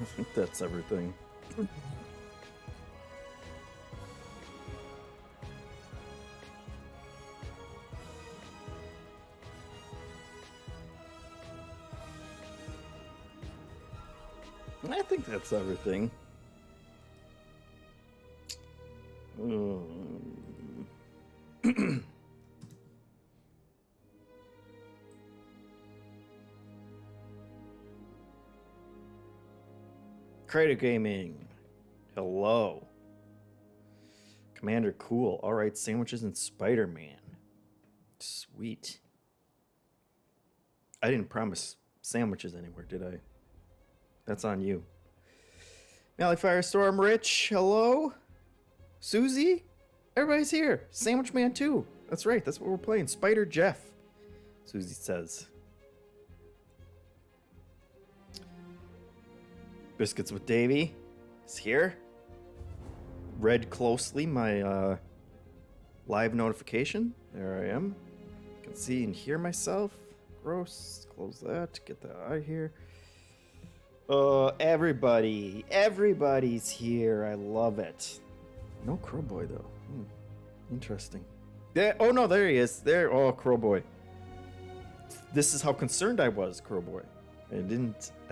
I think that's everything. I think that's everything. Creative Gaming. Hello. Commander Cool. Alright, sandwiches and Spider-Man. Sweet. I didn't promise sandwiches anywhere, did I? That's on you. Mally Firestorm Rich. Hello. Susie. Everybody's here. Sandwich Man 2. That's right. That's what we're playing. Spider Jeff. Susie says. Biscuits with Davy is here. Read closely my live notification. There I am. I can see and hear myself. Gross. Close that. Get that out of here. Everybody's here. I love it. No Crowboy though. Interesting. There. Oh no, there he is. There. Oh, Crowboy. This is how concerned I was, Crowboy. I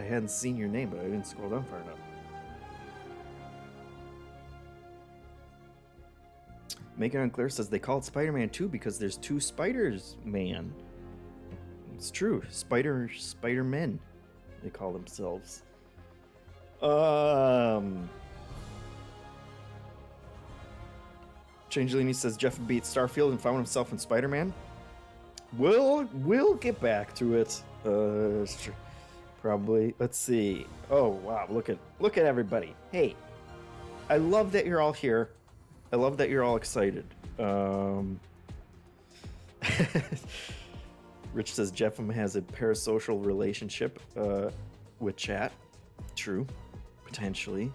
hadn't seen your name, but I didn't scroll down far enough. Make It Unclear says they call it Spider-Man 2 because there's two Spiders, man. It's true. Spider-Men, they call themselves. Changelini says Jeff beat Starfield and found himself in Spider-Man. We'll get back to it. Probably. Let's see. Oh wow, look at everybody. Hey, I love that you're all here. I love that you're all excited. Rich says JeffM has a parasocial relationship with chat. True, potentially.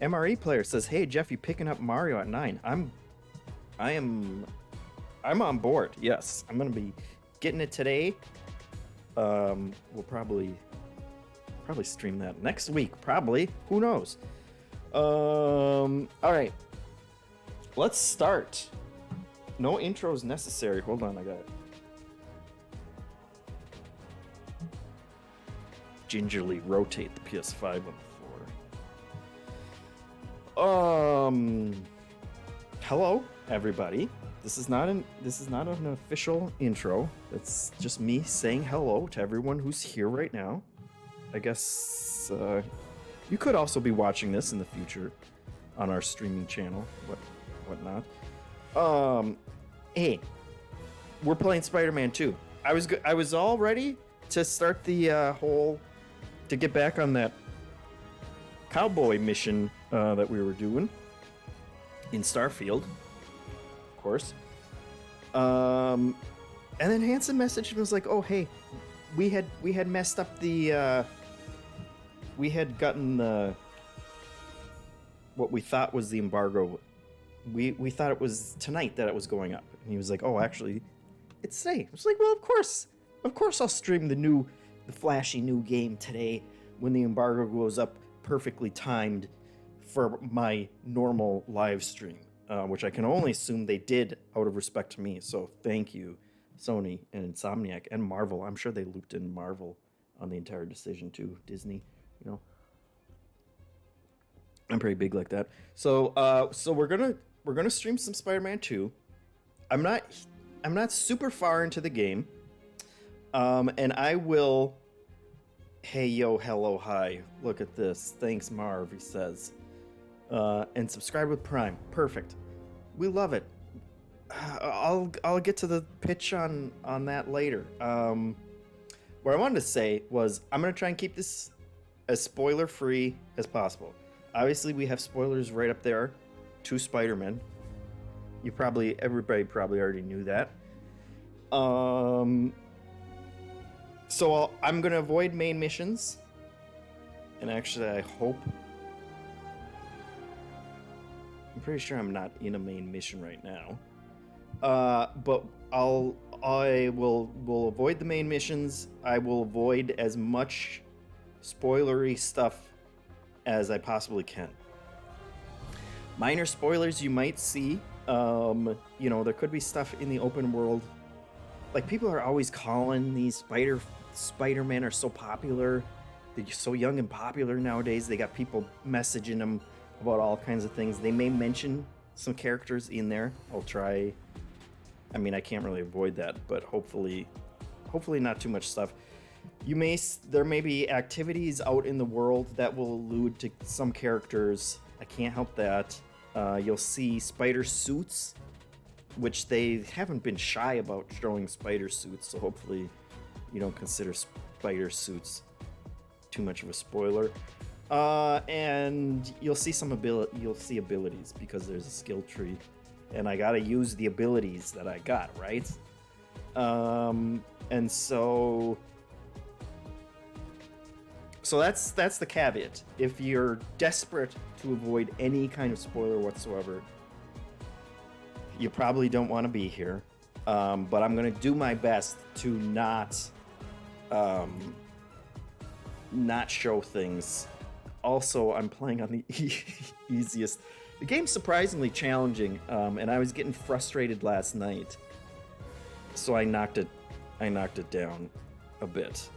MRE player says, "Hey Jeff, you picking up Mario at 9?" I'm on board. Yes, I'm gonna be getting it today. We'll probably stream that next week. Probably. Who knows? All right. Let's start. No intros necessary. Hold on, I got it. Gingerly rotate the PS5 on the floor. Hello, everybody. This is not an official intro. It's just me saying hello to everyone who's here right now. I guess you could also be watching this in the future on our streaming channel, whatnot. Hey, we're playing Spider-Man 2. I was all ready to start the to get back on that cowboy mission that we were doing in Starfield, of course. And then Hanson messaged and was like, "Oh, hey, we had messed up the we had gotten the what we thought was the embargo. We thought it was tonight that it was going up." And he was like, "Oh, actually, it's today." I was like, "Well, of course I'll stream the flashy new game today when the embargo goes up, perfectly timed for my normal live stream," which I can only assume they did out of respect to me. So thank you, Sony and Insomniac and Marvel. I'm sure they looped in Marvel on the entire decision too. Disney, you know. I'm pretty big like that. So we're gonna stream some Spider-Man 2. I'm not super far into the game. And I will. Hey yo, hello, hi. Look at this. Thanks, Marv, he says. And subscribe with Prime. Perfect. We love it. I'll get to the pitch on that later. What I wanted to say was I'm gonna try and keep this as spoiler free as possible. Obviously, we have spoilers right up there. 2 Spider-Men. Everybody probably already knew that. So I'm gonna avoid main missions. And actually, I hope. I'm pretty sure I'm not in a main mission right now. But I'll I will avoid the main missions. I will avoid as much spoilery stuff as I possibly can. Minor spoilers you might see. You know, there could be stuff in the open world. Like, people are always calling these Spider-Man are so popular. They're so young and popular nowadays. They got people messaging them about all kinds of things. They may mention some characters in there. I'll try. I mean, I can't really avoid that, but hopefully not too much stuff. There may be activities out in the world that will allude to some characters. I can't help that. You'll see spider suits, which they haven't been shy about showing spider suits, so hopefully you don't consider spider suits too much of a spoiler. And you'll see abilities because there's a skill tree, and I gotta use the abilities that I got, right? And so that's the caveat. If you're desperate to avoid any kind of spoiler whatsoever, you probably don't want to be here. But I'm gonna do my best to not show things. Also, I'm playing on the easiest. The game's surprisingly challenging, and I was getting frustrated last night, so I knocked it down a bit.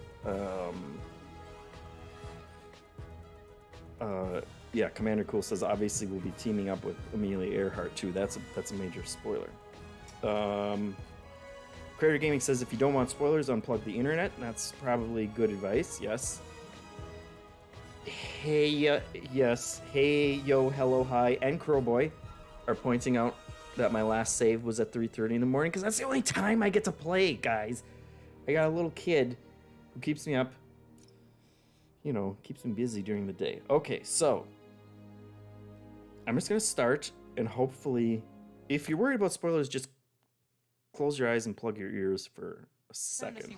Yeah, Commander Cool says obviously we'll be teaming up with Amelia Earhart too. That's a major spoiler. Creator Gaming says if you don't want spoilers, unplug the internet. That's probably good advice. Yes. Hey, yes. Hey, yo, hello, hi, and Crowboy are pointing out that my last save was at 3:30 in the morning because that's the only time I get to play, guys. I got a little kid who keeps me up, you know, keeps me busy during the day. Okay, so I'm just gonna start, and hopefully, if you're worried about spoilers, just close your eyes and plug your ears for a second.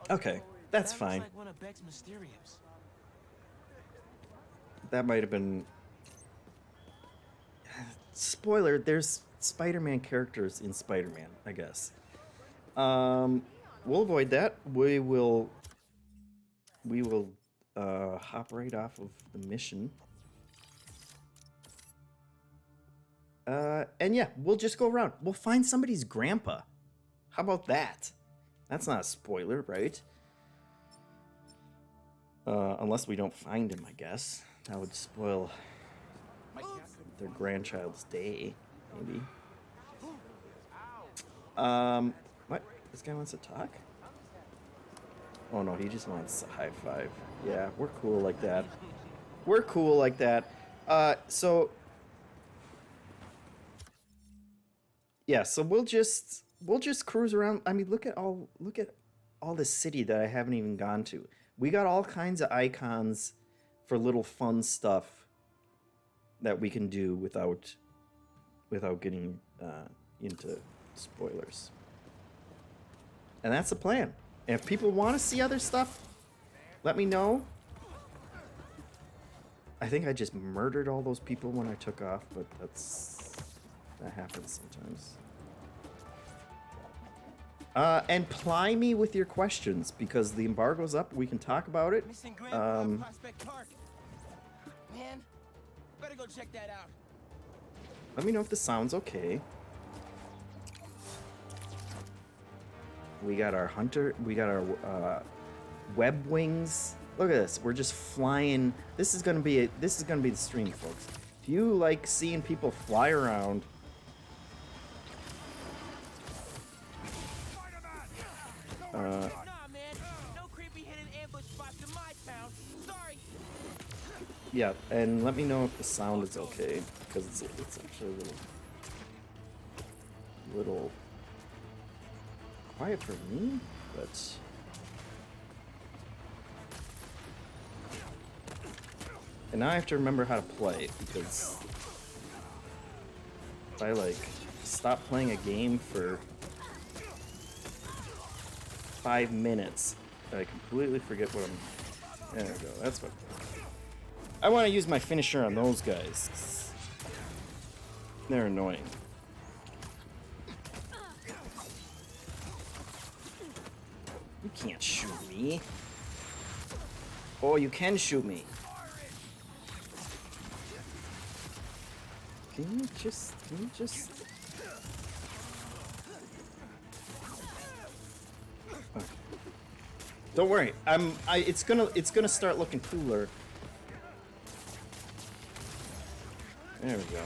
Okay, that's fine. That might have been... Spoiler, there's Spider-Man characters in Spider-Man, I guess. We'll avoid that. We will hop right off of the mission. And yeah, we'll just go around. We'll find somebody's grandpa. How about that? That's not a spoiler, right? Unless we don't find him, I guess. That would spoil their grandchild's day, maybe. What? This guy wants to talk? Oh no, he just wants a high five. Yeah, we're cool like that. We're cool like that. So yeah, so we'll just cruise around. I mean, look at all this city that I haven't even gone to. We got all kinds of icons for little fun stuff that we can do without getting into spoilers. And that's the plan. And if people want to see other stuff, let me know. I think I just murdered all those people when I took off, but that happens sometimes. And ply me with your questions, because the embargo's up. We can talk about it. Man, better go check that out. Let me know if the sound's okay. We got our hunter. We got our web wings. Look at this. We're just flying. This is gonna be the stream, folks. If you like seeing people fly around. Nah, man. No creepy hidden ambush spots in my town. Sorry. Yeah, and let me know if the sound is okay, because it's actually a little quiet for me, but and now I have to remember how to play, because if I like stop playing a game for 5 minutes, I completely forget what I'm. There we go. That's what. I want to use my finisher on those guys. They're annoying. can't shoot me. Oh, you can shoot me. Can you just... Oh. Don't worry. It's gonna start looking cooler. There we go.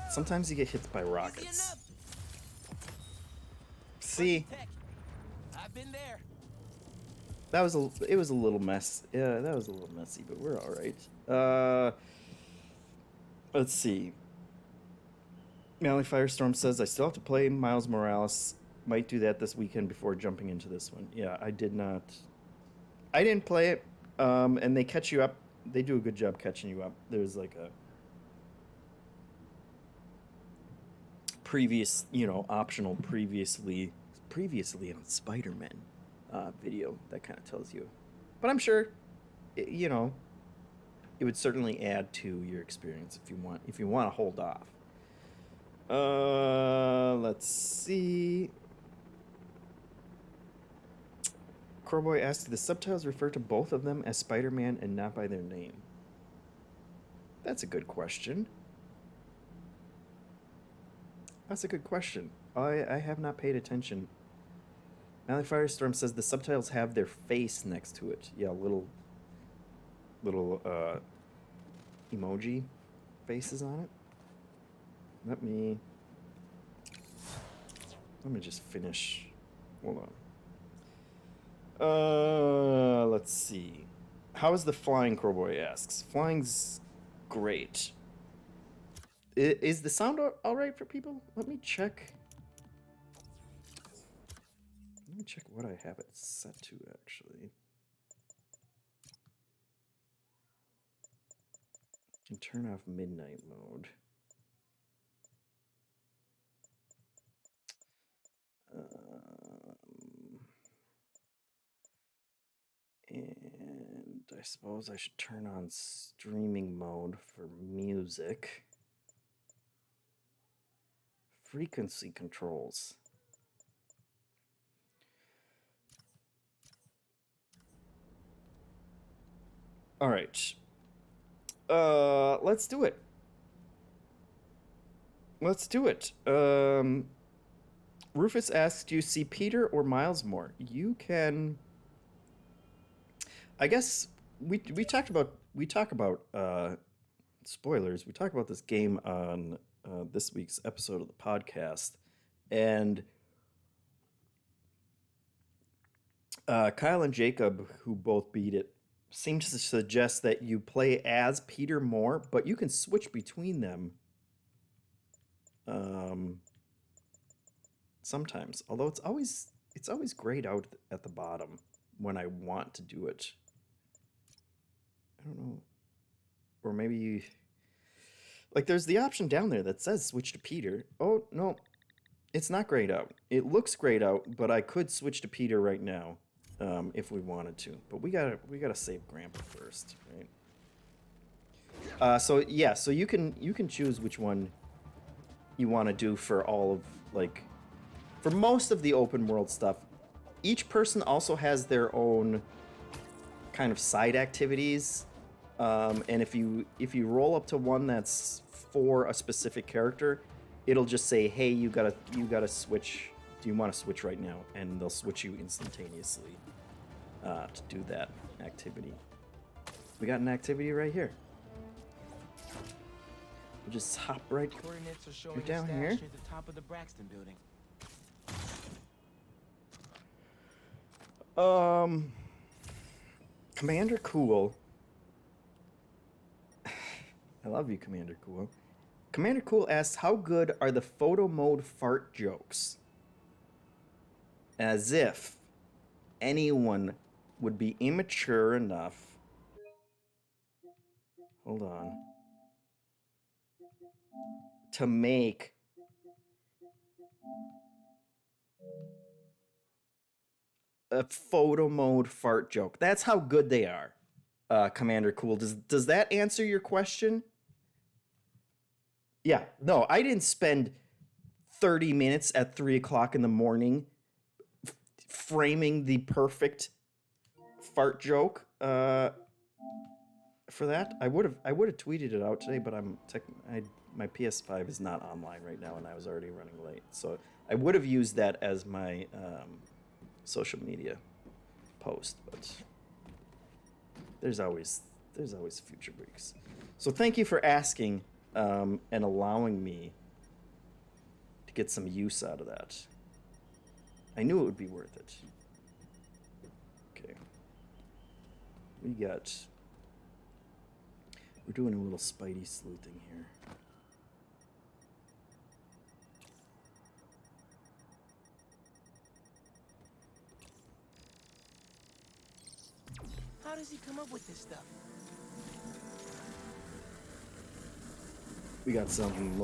Sometimes you get hit by rockets. See? I've been there. It was a little mess. Yeah, that was a little messy, but we're all right. Let's see. Mally Firestorm says, I still have to play Miles Morales. Might do that this weekend before jumping into this one. Yeah, I didn't play it. And they catch you up. They do a good job catching you up. There's like a previous, optional previously on Spider-Man video that kind of tells you. But I'm sure, it would certainly add to your experience if you want to hold off. Let's see. Crowboy asks, do the subtitles refer to both of them as Spider-Man and not by their name? That's a good question. I have not paid attention. Mally Firestorm says the subtitles have their face next to it. Yeah, little emoji faces on it. Let me just finish. Hold on. Let's see. How is the flying, Crowboy asks. Flying's great. Is the sound all right for people? Let me check. Let me check what I have it set to, actually. I can turn off midnight mode. And I suppose I should turn on streaming mode for music. Frequency controls. All right. Let's do it. Rufus asks, do you see Peter or Miles more? You can... I guess we talk about spoilers. We talk about this game on this week's episode of the podcast, and Kyle and Jacob, who both beat it, seem to suggest that you play as Peter more, but you can switch between them. Sometimes, although it's always grayed out at the bottom when I want to do it. I don't know. Or maybe... Like, there's the option down there that says switch to Peter. Oh, no. It's not grayed out. It looks grayed out, but I could switch to Peter right now if we wanted to. But we gotta save Grandpa first, right? So you can choose which one you want to do for all of, like... For most of the open world stuff, each person also has their own kind of side activities. And if you roll up to one that's for a specific character, it'll just say, hey, you gotta switch. Do you want to switch right now? And they'll switch you instantaneously to do that activity. We got an activity right here. We'll just hop right down here. At the top of the Braxton building. Commander Cool. I love you, Commander Cool. Commander Cool asks, how good are the photo mode fart jokes? As if anyone would be immature enough. Hold on. To make a photo mode fart joke. That's how good they are. Commander Cool. Does that answer your question? Yeah. No, I didn't spend 30 minutes at 3 o'clock in the morning framing the perfect fart joke for that. I would have tweeted it out today, but my PS5 is not online right now, and I was already running late. So I would have used that as my social media post, but there's always future weeks. So thank you for asking and allowing me to get some use out of that. I knew it would be worth it. Okay. We're doing a little Spidey sleuthing here. How does he come up with this stuff? We got some,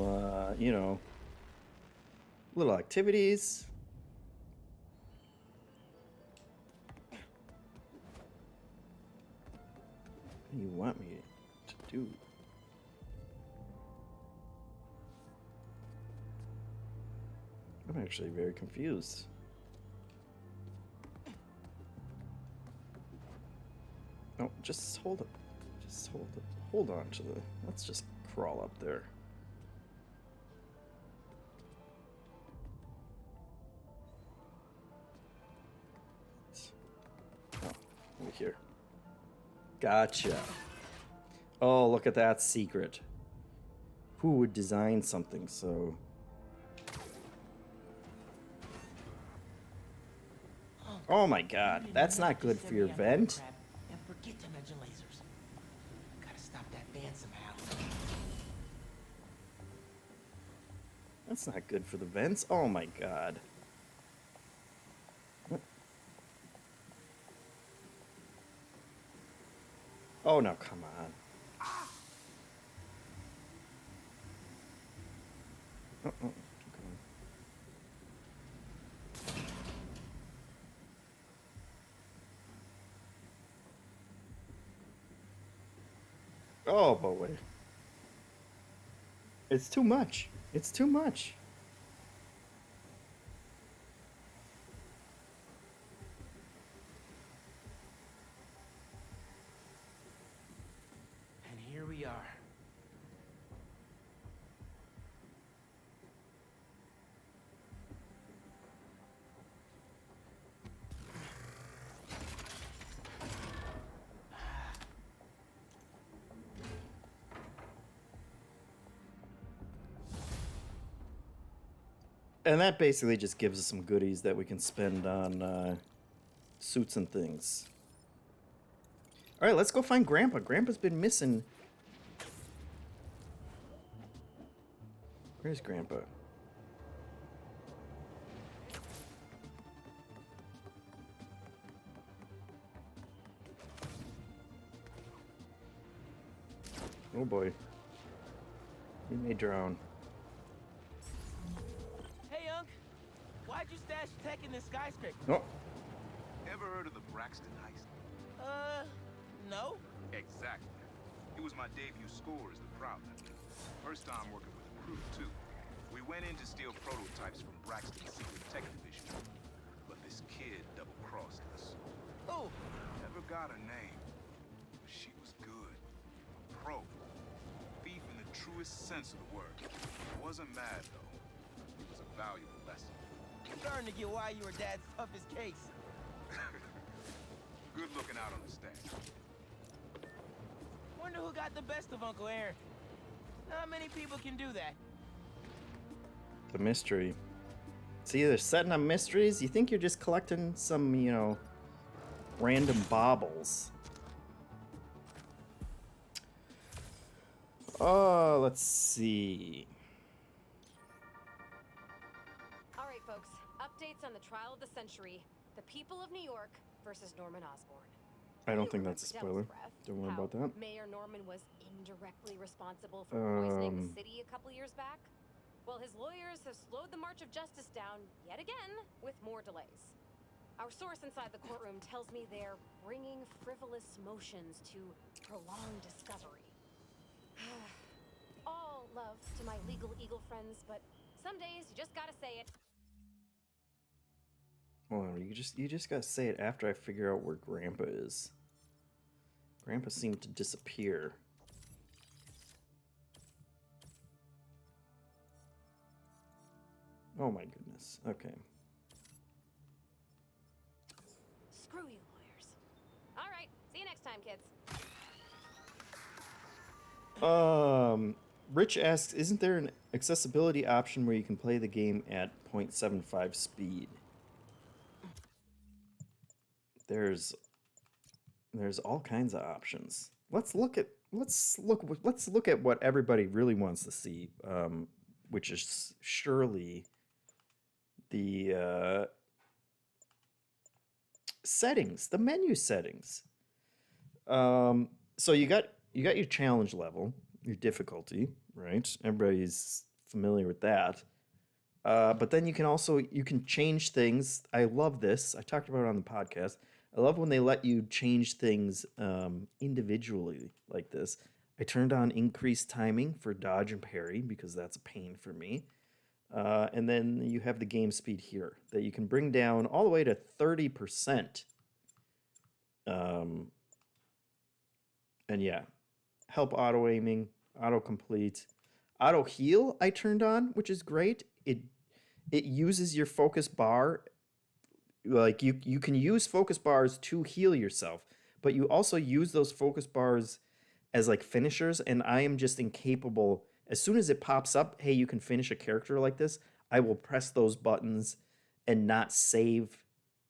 little activities. What do you want me to do? I'm actually very confused. No, just hold it. Just hold it. Hold on to the... Let's just crawl up there. Oh, over here. Gotcha. Oh, look at that secret. Who would design something so... Oh my god, that's not good for your vent. And forget to mention lasers. Gotta stop that van somehow. That's not good for the vents. Oh my god. Oh no, come on. Oh, keep going. Oh boy. It's too much. It's too much. And here we are. And that basically just gives us some goodies that we can spend on suits and things. All right, let's go find Grandpa. Grandpa's been missing. Where's Grandpa? Oh boy. He may drown. Hey, Unc. Why'd you stash tech in this skyscraper? Oh. Ever heard of the Braxton heist? No. Exactly. It was my debut score as the prop. First time working with a crew, too. We went in to steal prototypes from Braxton's secret tech division. But this kid double-crossed us. Oh. Never got her name. But she was good. A pro. Thief in the truest sense of the word. Wasn't mad, though. It was a valuable lesson. Starting to get why you were Dad's toughest case. Good looking out on the stack. Wonder who got the best of Uncle Aaron. Not many people can do that. The mystery. See, they're setting up mysteries. You think you're just collecting some, random baubles. Oh, let's see. All right, folks. Updates on the trial of the century. The people of New York versus Norman Osborn. I don't You think that's a remember spoiler. Devil's Breath, Don't worry how about that. Mayor Norman was indirectly responsible for poisoning the city a couple years back? Well, his lawyers have slowed the march of justice down yet again with more delays. Our source inside the courtroom tells me they're bringing frivolous motions to prolong discovery. All love to my legal eagle friends, but Some days you just gotta say it. Hold on, you just gotta say it after I figure out where Grandpa is. Grandpa seemed to disappear. Oh my goodness. Okay. Screw you, lawyers. All right, see you next time, kids. Rich asks, isn't there an accessibility option where you can play the game at 0.75 speed? There's all kinds of options. Let's look at what everybody really wants to see, which is surely the settings, the menu settings. So you got your challenge level, your difficulty, right? Everybody's familiar with that. But then you can change things. I love this. I talked about it on the podcast. I love when they let you change things individually like this. I turned on increased timing for dodge and parry because that's a pain for me. And then you have the game speed here that you can bring down all the way to 30%. And yeah, help auto aiming, auto complete, auto heal. I turned on, which is great. It uses your focus bar. Like you can use focus bars to heal yourself, but you also use those focus bars as like finishers. And I am just incapable. As soon as it pops up, hey, you can finish a character like this, I will press those buttons and not save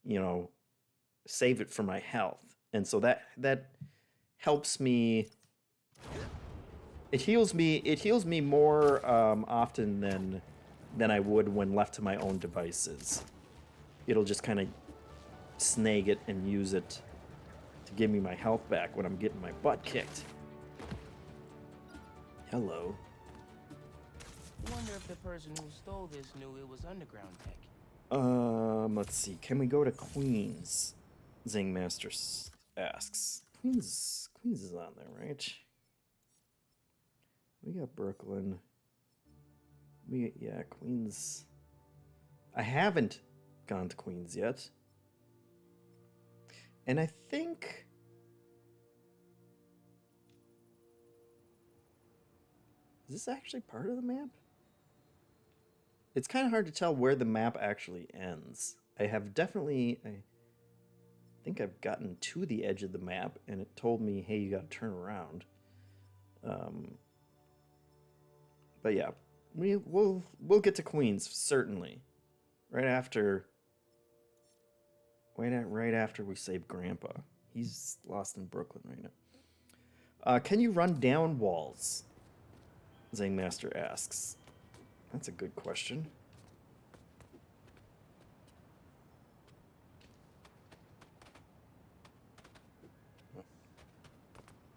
it for my health. And so that helps me. It heals me more often than I would when left to my own devices. It'll just kind of snag it and use it to give me my health back when I'm getting my butt kicked. Hello. I wonder if the person who stole this knew it was underground tech. Let's see. Can we go to Queens? Zingmaster asks. Queens is on there, right? We got Brooklyn. Queens. I haven't gone to Queens yet. And I think is this actually part of the map? It's kind of hard to tell where the map actually ends. I think I've gotten to the edge of the map and it told me, hey, you gotta turn around. But yeah, we'll get to Queens certainly, right after we save Grandpa. He's lost in Brooklyn right now. Can you run down walls? Zangmaster asks. That's a good question.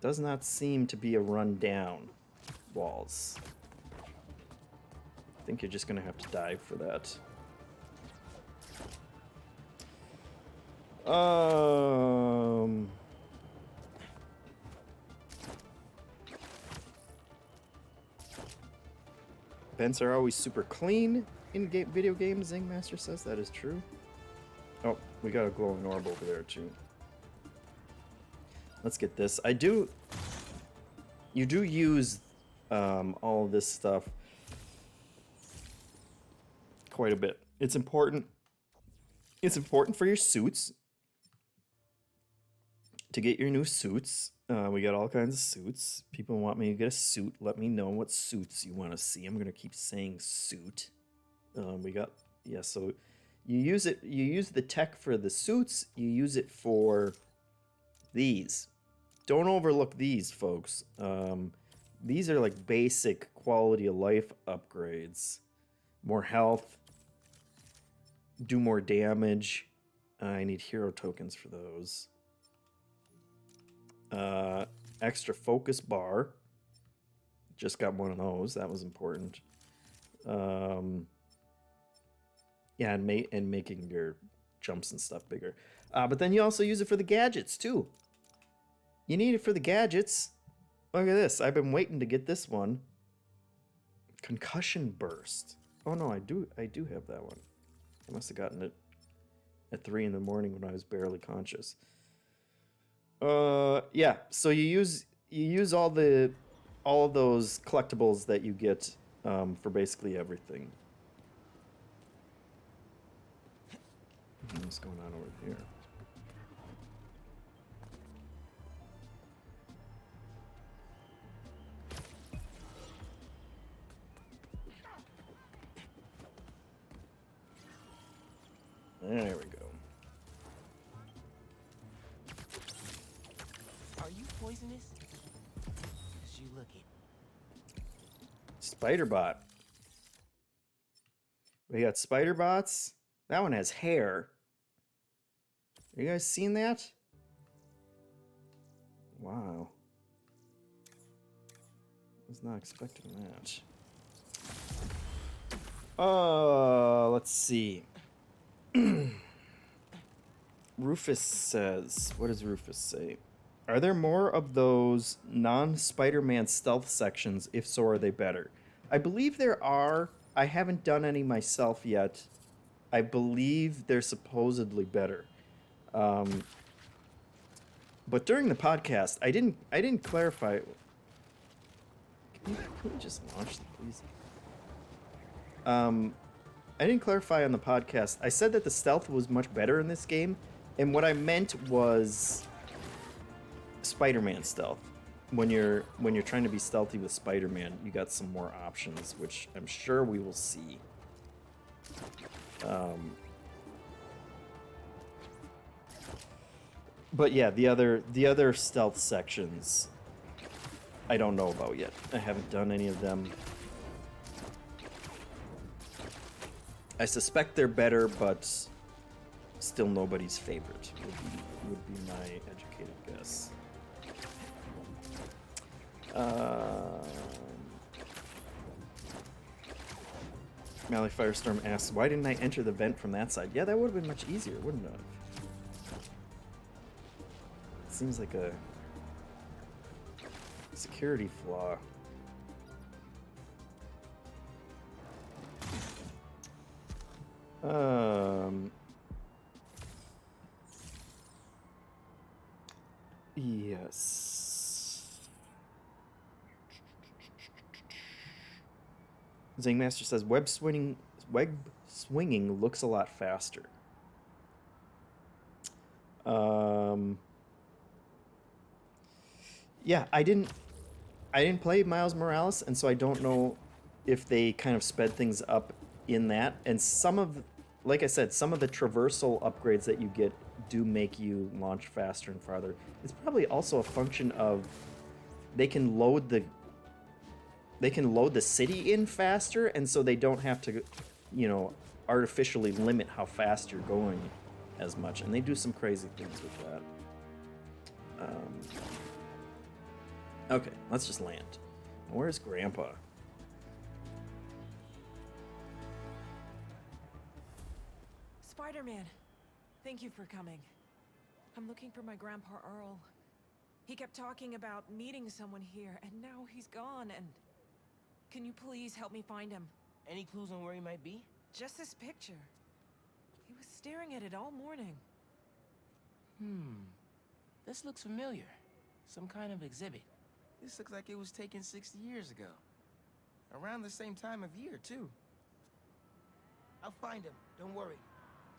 Does not seem to be a run down walls. I think you're just gonna have to dive for that. Vents are always super clean in video games, Zingmaster says. That is true. Oh, we got a glowing orb over there too. Let's get this. You do use all this stuff quite a bit. It's important. It's important for your suits. To get your new suits. We got all kinds of suits. People want me to get a suit. Let me know what suits you want to see. I'm going to keep saying suit. So you use it. You use the tech for the suits. You use it for these. Don't overlook these, folks. These are like basic quality of life upgrades. More health. Do more damage. I need hero tokens for those. Extra focus bar. Just got one of those. That was important. Yeah, and making your jumps and stuff bigger. But then you also use it for the gadgets too. You need it for the gadgets. Look at this. I've been waiting to get this one. Concussion burst. Oh no, I do have that one. I must have gotten it at 3 in the morning when I was barely conscious. Yeah. So you use all of those collectibles that you get for basically everything. What's going on over here? There we go. Are you poisonous? 'Cause you look it. Spider bot. We got spider bots. That one has hair. Have you guys seen that? Wow. Was not expecting that. Let's see. Rufus says, what does Rufus say? Are there more of those non-Spider-Man stealth sections? If so, are they better? I believe there are. I haven't done any myself yet. I believe they're supposedly better. But during the podcast, I didn't clarify. Can we just launch them, please? I didn't clarify on the podcast. I said that the stealth was much better in this game, and what I meant was Spider-Man stealth. When you're trying to be stealthy with Spider-Man, you got some more options, which I'm sure we will see. But yeah, the other stealth sections, I don't know about yet. I haven't done any of them. I suspect they're better, but still nobody's favorite would be my educated guess. Mally Firestorm asks, why didn't I enter the vent from that side? Yeah, that would have been much easier, wouldn't it? Seems like a security flaw. Yes. Zingmaster says web swinging looks a lot faster. Yeah, I didn't play Miles Morales, and so I don't know if they kind of sped things up in that. And some of, like I said, some of the traversal upgrades that you get do make you launch faster and farther. It's probably also a function of they can load the city in faster, and so they don't have to, artificially limit how fast you're going as much. And they do some crazy things with that. Okay, let's just land. Where's Grandpa? Spider-Man, thank you for coming. I'm looking for my Grandpa Earl. He kept talking about meeting someone here, and now he's gone, and... Can you please help me find him? Any clues on where he might be? Just this picture. He was staring at it all morning. This looks familiar. Some kind of exhibit. This looks like it was taken 60 years ago. Around the same time of year, too. I'll find him, don't worry.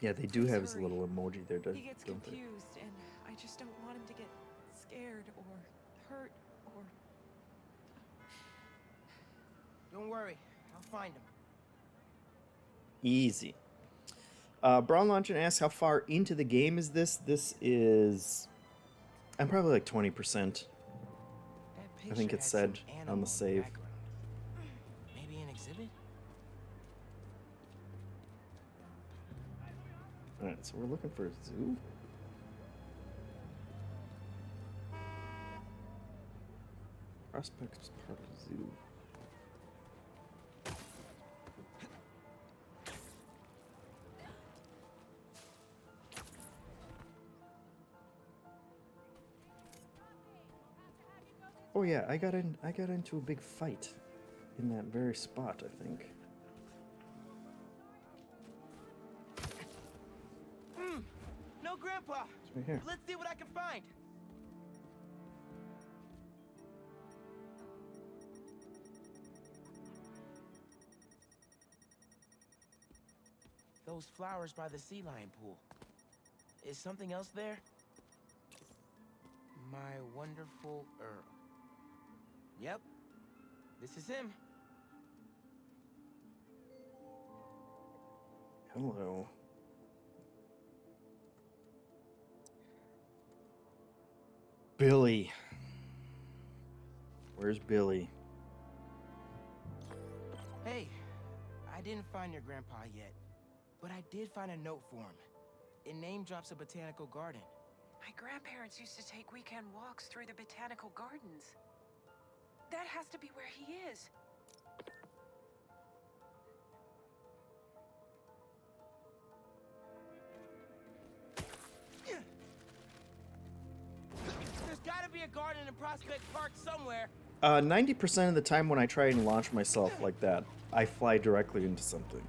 Yeah, they do have his little emoji there, He gets don't they? confused, and I just don't want him to get scared or hurt or... Don't worry, I'll find him. Easy. Brown Launcher asks, how far into the game is this? This is... I'm probably like 20%. I think it said on the save. Maybe an exhibit? Alright, so we're looking for a zoo? Prospects Park Zoo. Oh yeah, I got into a big fight in that very spot, I think. Yo, Grandpa! It's right here. Let's see what I can find. Those flowers by the sea lion pool. Is something else there? My wonderful Earl. Yep, this is him. Hello. Billy. Where's Billy? Hey, I didn't find your grandpa yet, but I did find a note for him. It name drops a botanical garden. My grandparents used to take weekend walks through the botanical gardens. That has to be where he is. There's gotta be a garden in Prospect Park somewhere. 90% of the time when I try and launch myself like that, I fly directly into something.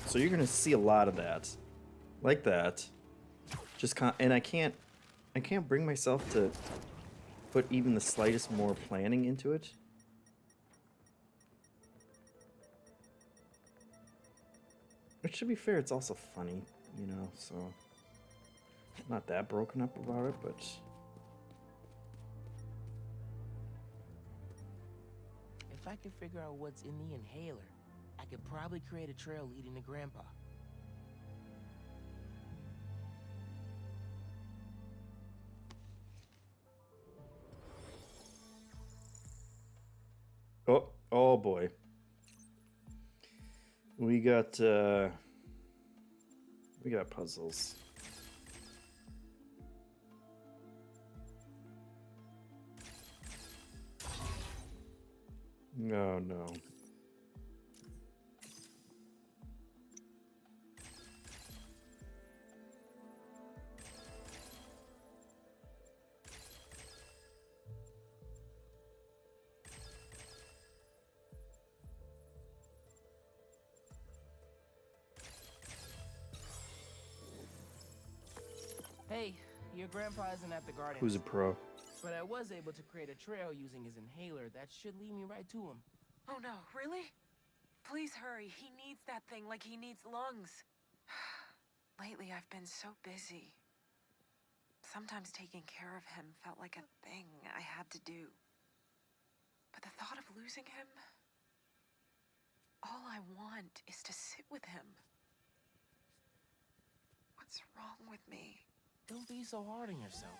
So you're gonna see a lot of that, like that. And I can't bring myself to put even the slightest more planning into it. Which, to be fair, it's also funny, you know. So I'm not that broken up about it, but. If I could figure out what's in the inhaler, I could probably create a trail leading to Grandpa. Oh boy. We got puzzles. No, no. Hey, your grandpa isn't at the garden. Who's a pro? But I was able to create a trail using his inhaler that should lead me right to him. Oh no, really? Please hurry. He needs that thing like he needs lungs. Lately, I've been so busy. Sometimes taking care of him felt like a thing I had to do. But the thought of losing him... all I want is to sit with him. What's wrong with me? Don't be so hard on yourself.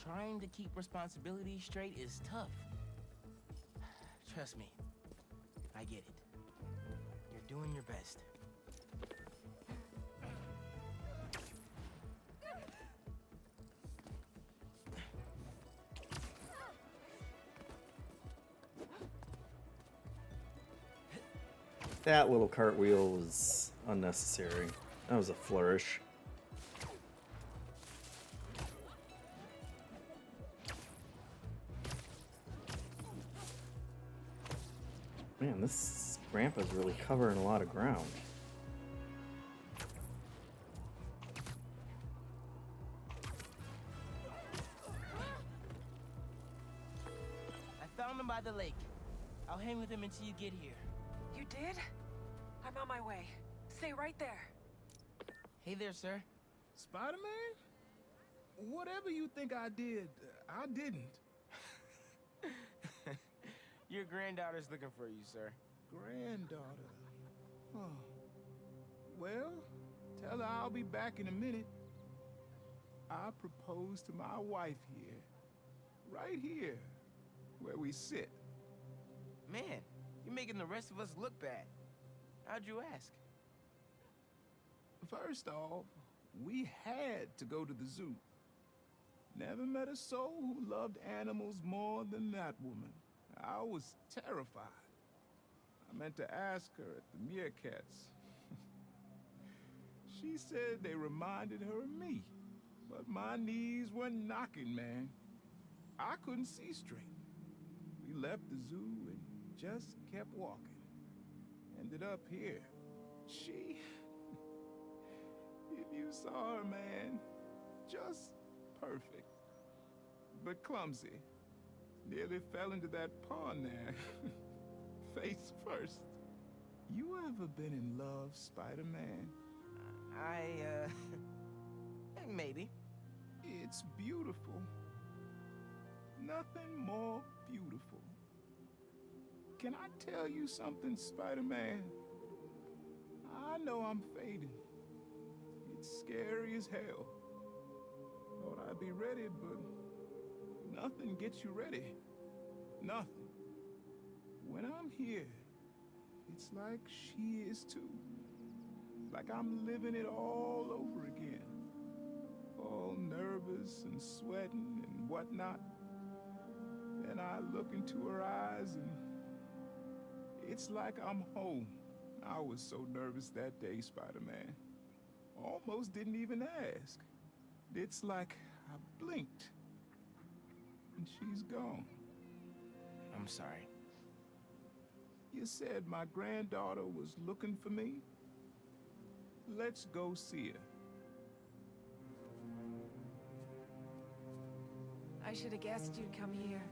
Trying to keep responsibilities straight is tough. Trust me, I get it. You're doing your best. That little cartwheel was unnecessary. That was a flourish. Man, this grandpa's really covering a lot of ground. I found him by the lake. I'll hang with him until you get here. You did? I'm on my way. Stay right there. Hey there, sir. Spider-Man? Whatever you think I did, I didn't. Your granddaughter's looking for you, sir. Granddaughter. Oh. Well, tell her I'll be back in a minute. I proposed to my wife here. Right here, where we sit. Man, you're making the rest of us look bad. How'd you ask? First off, we had to go to the zoo. Never met a soul who loved animals more than that woman. I was terrified. I meant to ask her at the meerkats. She said they reminded her of me, but my knees were knocking, man. I couldn't see straight. We left the zoo and just kept walking. Ended up here. She... If you You saw her, man. Just perfect. But clumsy. Nearly fell into that pond there. Face first. You ever been in love, Spider-Man? Maybe. It's beautiful. Nothing more beautiful. Can I tell you something, Spider-Man? I know I'm fading. It's scary as hell. Thought I'd be ready, but nothing gets you ready. Nothing. When I'm here, it's like she is too. Like I'm living it all over again. All nervous and sweating and whatnot. Then I look into her eyes and it's like I'm home. I was so nervous that day, Spider-Man. Almost didn't even ask. It's like I blinked and she's gone. I'm sorry. You said my granddaughter was looking for me? Let's go see her. I should have guessed you'd come here.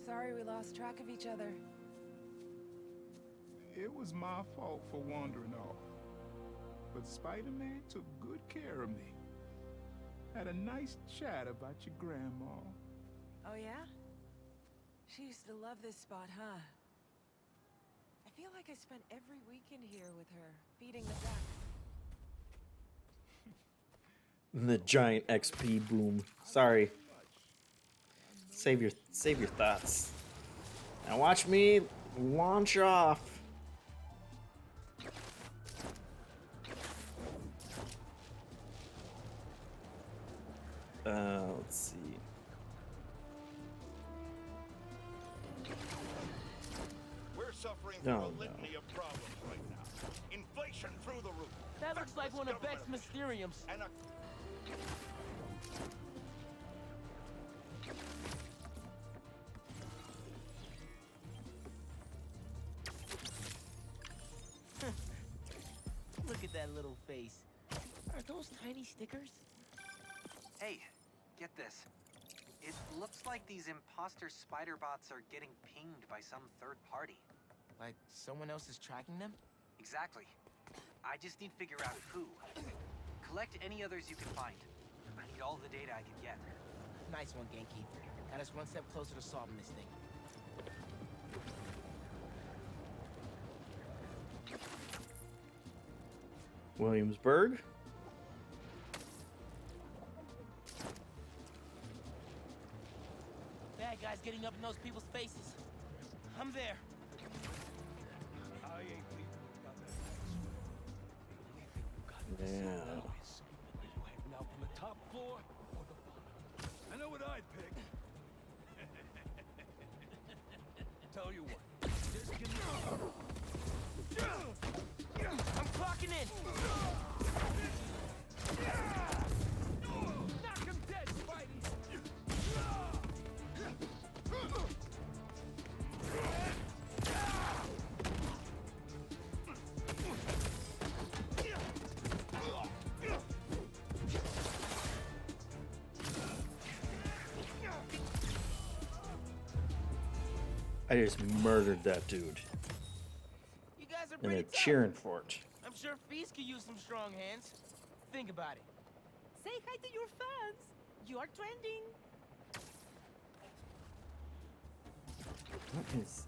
Sorry we lost track of each other. It was my fault for wandering off. But Spider-Man took good care of me. Had a nice chat about your grandma. Oh yeah? She used to love this spot, huh? I feel like I spent every weekend here with her, feeding the duck. The giant XP boom. Sorry. Save your thoughts. Now watch me launch off. Let's see. We're suffering No, through a litany of problems right now. Inflation through the roof. That looks like one of Beck's Mysteriums. And a Look at that little face. Are those tiny stickers? Hey, get this. It looks like these imposter spider bots are getting pinged by some third party. Like someone else is tracking them? Exactly. I just need to figure out who. Collect any others you can find. I need all the data I can get. Nice one, Genki. Got us one step closer to solving this thing. Williamsburg. Bad guys getting up in those people's faces. I'm there. I ain't leaving without that. Yeah. Now from the top floor or the bottom? I know what I'd pick. Tell you what. Just give me I'm clocking in. knock him dead, Spidey! I just murdered that dude. You guys are And pretty they're tough. cheering for it. I'm sure Feast could use some strong hands. Think about it. Say hi to your fans. You are trending. What is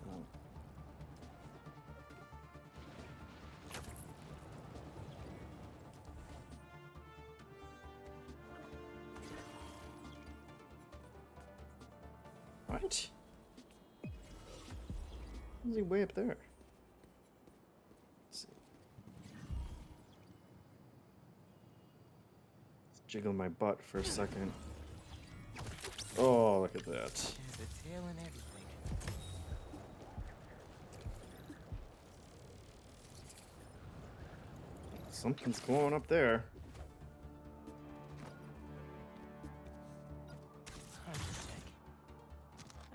What? Is he way up there? Let's see. Let's jiggle my butt for a second. Oh, look at that. There's a tail and everything. Something's going up there. I think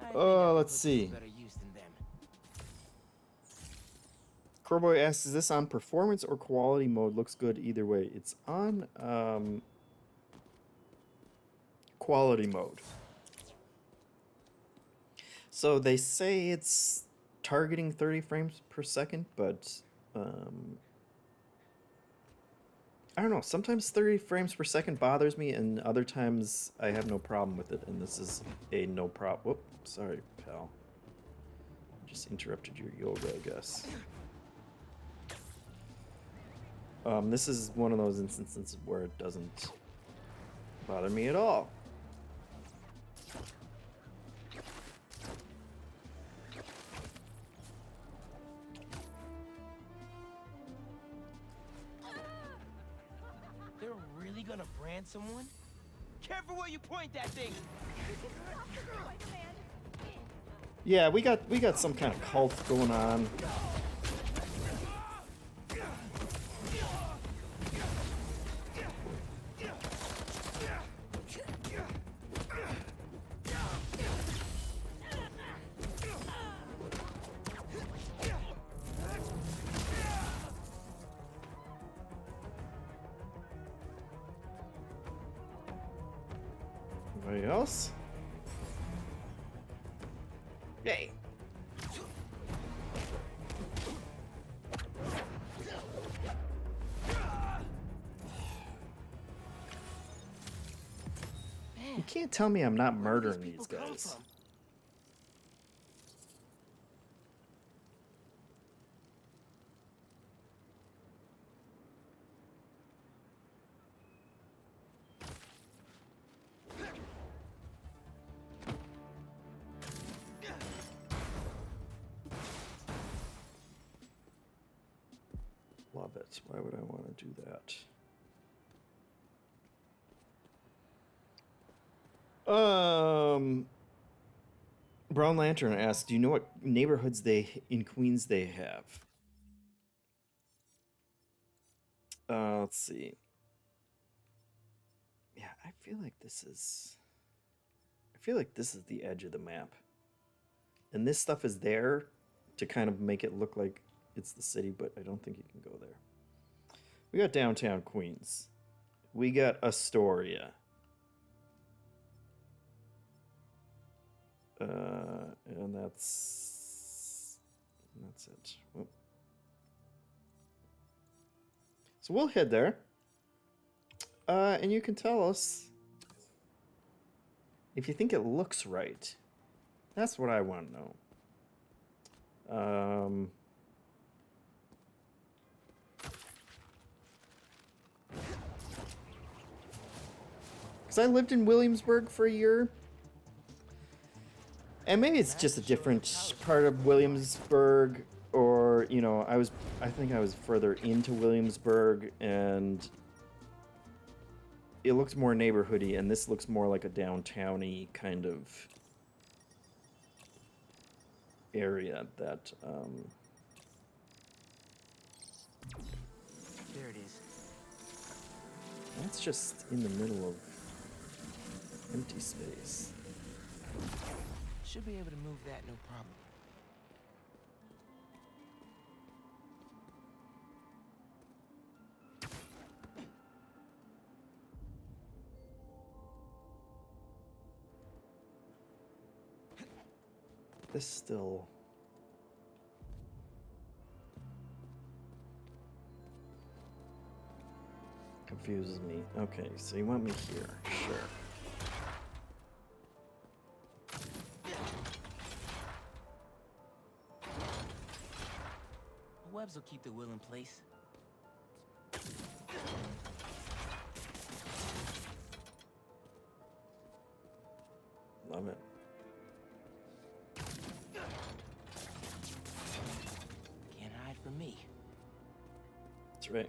I Oh, could let's put see. to better use than them. Crowboy asks, is this on performance or quality mode? Looks good either way. It's on quality mode. So they say it's targeting 30 frames per second, but I don't know. Sometimes 30 frames per second bothers me, and other times I have no problem with it. And this is a no problem. Whoop, sorry, pal. Just interrupted your yoga, I guess. This is one of those instances where it doesn't bother me at all. They're really gonna brand someone? Careful where you point that thing! Yeah, we got some kind of cult going on. Anybody else? Yay. You can't tell me I'm not murdering these guys. Love it. Why would I want to do that? Brown Lantern asks, do you know what neighborhoods in Queens they have? Let's see. Yeah, I feel like this is the edge of the map. And this stuff is there to kind of make it look like it's the city, but I don't think you can go there. We got downtown Queens. We got Astoria. And that's it. Whoop. So we'll head there. And you can tell us if you think it looks right. That's what I want to know. Because I lived in Williamsburg for a year. And maybe it's just a different part of Williamsburg, or, you know, I think I was further into Williamsburg, and it looked more neighborhoody, and this looks more like a downtowny kind of area that, There it is. that's just in the middle of empty space. Should be able to move that, no problem. This still... confuses me. Okay, so you want me here. Sure. Webs will keep the will in place. Love it. Can't hide from me. That's right.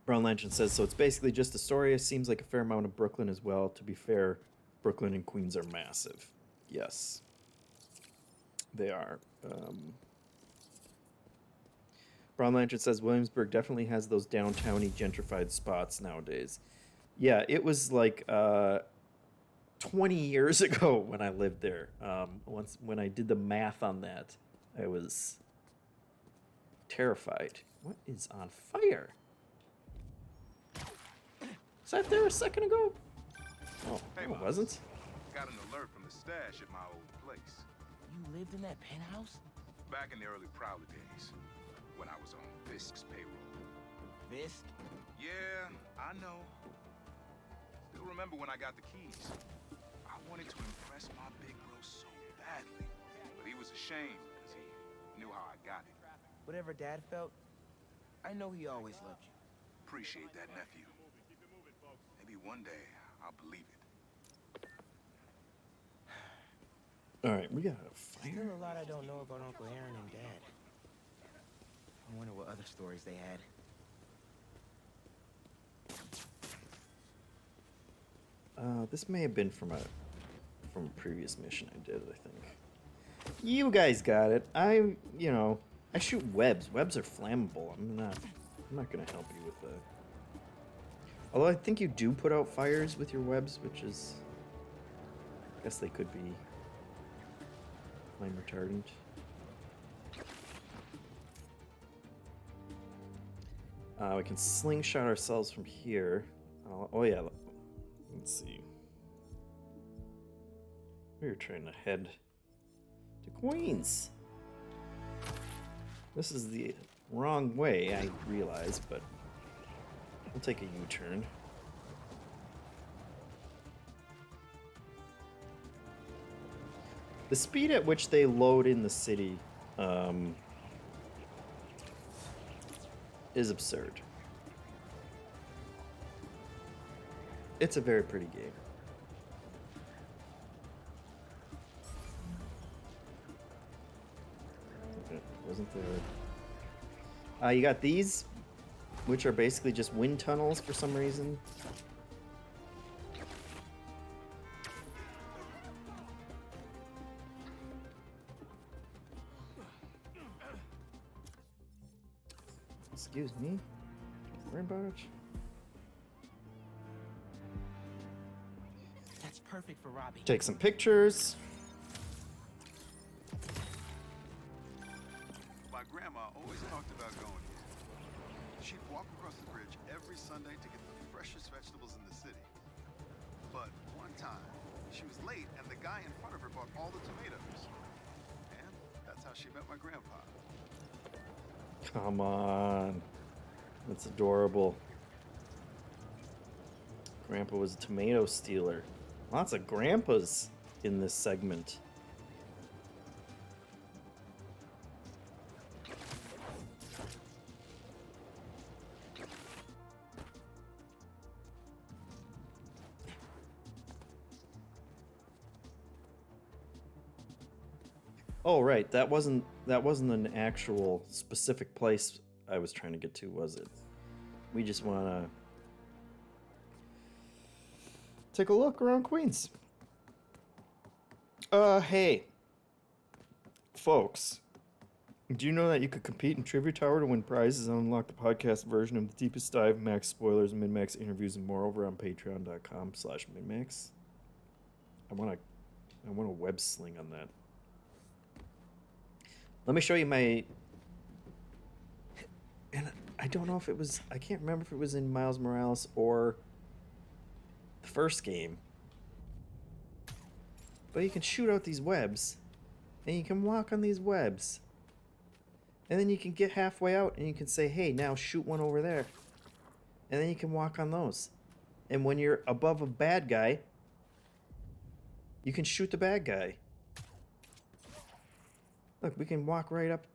Brown Lantern says, so it's basically just Astoria. Seems like a fair amount of Brooklyn as well. To be fair, Brooklyn and Queens are massive. Yes. They are. Brown Lantern says Williamsburg definitely has those downtowny gentrified spots nowadays. Yeah, it was like 20 years ago when I lived there. Once when I did the math on that, I was terrified. What is on fire? Was that there a second ago? Oh, Hey, no, it Miles. wasn't. Got an alert from the stash at my old place. You lived in that penthouse? Back in the early Prowler days, when I was on Fisk's payroll. Fisk? Yeah, I know. Still remember when I got the keys. I wanted to impress my big bro so badly, but he was ashamed because he knew how I got it. Whatever Dad felt, I know he always loved you. Appreciate that, nephew. Maybe one day I'll believe it. All right, we got a fire. Still a lot I don't know about Uncle Aaron and Dad. I wonder what other stories they had. This may have been from a previous mission I did, I think. You guys got it. I shoot webs. Webs are flammable. I'm not gonna help you with that. Although I think you do put out fires with your webs, which is, I guess they could be flame retardant. We can slingshot ourselves from here. Oh yeah, let's see. We're trying to head to Queens. This is the wrong way, I realize, but we'll take a U-turn. The speed at which they load in the city is absurd. It's a very pretty game. Okay, wasn't there? You got these, which are basically just wind tunnels for some reason. Excuse me. Worry about it. That's perfect for Robbie. Take some pictures. My grandma always talked about going here. She'd walk across the bridge every Sunday to get the freshest vegetables in the city. But one time, she was late and the guy in front of her bought all the tomatoes. And that's how she met my grandpa. Come on. That's adorable. Grandpa was a tomato stealer. Lots of grandpas in this segment. Oh right, that wasn't an actual specific place I was trying to get to, was it? We just want to take a look around Queens. Hey, folks, do you know that you could compete in Trivia Tower to win prizes and unlock the podcast version of The Deepest Dive, max spoilers, min-max interviews, and more over on patreon.com/minmax? I want a web sling on that. Let me show you my... And I don't know if it was... I can't remember if it was in Miles Morales or the first game. But you can shoot out these webs. And you can walk on these webs. And then you can get halfway out and you can say, hey, now shoot one over there. And then you can walk on those. And when you're above a bad guy, you can shoot the bad guy. Look, we can walk right up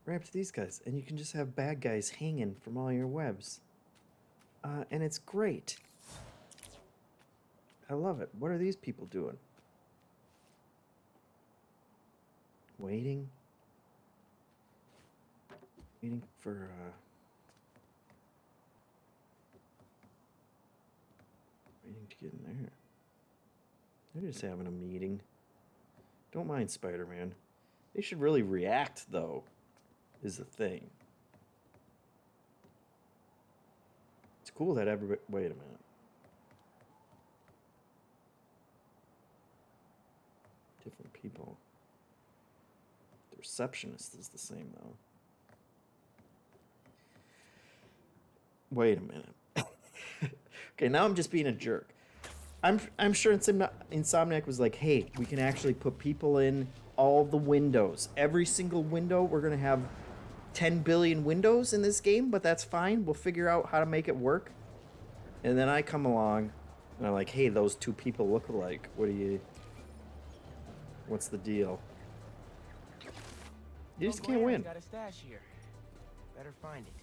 to these guys, and you can just have bad guys hanging from all your webs. And it's great. I love it. What are these people doing? Waiting? Waiting for, waiting to get in there. They're just having a meeting. Don't mind Spider-Man. They should really react, though, is the thing. cool that everybody... Wait a minute. Different people. The receptionist is the same, though. Wait a minute. Okay, now I'm just being a jerk. I'm sure Insomniac was like, hey, we can actually put people in all the windows. Every single window, we're going to have 10 billion windows in this game, but that's fine. We'll figure out how to make it work. And then I come along, and I'm like, hey, those two people look alike. What's the deal? You just can't win. Got a stash here. Better find it.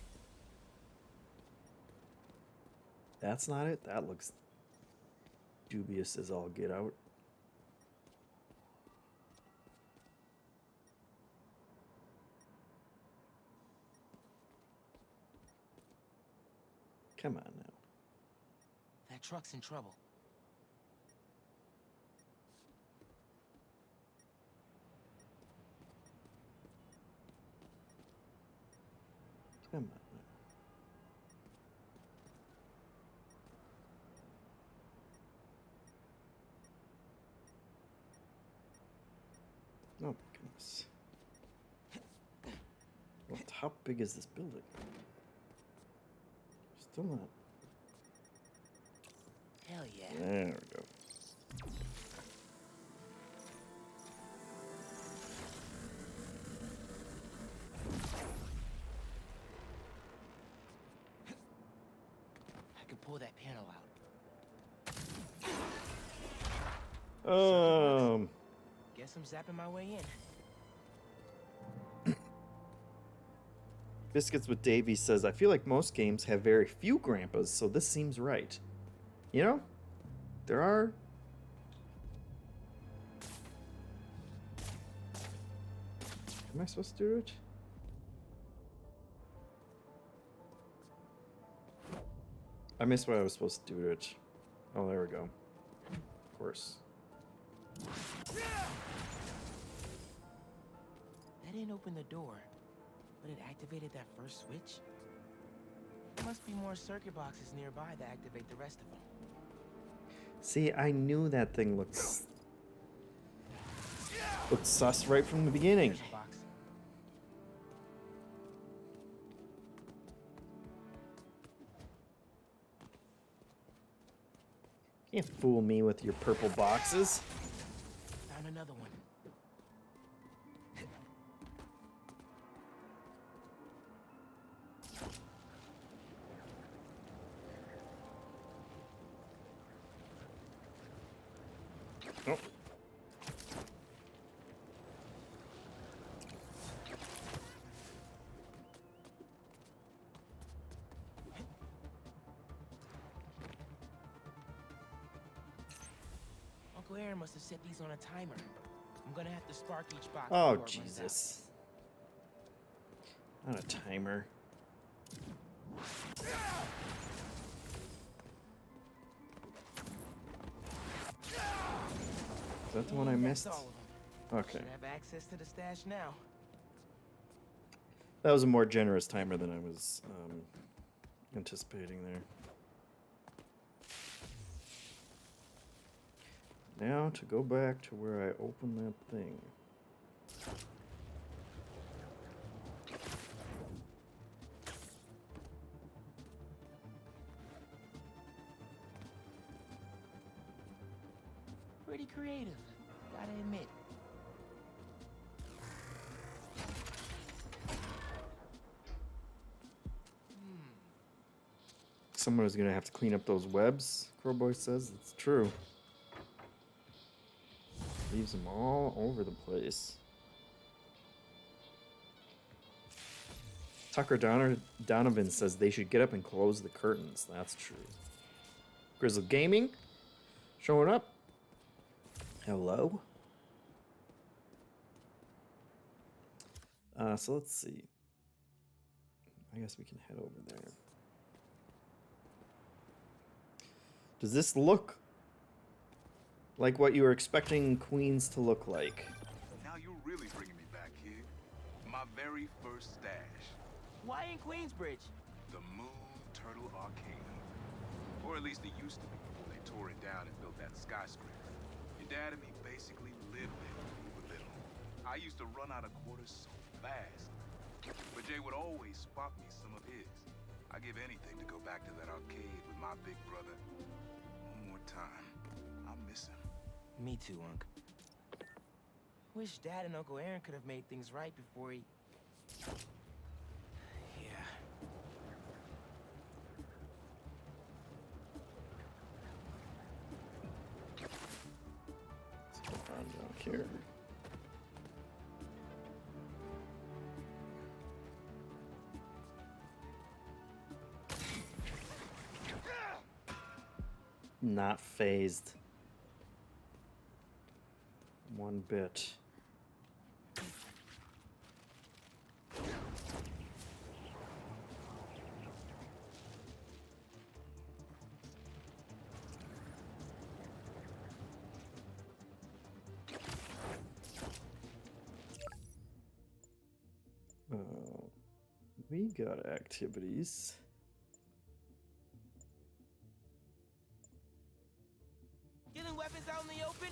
That's not it? That looks dubious as all get out. Come on now. That truck's in trouble. Come on now. Oh my goodness. Well, how big is this building? Still not. Hell yeah. There we go. I can pull that panel out. Guess I'm zapping my way in. Biscuits with Davy says, I feel like most games have very few grandpas, so this seems right. You know, there are... Am I supposed to do it? I missed what I was supposed to do to it. Oh, there we go. Of course. That didn't open the door, but it activated that first switch. There must be more circuit boxes nearby to activate the rest of them. See, I knew that thing looked sus right from the beginning. There's a box. Can't fool me with your purple boxes. Found another one. Oh. Uncle Aaron must have set these on a timer. I'm gonna have to spark each box. Oh, before it runs out. Jesus. Not a timer. Is that the one I And missed? that's all of them. Okay. Should have access to the stash now. That was a more generous timer than I was anticipating there. Now to go back to where I opened that thing. Pretty creative, gotta admit. Someone is gonna have to clean up those webs, Crowboy says. It's true. Leaves them all over the place. Tucker Donovan says they should get up and close the curtains. That's true. Grizzle Gaming showing up. Hello. So let's see. I guess we can head over there. Does this look like what you were expecting Queens to look like? Now you're really bringing me back, kid. My very first stash. Why in Queensbridge? The Moon Turtle Arcade. Or at least it used to be before they tore it down and built that skyscraper. Your dad and me basically lived there when we were little. I used to run out of quarters so fast. But Jay would always spot me some of his. I'd give anything to go back to that arcade with my big brother. One more time. I miss him. Me too, Unc. Wish Dad and Uncle Aaron could have made things right before he... Yeah. What's going on down here? Not phased. One bit. We got activities. Getting weapons out in the open?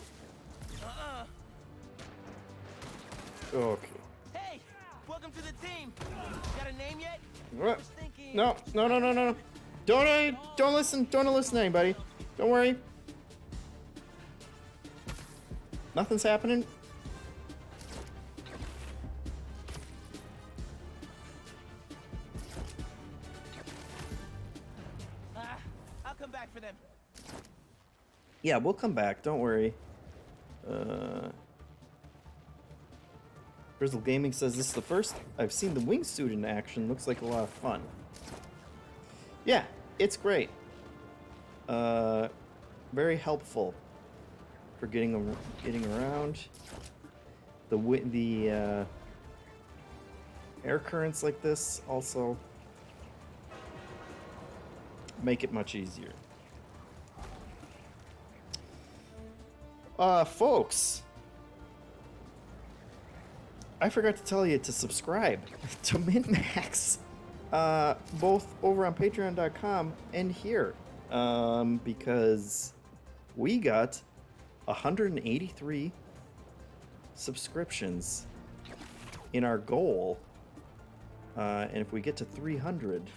Okay. Hey, welcome to the team. Got a name yet? What? No. Don't listen to anybody. Don't worry. Nothing's happening. I'll come back for them. Yeah, we'll come back. Don't worry. Grizzle Gaming says this is the first I've seen the wingsuit in action. Looks like a lot of fun. Yeah, it's great. Very helpful for getting around. The air currents like this also make it much easier. Folks, I forgot to tell you to subscribe to MinMax, both over on patreon.com and here, because we got 183 subscriptions in our goal, and if we get to 300,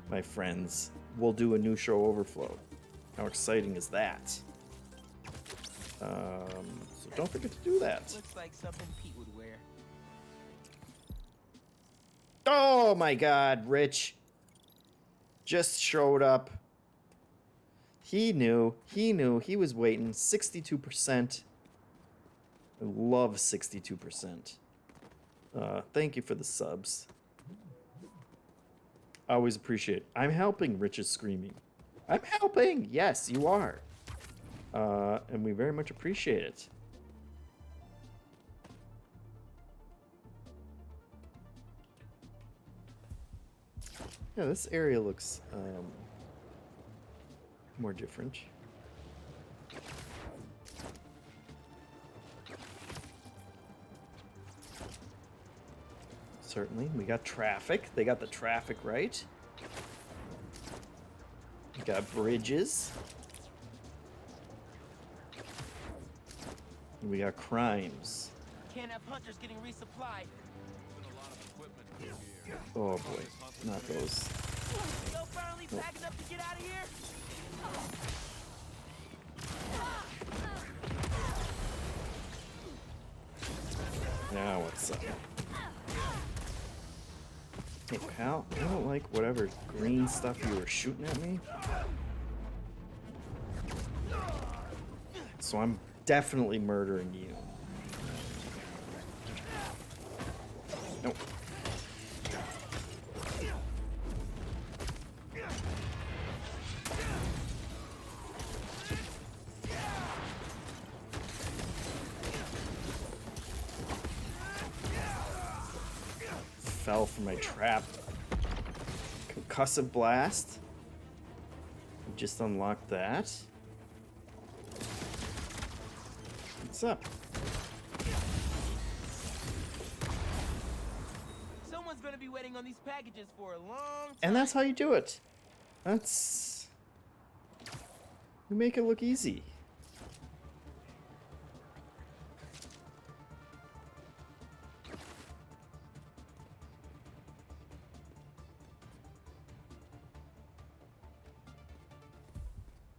my friends, we'll do a new show overflow. How exciting is that? So don't forget to do that. Looks like something Pete would wear. Oh my God, Rich just showed up. He knew, he was waiting. 62%. I love 62%. Thank you for the subs. I always appreciate it. I'm helping Rich's screaming. I'm helping! Yes, you are. And we very much appreciate it. Yeah, this area looks more different. Certainly. We got traffic. They got the traffic right. We got bridges. And we got crimes. Can't have hunters getting resupplied. Oh boy, not those. Yo, finally packing up to get out of here? Now what's up? Hey pal, I don't like whatever green stuff you were shooting at me. So I'm definitely murdering you. Nope. Fell for my trap. Concussive blast. Just unlocked that. What's up? Someone's gonna be waiting on these packages for a long time. And that's how you do it. That's... You make it look easy.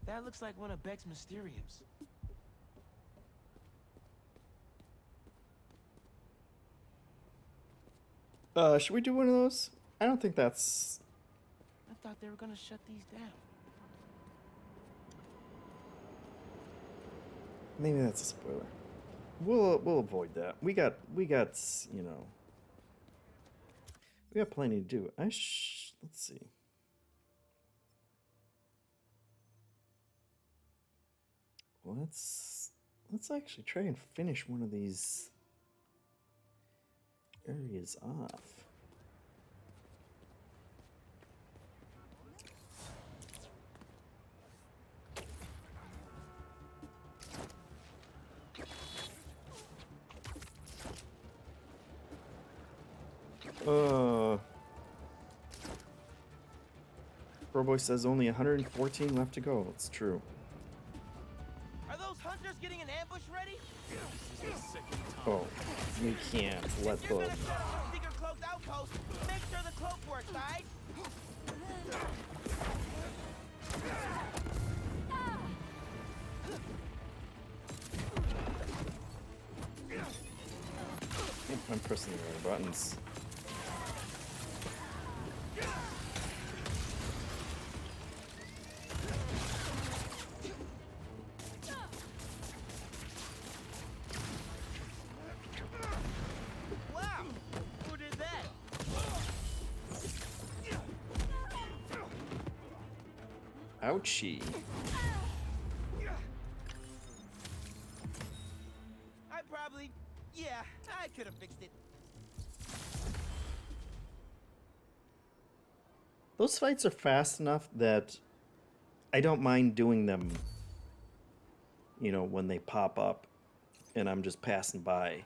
That looks like one of Beck's Mysteriums. Should we do one of those? I don't think that's... I thought they were gonna shut these down. Maybe that's a spoiler. We'll avoid that. We got you know, we got plenty to do. Let's see. Let's actually try and finish one of these areas off. Broboy says only 114 left to go. It's true. Are those hunters getting an ambush ready? Oh, you can't let If you're the... gonna set up a secret cloaked outpost, make sure the cloak works, alright? I'm pressing the right buttons. Wow! Who did that? Ouchie. Yeah, I could have fixed it. Those fights are fast enough that I don't mind doing them, you know, when they pop up and I'm just passing by.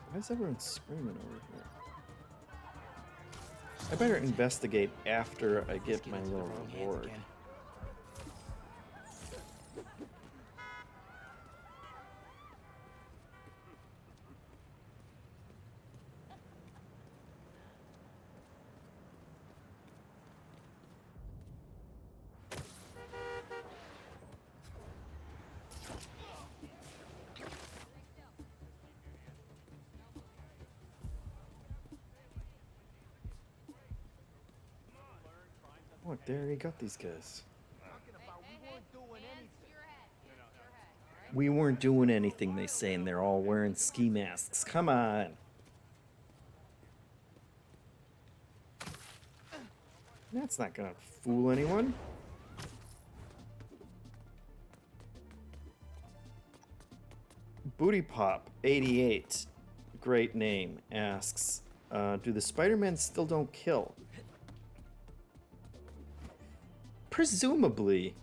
Why is everyone screaming over here? I better investigate after I get my little reward. Look, they already got these guys. We weren't doing anything, they say, and they're all wearing ski masks. Come on. That's not gonna fool anyone. Booty Pop 88, great name, asks, do the Spider-Men still don't kill? Presumably.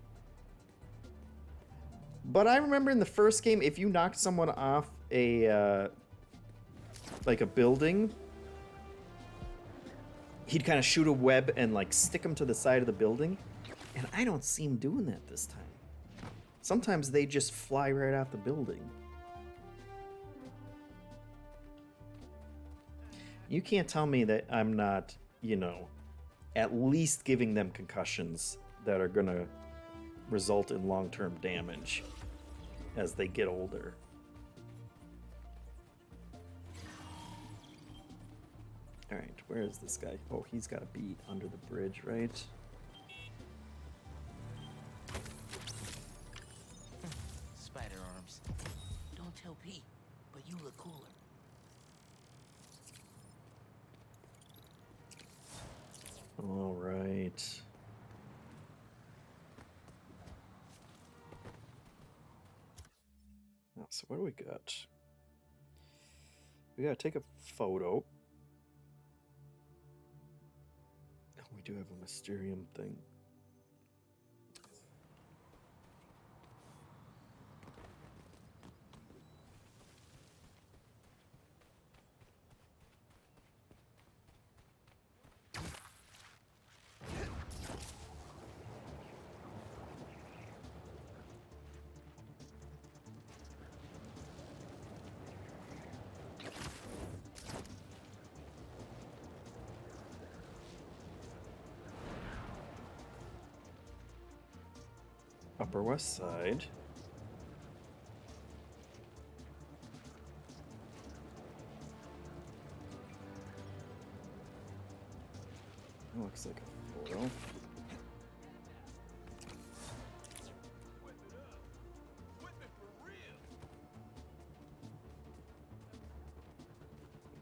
But I remember in the first game, if you knocked someone off a, like a building, he'd kind of shoot a web and like stick him to the side of the building. And I don't see him doing that this time. Sometimes they just fly right off the building. You can't tell me that I'm not, you know, at least giving them concussions that are gonna result in long-term damage as they get older. Alright, where is this guy? Oh, he's gotta be under the bridge, right? Spider arms. Don't tell Pete, but you look cooler. All right. Now, so what do we got? We gotta take a photo. Oh, we do have a Mysterium thing. Upper West Side. Looks like a photo.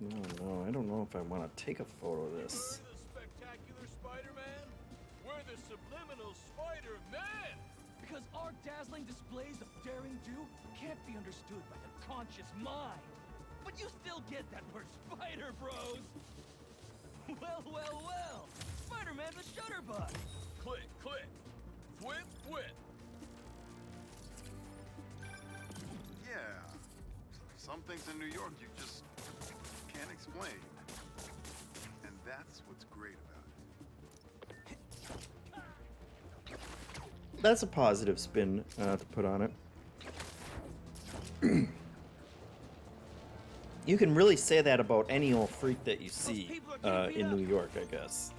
No, I don't know if I want to take a photo of this. We're the spectacular Spider-Man. We're the subliminal Spider-Man. Because our dazzling displays of daring do can't be understood by the conscious mind. But you still get that we're Spider Bros. Well. Spider-Man the Shutterbug. Click, click. Whip, whip. Yeah. Some things in New York you just can't explain. And that's what's great about it. That's a positive spin to put on it. You can really say that about any old freak that you see in New York, I guess.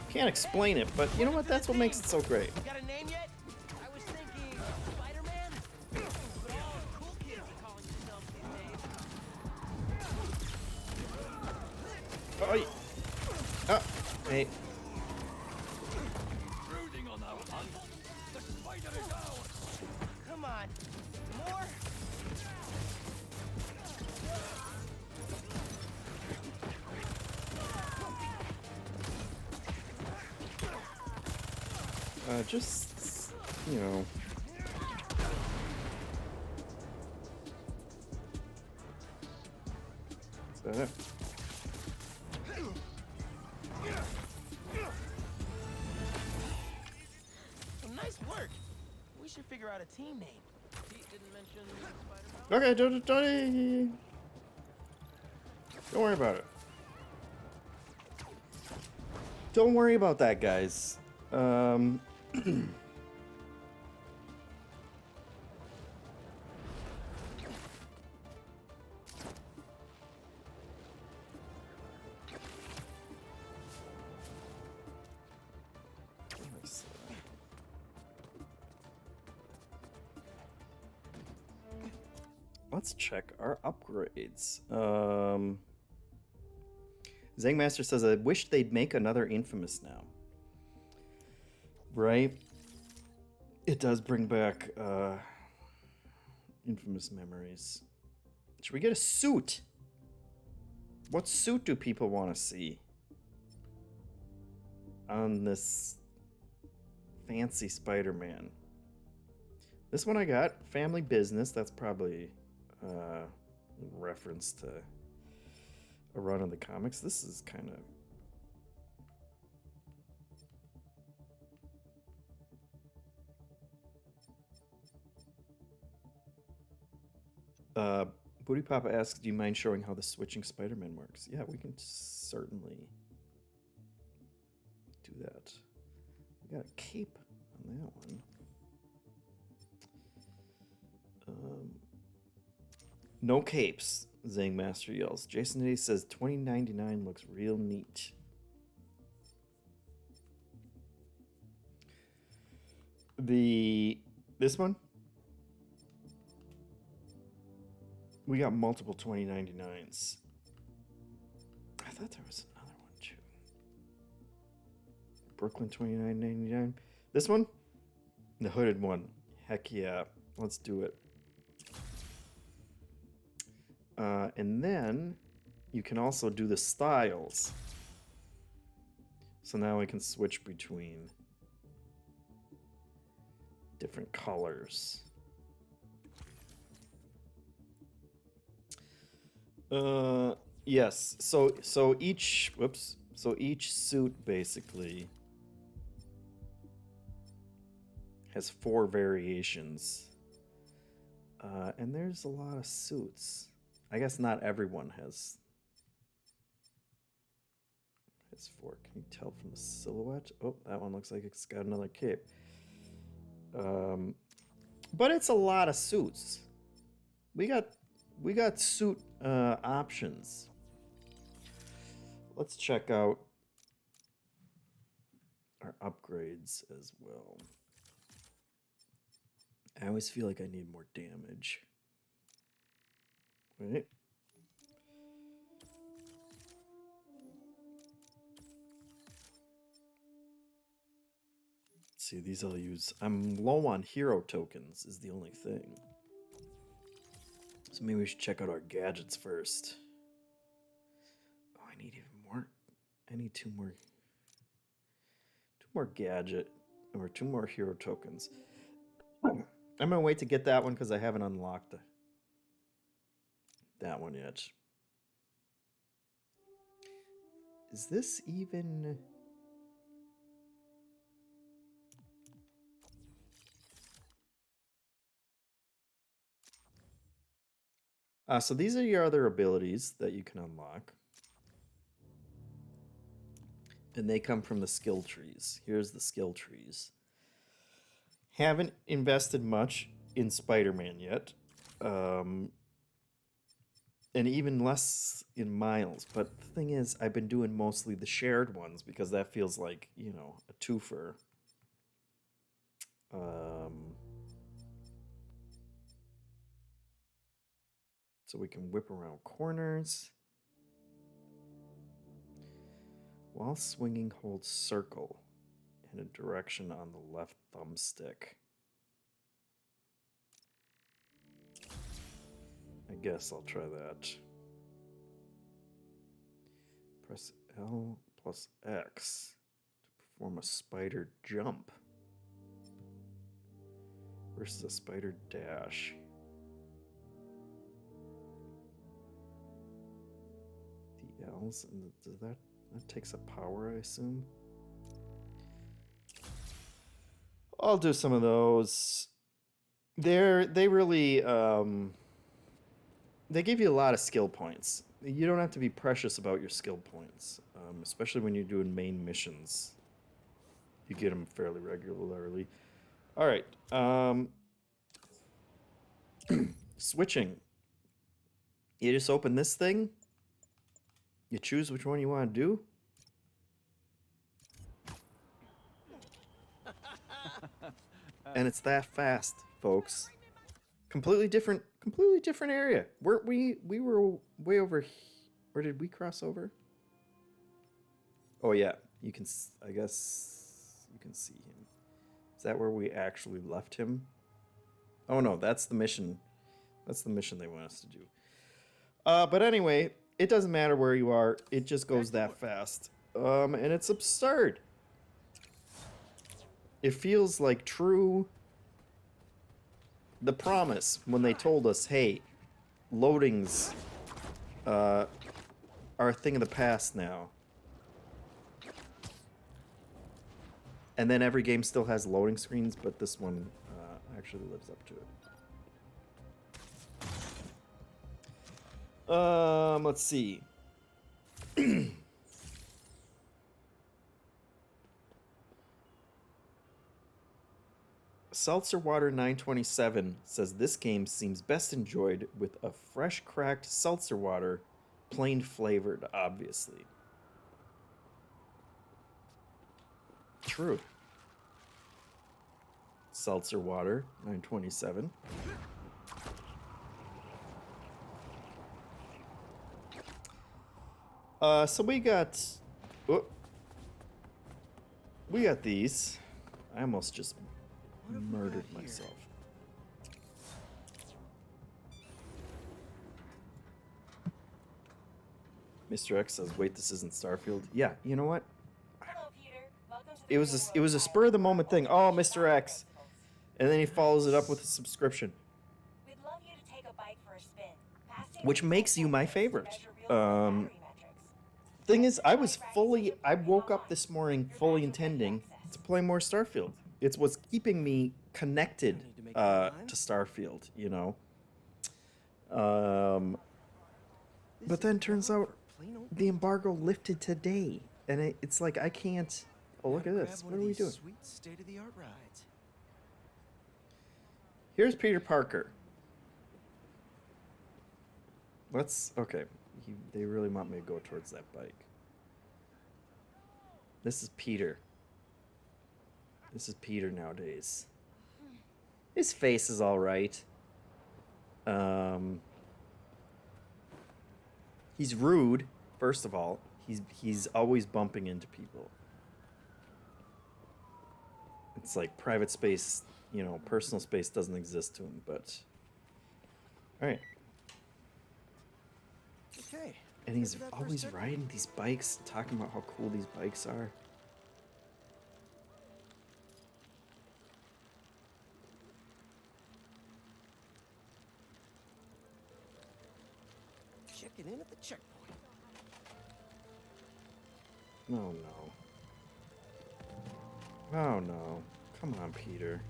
Can't explain it, but you know what? That's what makes it so great. Got a name yet? I was thinking Spider-Man. But all the cool kids are calling themselves these days. Oh, hey. Brooding on our hunt. The spider is ours. Come on. More? Just, you know. Is that it? Well, nice work. We should figure out a team name. Pete didn't mention Spider-Man. Okay, don't worry about it. Don't worry about that, guys. Let's check our upgrades. Zangmaster says, I wish they'd make another Infamous now. Right? It does bring back Infamous memories. Should we get a suit? What suit do people want to see on this fancy Spider-Man? This one I got, Family Business. That's probably in reference to a run of the comics. This is kind of... Booty Papa asks, do you mind showing how the switching Spider-Man works? Yeah, we can certainly do that. We got a cape on that one. No capes, Zangmaster yells. Jason Day says $20.99 looks real neat. This one? We got multiple $20.99s. I thought there was another one too. Brooklyn $29.99. This one? The hooded one. Heck yeah. Let's do it. And then you can also do the styles. So now I can switch between different colors. Yes. So each suit basically has 4 variations. And there's a lot of suits. I guess not everyone has 4. Can you tell from the silhouette? Oh, that one looks like it's got another cape. But it's a lot of suits. We got suit options. Let's check out our upgrades as well. I always feel like I need more damage. Right? Let's see, these I'll use. I'm low on hero tokens is the only thing. So maybe we should check out our gadgets first. Oh, I need even more. I need two more gadget or 2 more hero tokens. I'm gonna wait to get that one because I haven't unlocked that one yet. Is this even... so these are your other abilities that you can unlock. And they come from the skill trees. Here's the skill trees. Haven't invested much in Spider-Man yet. And even less in Miles. But the thing is, I've been doing mostly the shared ones because that feels like, you know, a twofer. So we can whip around corners. While swinging, hold circle in a direction on the left thumbstick. I guess I'll try that. Press L plus X to perform a spider jump versus a spider dash. The L's and does that takes a power, I assume. I'll do some of those. They really they give you a lot of skill points. You don't have to be precious about your skill points, especially when you're doing main missions. You get them fairly regularly. All right. Switching. You just open this thing. You choose which one you want to do. And it's that fast, folks. Completely different area. Weren't we were way over here. Or did we cross over? Oh yeah, you can, I guess you can see him. Is that where we actually left him? Oh no, that's the mission. That's the mission they want us to do. But anyway, it doesn't matter where you are. It just goes that fast. And it's absurd. It feels like true. The promise when they told us, hey, loadings are a thing of the past now. And then every game still has loading screens, but this one actually lives up to it. Let's see. Seltzer Water 927 says this game seems best enjoyed with a fresh cracked seltzer water, plain flavored, obviously. True. Seltzer Water 927. So we got these. I almost just murdered myself. Mr. X says, "Wait, this isn't Starfield." Yeah, you know what? Hello, Peter. Welcome to It was a spur of the moment thing. Oh, Mr. X, and then he follows it up with a subscription, We'd love you to take a bike for a spin. which makes you my favorite. Thing is, I woke up this morning fully intending to play more Starfield. It's what's keeping me connected to Starfield, you know. But then turns out the embargo lifted today, and it's like I can't. Oh, look at this! What are we doing? Sweet state-of-the-art rides. Here's Peter Parker. Okay. They really want me to go towards that bike. This is Peter. This is Peter nowadays. His face is all right. He's rude, first of all. He's always bumping into people. It's like private space, you know, personal space doesn't exist to him, but... Alright. Okay. And he's always riding these bikes, talking about how cool these bikes are. Checking in at the checkpoint. Oh no. Oh no. Come on, Peter.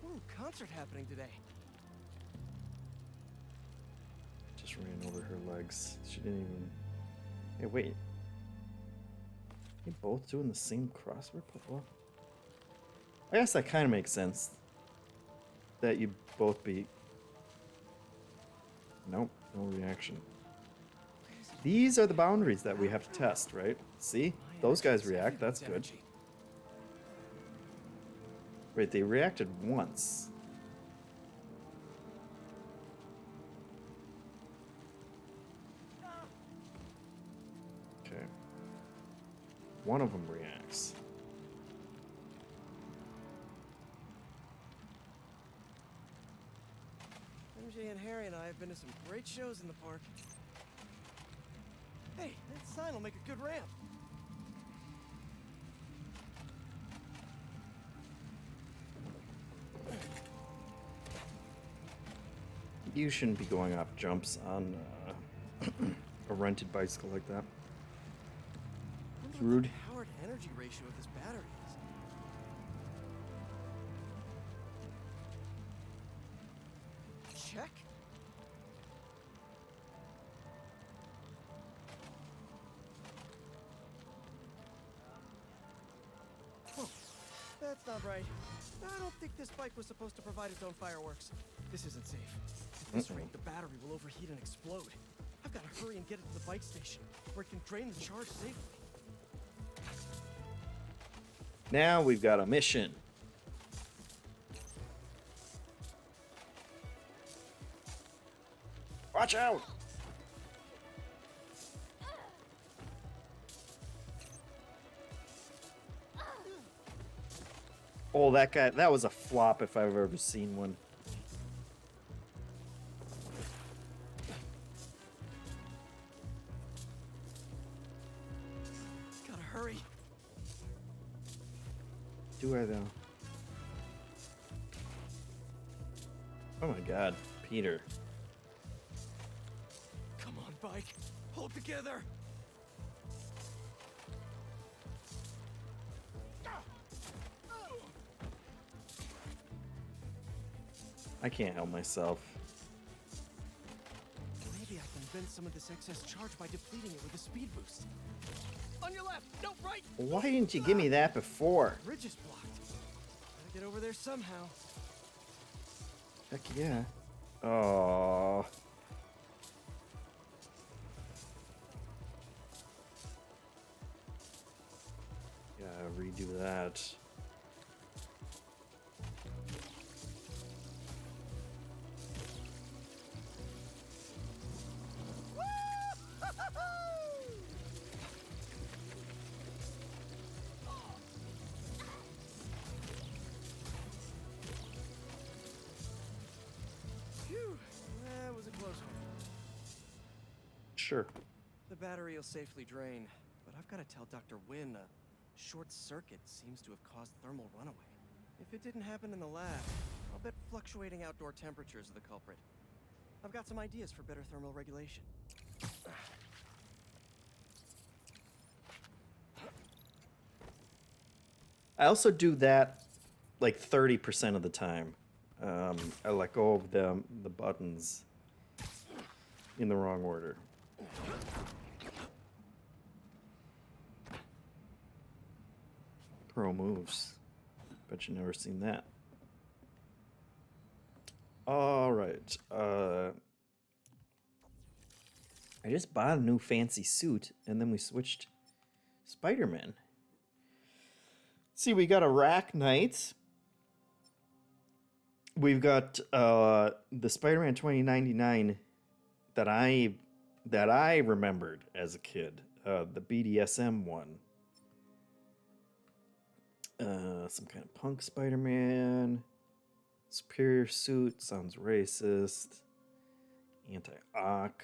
Ooh, concert happening today. Just ran over her legs. She didn't even... Hey, wait. They both doing the same crossword puzzle? I guess that kind of makes sense. That you both be... Nope, no reaction. These are the boundaries that we have to test, right? See? Those guys react, that's good. Wait, they reacted once. Okay. One of them reacts. MJ and Harry and I have been to some great shows in the park. Hey, that sign will make a good ramp. You shouldn't be going off jumps on a rented bicycle like that. It's rude. The power to energy ratio of this battery is. Check. Oh, that's not right. I don't think this bike was supposed to provide its own fireworks. This isn't safe. At this rate, the battery will overheat and explode. I've got to hurry and get it to the bike station, where it can drain the charge safely. Now we've got a mission. Watch out! Oh, that guy, that was a flop if I've ever seen one. Gotta hurry. Do I though? Oh my god, Peter. Come on, bike. Hold together. I can't help myself. Maybe I can vent some of this excess charge by depleting it with a speed boost. On your left, no, right. Why didn't you give me that before? Bridge is blocked. Gotta get over there somehow. Heck yeah. Oh. Gotta redo that. Phew, that was a close one. Sure. The battery will safely drain, but I've got to tell Dr. Wynn a short circuit seems to have caused thermal runaway. If it didn't happen in the lab, I'll bet fluctuating outdoor temperatures are the culprit. I've got some ideas for better thermal regulation. I also do that like 30% of the time. I let go of the buttons in the wrong order. Pro moves. Bet you never seen that. All right. I just bought a new fancy suit, and then we switched Spider-Man. See, we got a Rack Knight. We've got the Spider-Man 2099 that I remembered as a kid, the BDSM one. Some kind of punk Spider-Man. Superior suit sounds racist. Anti-Ock.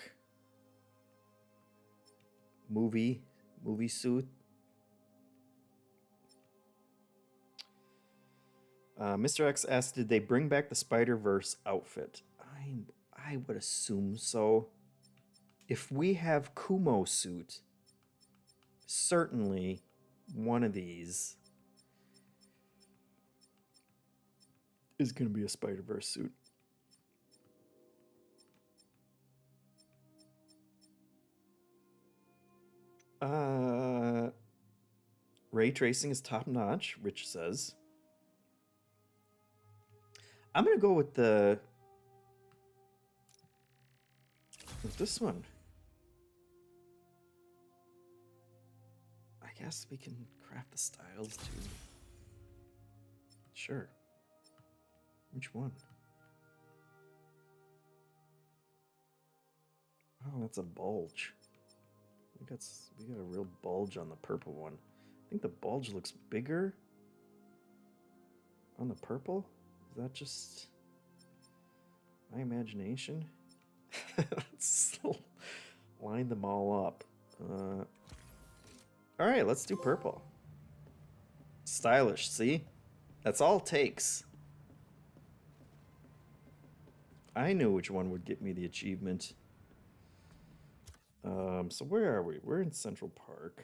Movie suit. Mr. X asked, did they bring back the Spider-Verse outfit? I would assume so. If we have Kumo suit, certainly one of these is going to be a Spider-Verse suit. Ray tracing is top notch, Rich says. I'm gonna go with this one. I guess we can craft the styles too. Sure. Which one? Oh, that's a bulge. We got a real bulge on the purple one. I think the bulge looks bigger on the purple. Is that just my imagination? Let's line them all up. All right, let's do purple. Stylish, see? That's all it takes. I knew which one would get me the achievement. So where are we? We're in Central Park.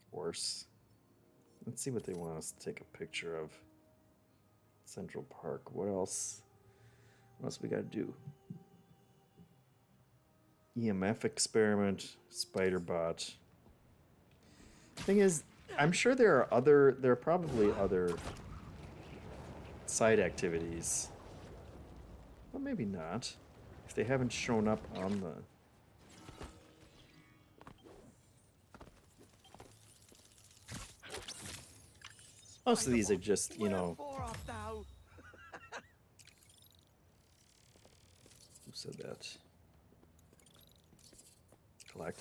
Of course. Let's see what they want us to take a picture of. Central Park. What else? What else we gotta do? EMF experiment, Spider-Bot. Thing is, I'm sure there are probably other side activities. Well, maybe not. If they haven't shown up on the... Most of these are just, you know... Who said that? Collect.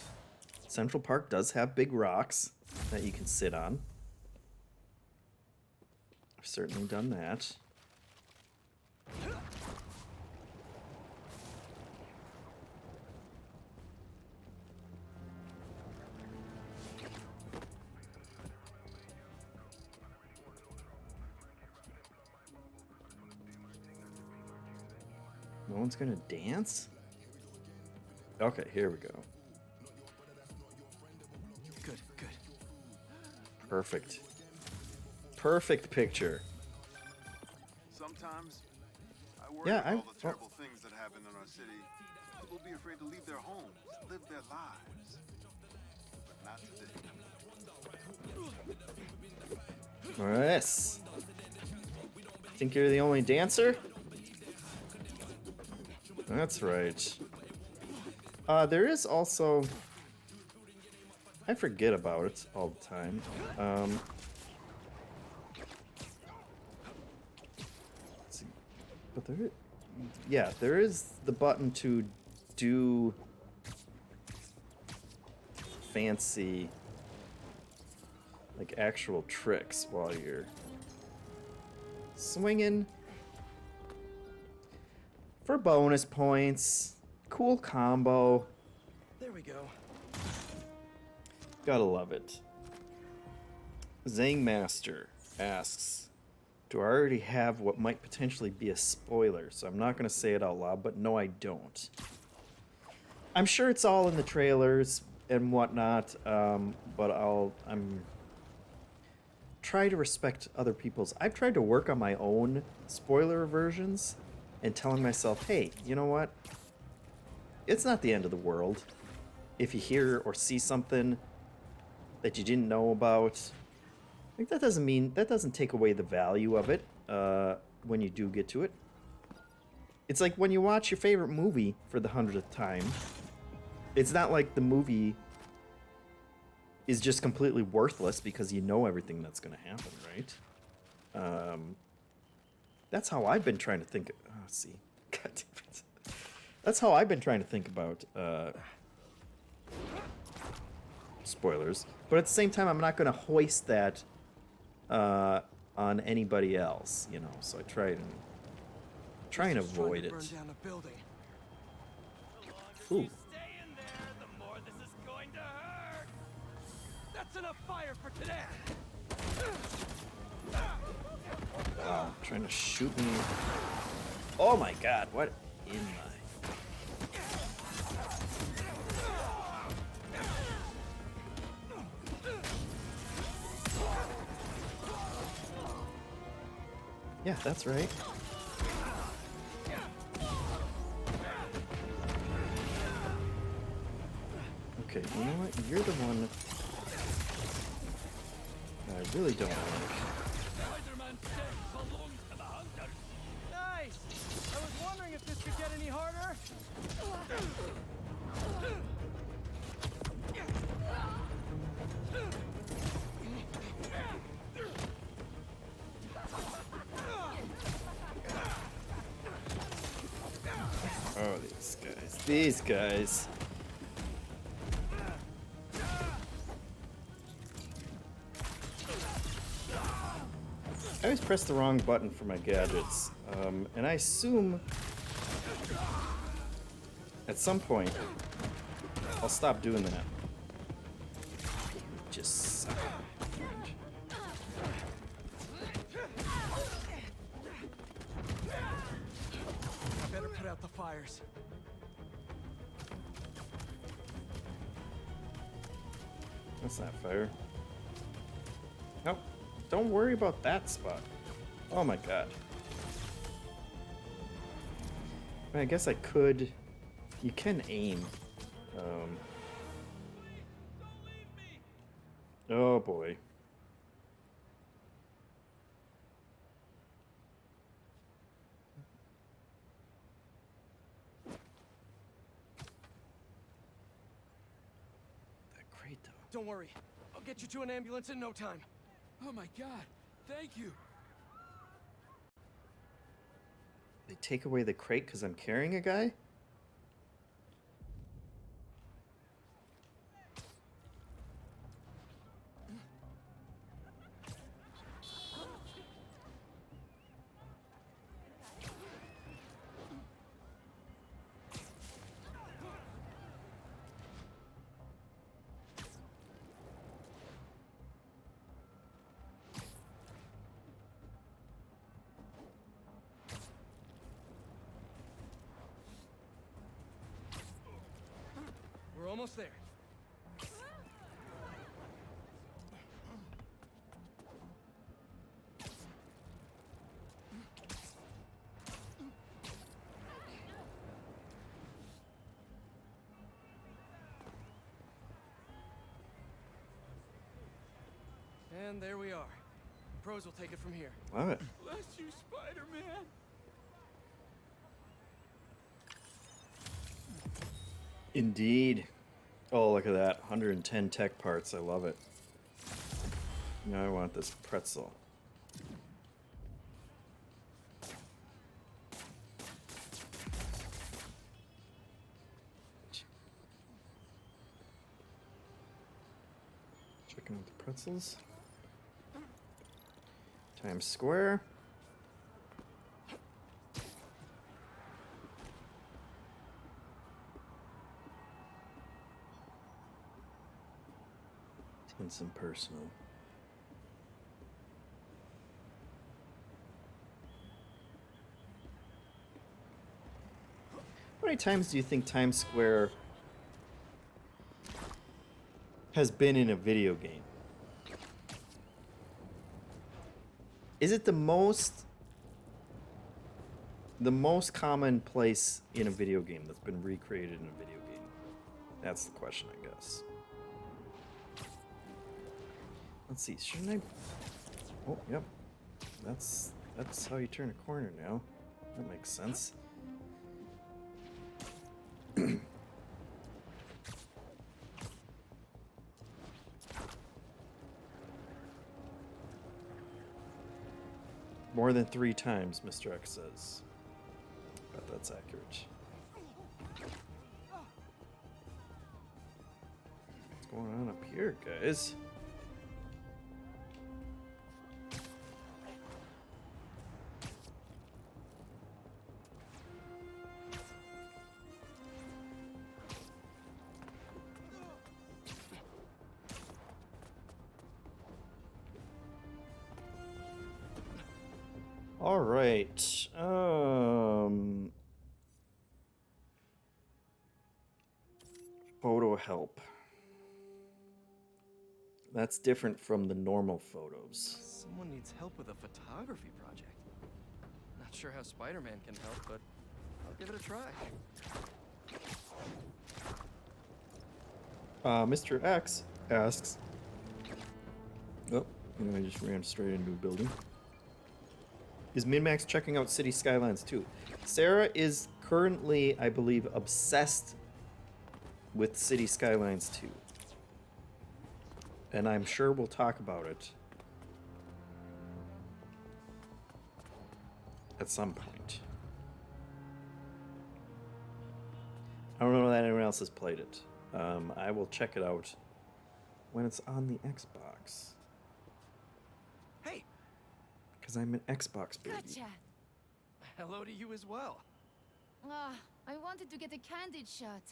Central Park does have big rocks that you can sit on. I've certainly done that. No one's gonna dance? Okay, here we go. Good. Perfect. Perfect picture. Sometimes I worry about all the terrible things that happen in our city. People be afraid to leave their homes, live their lives. But not today. Yes. Think you're the only dancer? That's right. There is also... I forget about it all the time. Let's see. But there is the button to do fancy, like actual tricks while you're swinging for bonus points. Cool combo. There we go. Gotta love it. Zang Master asks, do I already have what might potentially be a spoiler? So I'm not gonna say it out loud, but no, I don't. I'm sure it's all in the trailers and whatnot, but I'm try to respect other people's. I've tried to work on my own spoiler versions and telling myself, hey, you know what? It's not the end of the world if you hear or see something that you didn't know about. Like, that doesn't take away the value of it when you do get to it. It's like when you watch your favorite movie for the 100th time. It's not like the movie is just completely worthless because you know everything that's going to happen, right? That's how I've been trying to think. Oh, see, God damn it. That's how I've been trying to think about spoilers. But at the same time, I'm not going to hoist that on anybody else, you know. So I try and avoid it. Burn down a building. Ooh. That's enough fire for today. Wow, trying to shoot me. Oh my God, what in my... Yeah, that's right. Okay, you know what? You're the one I really don't like. Nice! I was wondering if this could get any harder. Oh, these guys. These guys. I always press the wrong button for my gadgets, and I assume at some point I'll stop doing that. Just suck. I better put out the fires. That's not fire. Nope. Don't worry about that spot. Oh my God. I guess I could... You can aim. Oh boy. That crate though. Don't worry. I'll get you to an ambulance in no time. Oh my God, thank you. They take away the crate because I'm carrying a guy? We're almost there. And there we are. Pros will take it from here. Love it. Bless you, Spider-Man. Indeed. Oh, look at that. 110 tech parts. I love it. Now I want this pretzel. Checking out the pretzels. Times Square. Tense and personal. How many times do you think Times Square has been in a video game? Is it the most common place in a video game that's been recreated in a video game? That's the question, I guess. Let's see, shouldn't I? Oh, yep. That's how you turn a corner now. That makes sense. More than 3 times, Mr. X says. But that's accurate. What's going on up here, guys? All right. Photo help. That's different from the normal photos. Someone needs help with a photography project. Not sure how Spider-Man can help, but I'll give it a try. Mr. X asks. Oh, I just ran straight into a building. Is Min-Max checking out City Skylines too? Sarah is currently, I believe, obsessed with City Skylines 2. And I'm sure we'll talk about it at some point. I don't know that anyone else has played it. I will check it out when it's on the Xbox. Hey! Because I'm an Xbox baby. Gotcha. Hello to you as well. I wanted to get a candid shot.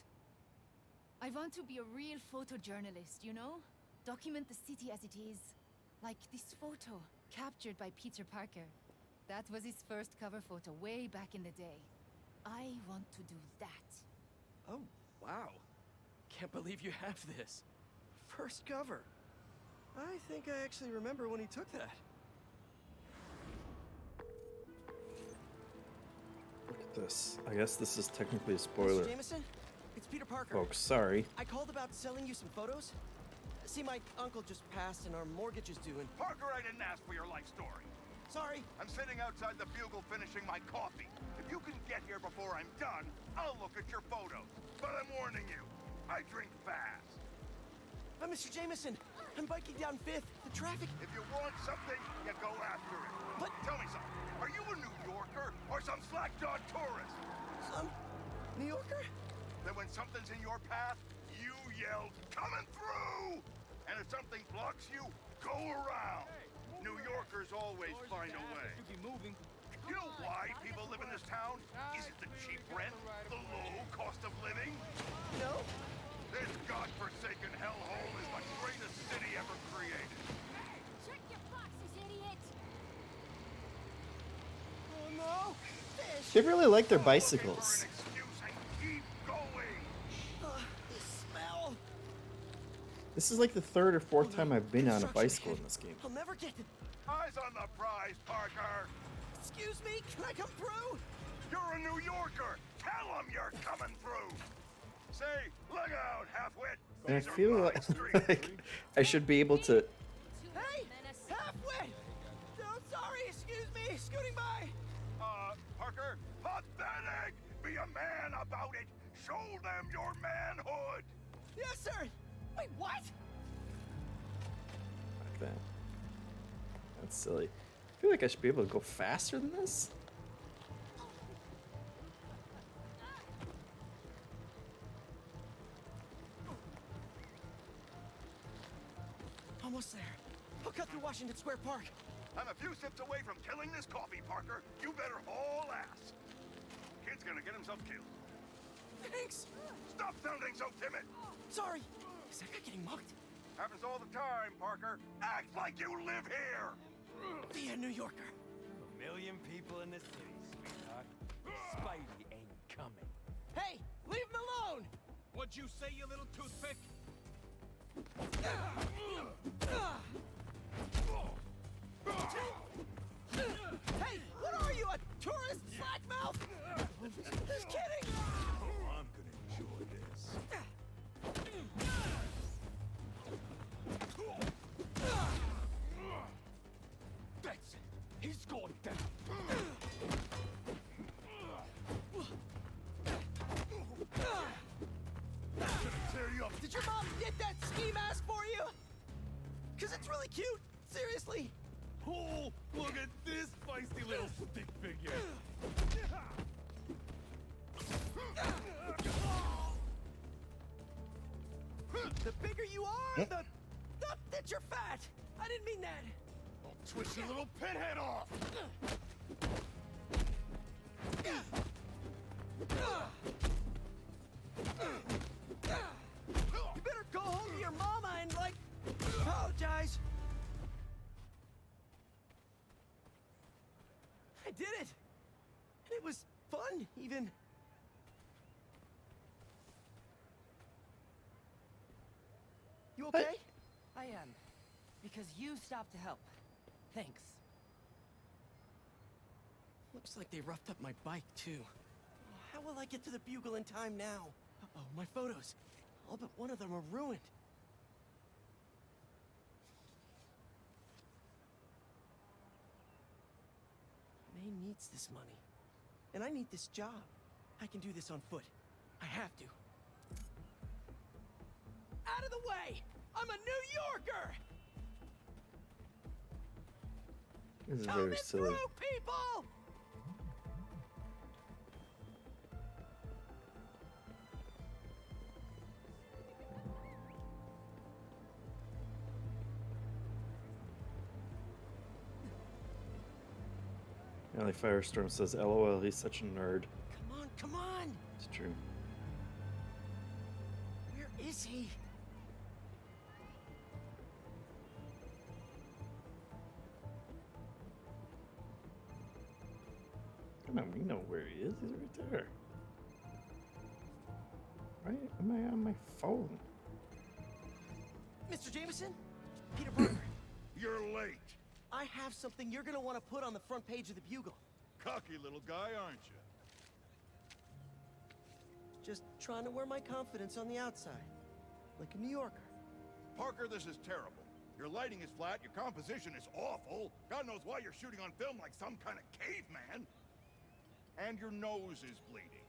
I want to be a real photojournalist, you know? Document the city as it is. Like this photo, captured by Peter Parker. That was his first cover photo way back in the day. I want to do that. Oh, wow. Can't believe you have this. First cover. I think I actually remember when he took that. Look at this. I guess this is technically a spoiler. Mr. Jameson, it's Peter Parker. Folks, sorry. I called about selling you some photos. See, my uncle just passed and our mortgage is due and... Parker, I didn't ask for your life story. Sorry. I'm sitting outside the Bugle finishing my coffee. If you can get here before I'm done, I'll look at your photos. But I'm warning you, I drink fast. Mr. Jameson, I'm biking down 5th. The traffic... If you want something, you go after it. But... Tell me something. Are you a New Yorker or some slack-jawed tourist? Some... New Yorker? Then when something's in your path, you yell, "Coming through!" And if something blocks you, go around. New Yorkers always find a way. You know why people live in this town? Is it the cheap rent? The low cost of living? No. This godforsaken hellhole is the greatest city ever created. Check your boxes, idiot! Oh no! Fish! They really like their bicycles. This is like the 3rd or 4th time I've been on a bicycle in this game. I'll never get... Eyes on the prize, Parker! Excuse me, can I come through? You're a New Yorker! Tell them you're coming through! Say, look out, halfwit! And I feel like I should be able to... Hey! Halfway! No, sorry, excuse me, scooting by! Parker, pathetic! Be a man about it! Show them your manhood! Yes, sir! Wait, what? Like that. That's silly. I feel like I should be able to go faster than this. Almost there. I'll cut through Washington Square Park. I'm a few sips away from killing this coffee, Parker. You better haul ass. Kid's gonna get himself killed. Thanks! Stop sounding so timid! Sorry! Is that guy getting mugged? Happens all the time, Parker. Act like you live here! Be a New Yorker. A million people in the city, sweetheart. Spidey ain't coming. Hey! Leave him alone! What'd you say, you little toothpick? Hey! What are you, a tourist slackmouth? Just kidding! Oh, I'm gonna enjoy this. That's it. He's going down. Tear you up. Did your mom get that ski mask for you? Cause it's really cute. Seriously. Oh, look at this feisty little stick figure. The bigger you are, the that you're fat. I didn't mean that. I'll twist your little pinhead off. You better go home to your mama and, like, apologize. I did it. And it was fun, even. You okay? I am. Because you stopped to help. Thanks. Looks like they roughed up my bike, too. How will I get to the Bugle in time now? Uh-oh, my photos. All but one of them are ruined. May needs this money. And I need this job. I can do this on foot. I have to. Out of the way! I'm a New Yorker! This is Coming very silly. through, people! Alley Firestorm says, LOL, he's such a nerd. Come on, come on! It's true. Where is he? Come on, we know where he is. He's right there. Right? Am I on my phone? Mr. Jameson? Peter Parker. You're late. I have something you're gonna want to put on the front page of the Bugle. Cocky little guy, aren't you? Just trying to wear my confidence on the outside. Like a New Yorker. Parker, this is terrible. Your lighting is flat, your composition is awful. God knows why you're shooting on film like some kind of caveman. And your nose is bleeding.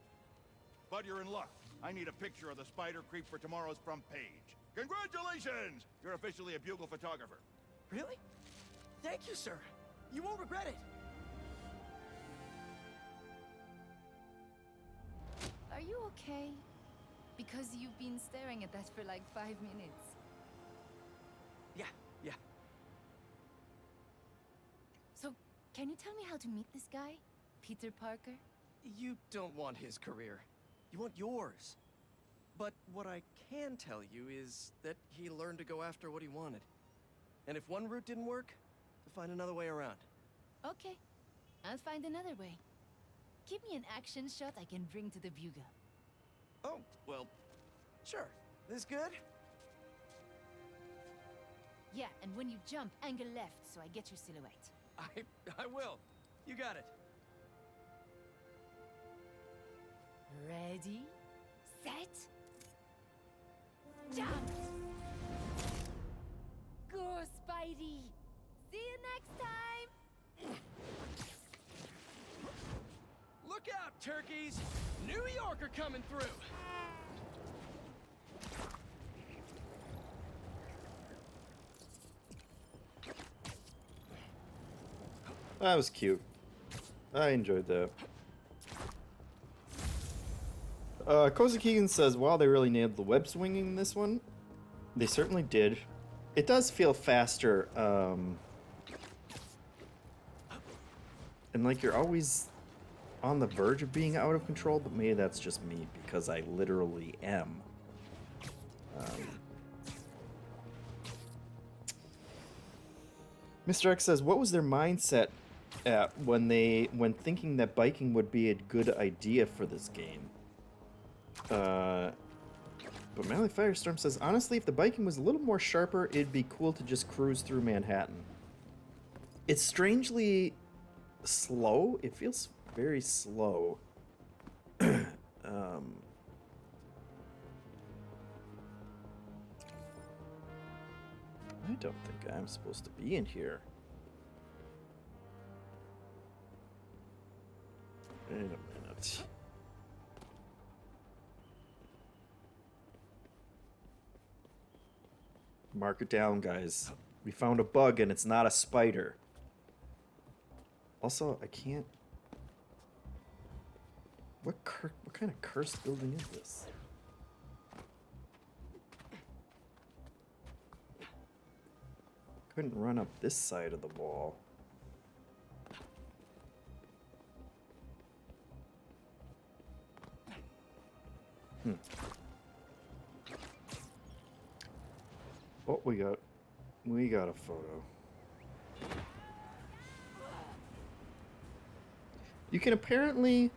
But you're in luck. I need a picture of the spider creep for tomorrow's front page. Congratulations! You're officially a Bugle photographer. Really? Thank you, sir. You won't regret it. Are you okay? Because you've been staring at that for like 5 minutes. Yeah. So, can you tell me how to meet this guy? Peter Parker? You don't want his career. You want yours. But what I can tell you is that he learned to go after what he wanted. And if one route didn't work, to find another way around. Okay, I'll find another way. Give me an action shot I can bring to the Bugle. Oh, well, sure. This good? Yeah, and when you jump, angle left so I get your silhouette. I will. You got it. Ready, set, jump! Go, Spidey! See you next time! Look out, turkeys! New Yorker coming through! That was cute. I enjoyed that. Koza Keegan says, wow, they really nailed the web swinging in this one. They certainly did. It does feel faster, and like you're always on the verge of being out of control, but maybe that's just me, because I literally am. Mr. X says, what was their mindset at when thinking that biking would be a good idea for this game? But Mally Firestorm says, honestly, if the biking was a little more sharper, it'd be cool to just cruise through Manhattan. It's strangely slow. It feels very slow. I don't think I'm supposed to be in here. Wait a minute. Mark it down, guys. We found a bug and it's not a spider. Also, I can't. What kind of cursed building is this? Couldn't run up this side of the wall. Oh, we got a photo. You can apparently,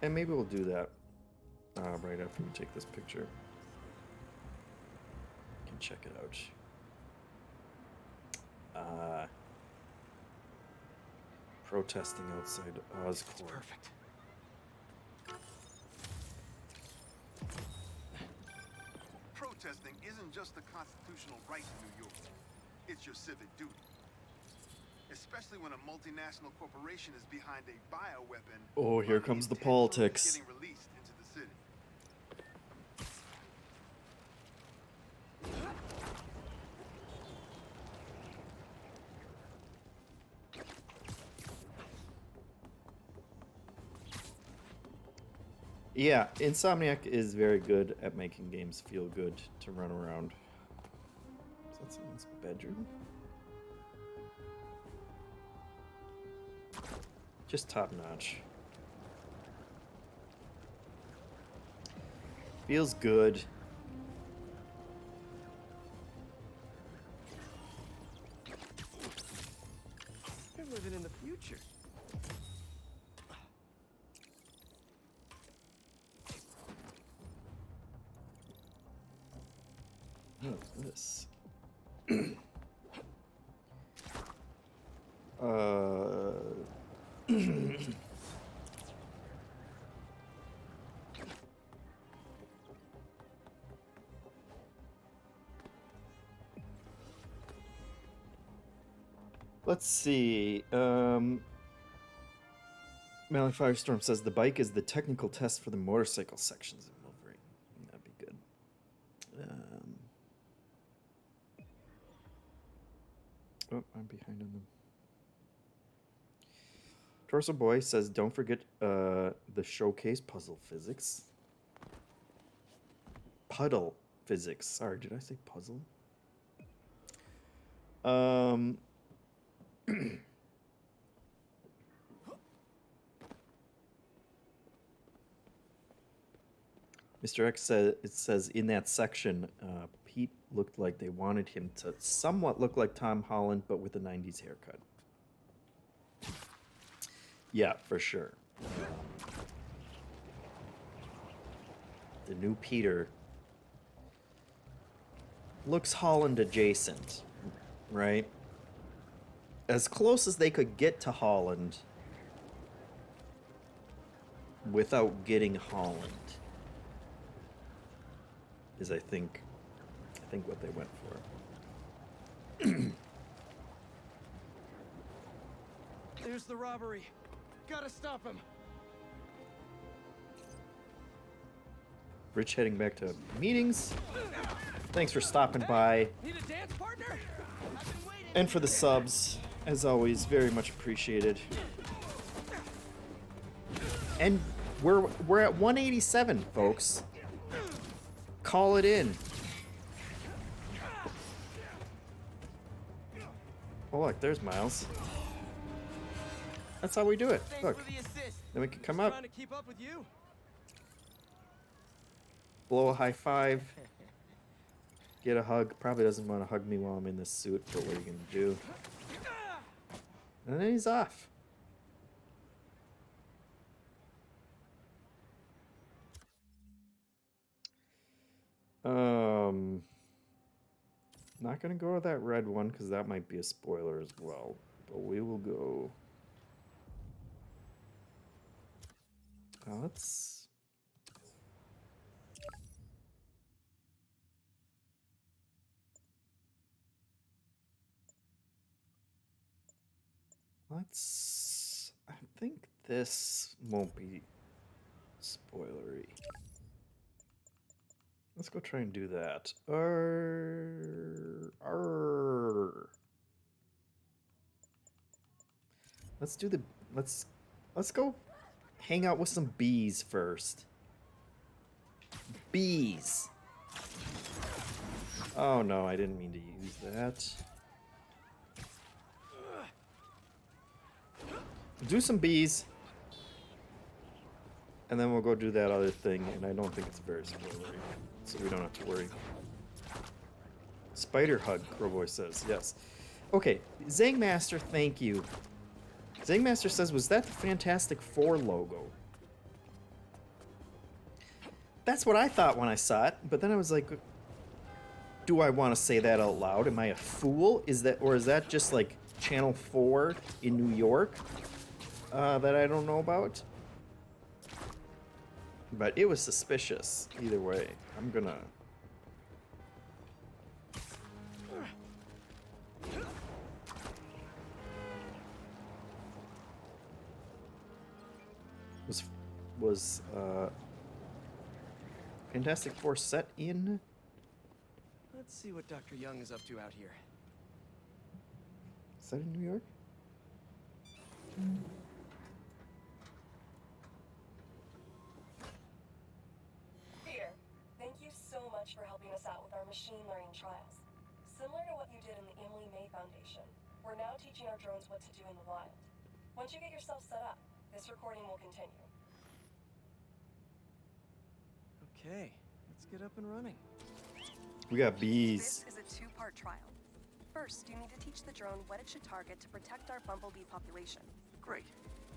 and maybe we'll do that right after we take this picture. You can check it out. Protesting outside Oscorp. Perfect. Protesting isn't just a constitutional right in New York. It's your civic duty. Especially when a multinational corporation is behind a bioweapon. Oh, here comes the politics. Getting released into the city. Yeah, Insomniac is very good at making games feel good to run around. Is that someone's bedroom? Just top notch. Feels good. You're living in the future. What's this? Let's see. Mallow Firestorm says the bike is the technical test for the motorcycle sections in Wolverine. That'd be good. Oh, I'm behind on them. Torso Boy says, don't forget the showcase puzzle physics. Puddle physics. Sorry, did I say puzzle? Mr. X says, it says in that section, Pete looked like they wanted him to somewhat look like Tom Holland, but with a 90s haircut. Yeah, for sure. The new Peter looks Holland adjacent, right? As close as they could get to Holland without getting Holland is, I think what they went for. There's the robbery. Gotta stop him. Rich heading back to meetings. Thanks for stopping by. Need a dance partner? And for the subs, as always, very much appreciated. And we're at 187, folks. Call it in. Oh look, there's Miles. That's how we do it. Look. Then we can come up. Trying to keep up with you. Blow a high five. Get a hug. Probably doesn't want to hug me while I'm in this suit, but what are you gonna do? And then he's off. Not gonna go to that red one because that might be a spoiler as well. But we will go. Let's. I think this won't be spoilery. Let's go try and do that. Let's do the let's go hang out with some bees first. Bees. Oh no, I didn't mean to use that. Do some bees. And then we'll go do that other thing, and I don't think it's very spoilery, so we don't have to worry. Spider hug, Crowboy says, yes. Okay, Zangmaster, thank you. Zangmaster says, was that the Fantastic Four logo? That's what I thought when I saw it, but then I was like, do I want to say that out loud? Am I a fool? Is that just like Channel 4 in New York that I don't know about? But it was suspicious either way. I'm gonna... Was Fantastic Four set in? Let's see what Dr. Young is up to out here. Set in New York? Peter, thank you so much for helping us out with our machine learning trials. Similar to what you did in the Emily May Foundation, we're now teaching our drones what to do in the wild. Once you get yourself set up, this recording will continue. Okay, let's get up and running. We got bees. This is a two-part trial. First, you need to teach the drone what it should target to protect our bumblebee population. Great.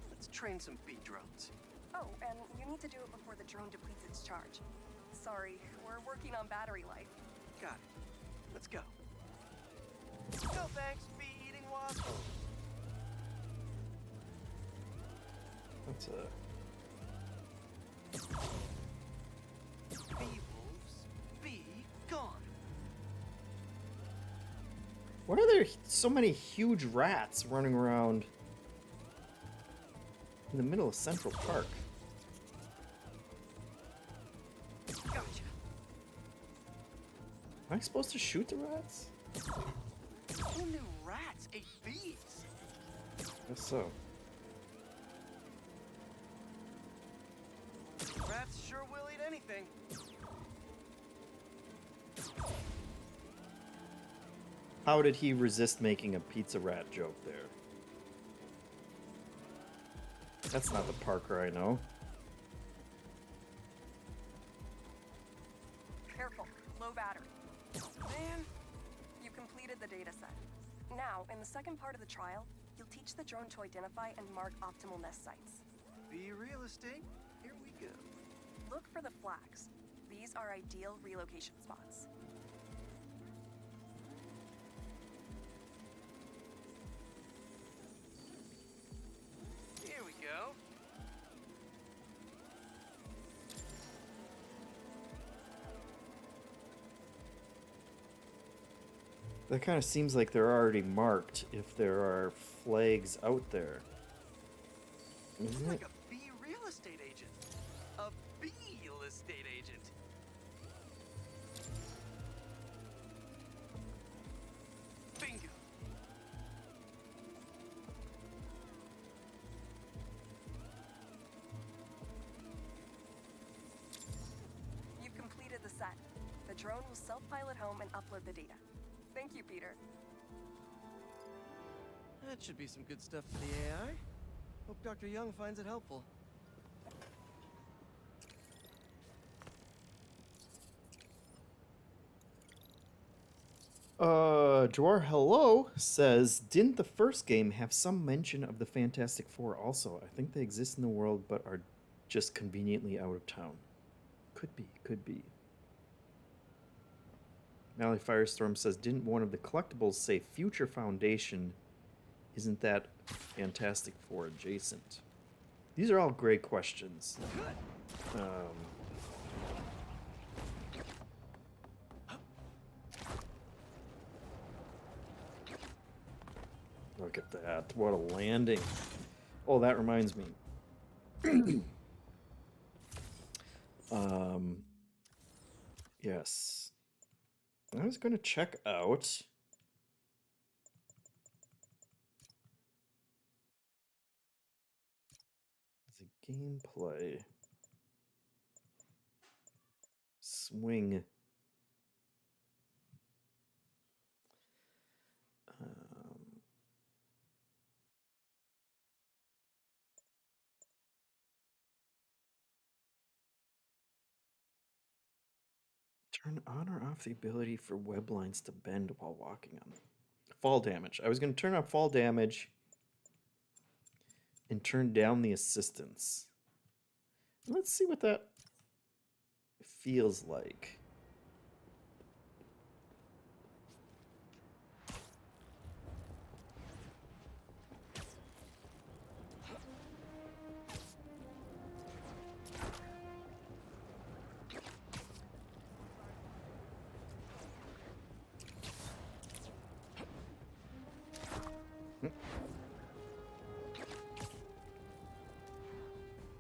Let's train some bee drones. Oh, and you need to do it before the drone depletes its charge. Sorry, we're working on battery life. Got it. Let's go. No thanks, bee-eating wasp. That's a... Bee wolves, be gone. Why are there so many huge rats running around in the middle of Central Park? Gotcha. Am I supposed to shoot the rats? Who knew rats ate bees? Guess so. Rats sure will eat anything. How did he resist making a pizza rat joke there? That's not the Parker I know. Careful, low battery. Man, you completed the data set. Now, in the second part of the trial, you'll teach the drone to identify and mark optimal nest sites. Bee real estate, here we go. Look for the flags. These are ideal relocation spots. Here we go. That kind of seems like they're already marked if there are flags out there. It's Isn't like it? a bee real estate agent. A bee real estate agent. Bingo. You've completed the set. The drone will self-pilot home and upload the data. Thank you, Peter. That should be some good stuff for the AI. Hope Dr. Young finds it helpful. Jawar Hello says, didn't the first game have some mention of the Fantastic Four also? I think they exist in the world but are just conveniently out of town. Could be, could be. Mally Firestorm says, didn't one of the collectibles say Future Foundation? Isn't that Fantastic Four adjacent? These are all great questions. Look at that. What a landing. Oh, that reminds me. Yes. I was going to check out Gameplay. Swing. Turn on or off the ability for web lines to bend while walking on them. Fall damage. I was going to turn on fall damage and turn down the assistance. Let's see what that feels like.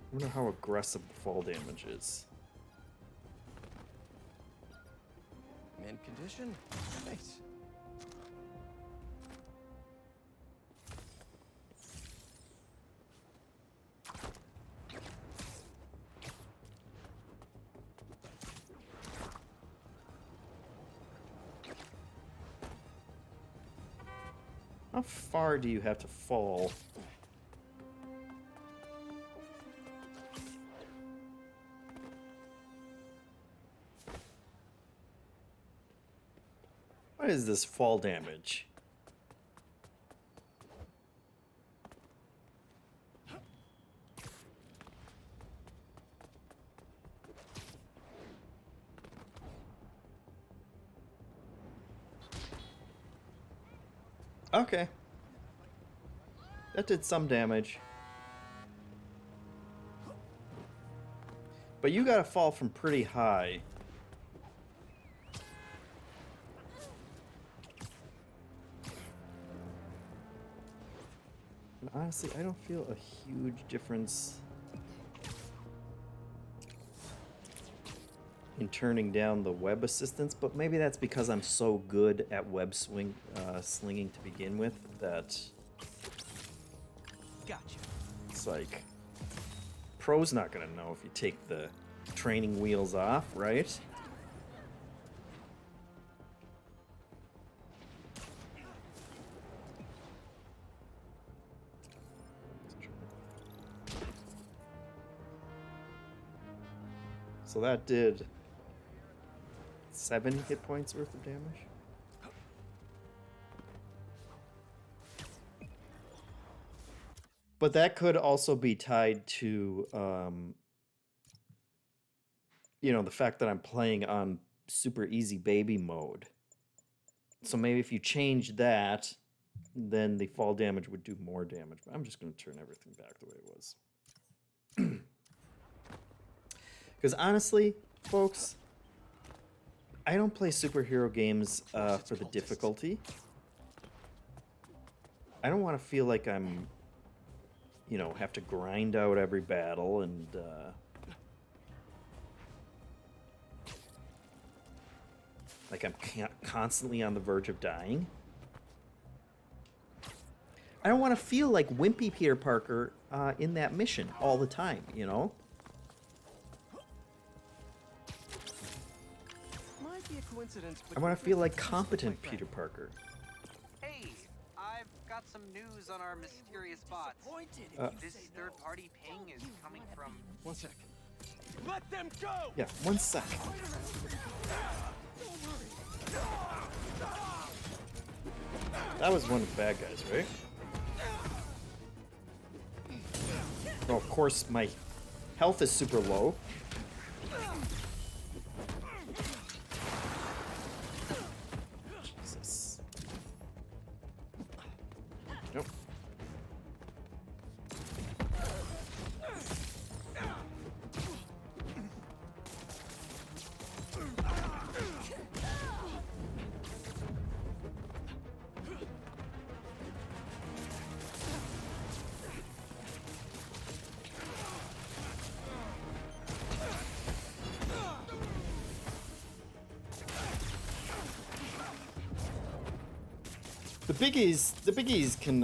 I wonder how aggressive the fall damage is. Mint condition? Nice. How far do you have to fall? What is this fall damage? Okay. That did some damage. But you gotta fall from pretty high. And honestly, I don't feel a huge difference in turning down the web assistance, but maybe that's because I'm so good at web slinging to begin with that Gotcha. It's like pro's not gonna know if you take the training wheels off, right? So that did 7 hit points worth of damage. But that could also be tied to, you know, the fact that I'm playing on super easy baby mode. So maybe if you change that, then the fall damage would do more damage. But I'm just going to turn everything back the way it was. Because honestly, folks, I don't play superhero games for the difficulty. I don't want to feel like I'm, you know, have to grind out every battle and like I'm constantly on the verge of dying. I don't want to feel like wimpy Peter Parker in that mission all the time, you know? Might be a coincidence, but I want to feel like competent Peter Parker. Hey, I've got some news on our mysterious bots. This third-party ping is coming from... One sec. Let them go! Yeah, 1 sec. That was one of the bad guys, right? Oh, of course, my health is super low. Jesus. Nope. The biggies can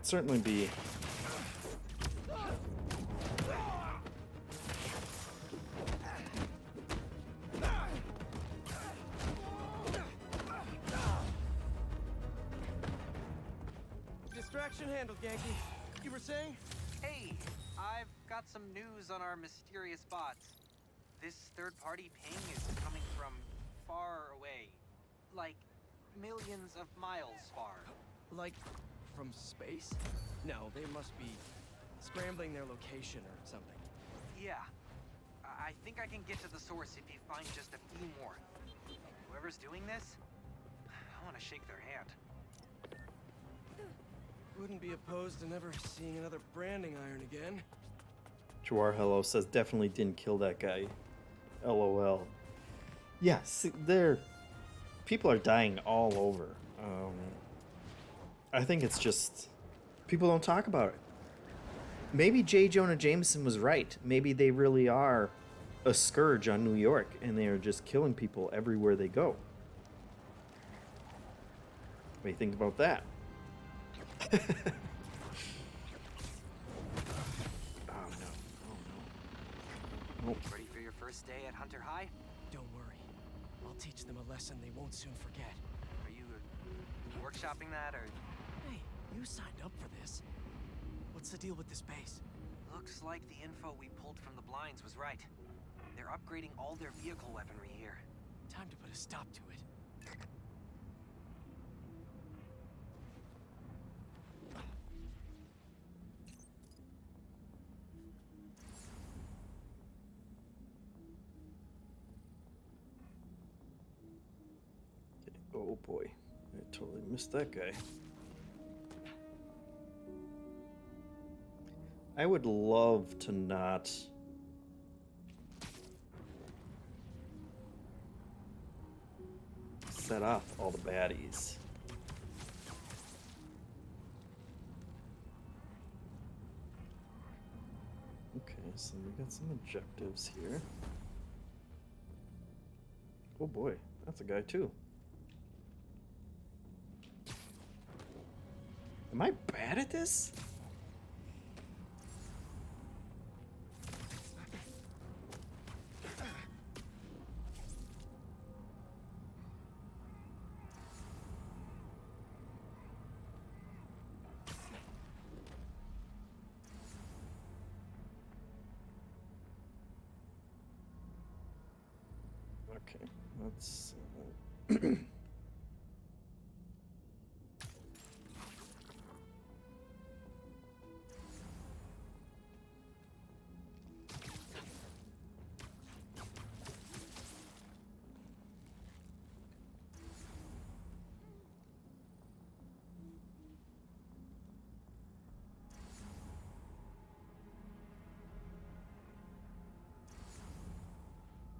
certainly be. Distraction handled, Yankee. You were saying? Hey, I've got some news on our mysterious bots. This third-party ping is coming from far away. Like, millions of miles far. Like, from space? No, they must be scrambling their location or something. Yeah. I think I can get to the source if you find just a few more. Whoever's doing this, I want to shake their hand. Wouldn't be opposed to never seeing another branding iron again. Jawar Hello says definitely didn't kill that guy. LOL. Yes, people are dying all over. I think it's just people don't talk about it. Maybe J. Jonah Jameson was right. Maybe they really are a scourge on New York and they are just killing people everywhere they go. What do you think about that? Oh no. Oh no. Ready for your first day at Hunter High? Don't worry. I'll teach them a lesson they won't soon forget. Are you workshopping that, or...? Hey, you signed up for this. What's the deal with this base? Looks like the info we pulled from the blinds was right. They're upgrading all their vehicle weaponry here. Time to put a stop to it. Oh boy, I totally missed that guy. I would love to not set off all the baddies. Okay, so we got some objectives here. Oh boy, that's a guy too. Am I bad at this? Okay, let's...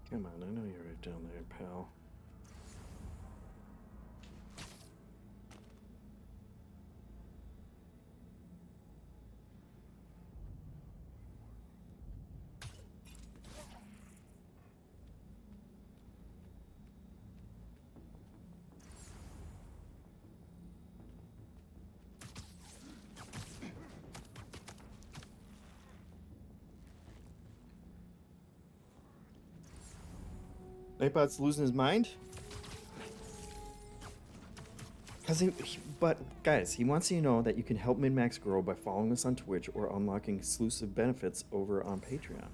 Come on, I know you're right down there, pal. Nightbot's losing his mind? But guys, he wants you to know that you can help MinMax grow by following us on Twitch or unlocking exclusive benefits over on Patreon.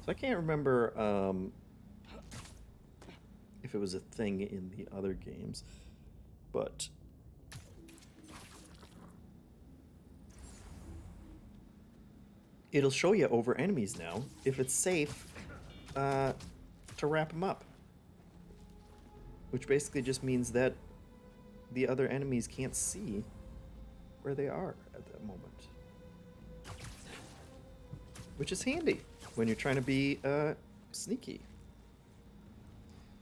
So I can't remember if it was a thing in the other games, but it'll show you over enemies now if it's safe to wrap them up. Which basically just means that the other enemies can't see where they are at that moment. Which is handy when you're trying to be sneaky.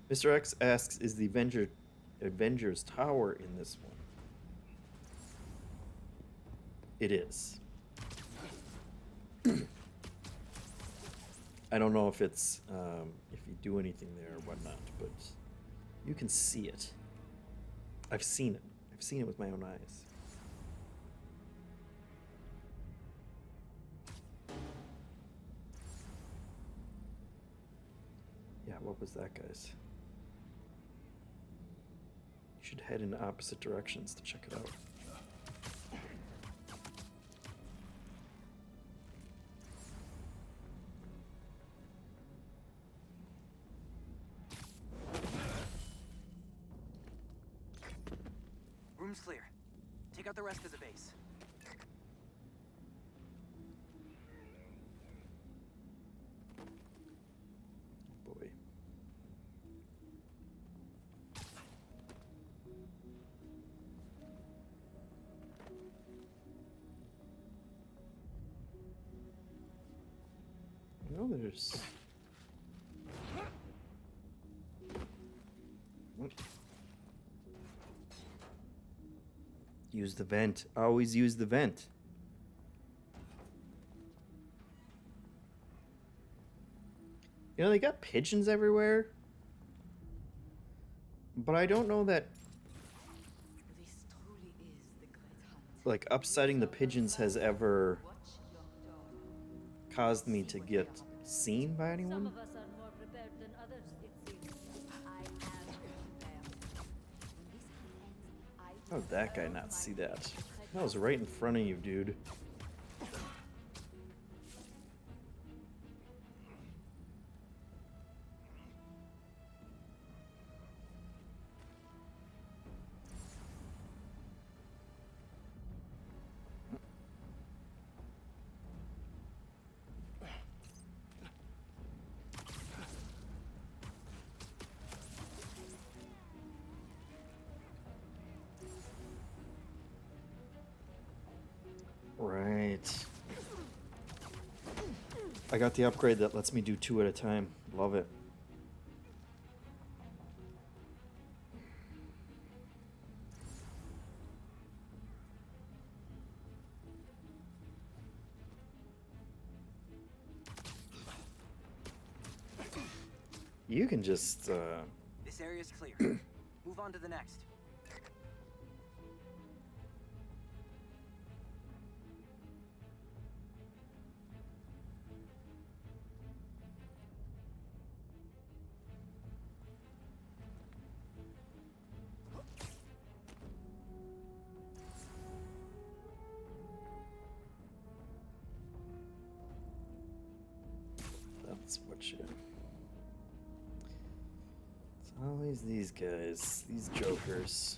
Mr. X asks, is the Avengers Tower in this one? It is. I don't know if it's if you do anything there or whatnot, but you can see it. I've seen it. I've seen it with my own eyes. Yeah, what was that, guys? You should head in opposite directions to check it out. Room's clear. Take out the rest of the base. Boy. No, there's... Use the vent. Always use the vent. You know, they got pigeons everywhere. But I don't know that... like, upsetting the pigeons has ever caused me to get seen by anyone. Some of us are more prepared than others, it seems. I am prepared. How did that guy not see that? That was right in front of you, dude. Right. I got the upgrade that lets me do 2 at a time. Love it. You can just, This area's clear. Move on to the next. that's what you... It's always these guys, these jokers.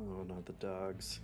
Oh, not the dogs.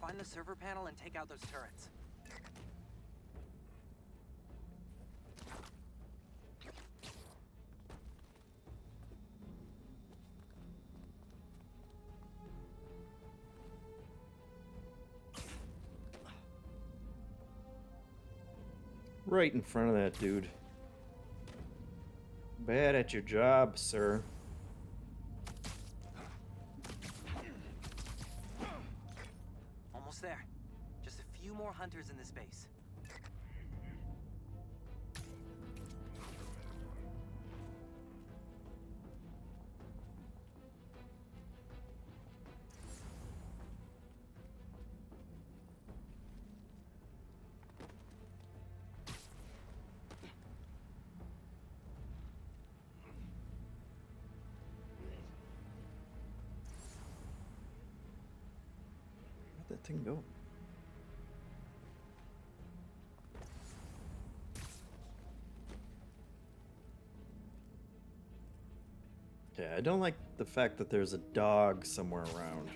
Find the server panel and take out those turrets. Right in front of that dude. Bad at your job, sir. Almost there. Just a few more hunters in this base. that thing go? Yeah, I don't like the fact that there's a dog somewhere around.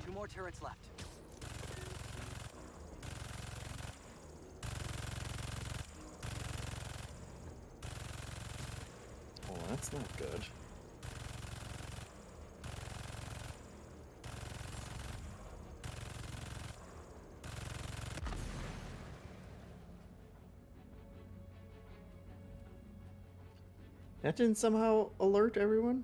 Two more turrets left. Oh, that's not good. That didn't somehow alert everyone?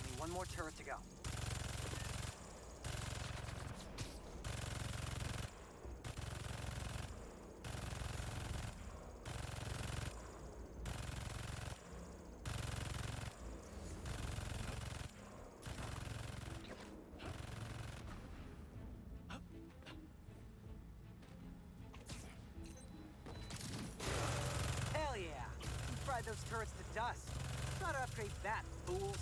Only one more turret to go. Hell yeah! We fried those turrets to dust. Try to upgrade that, fools.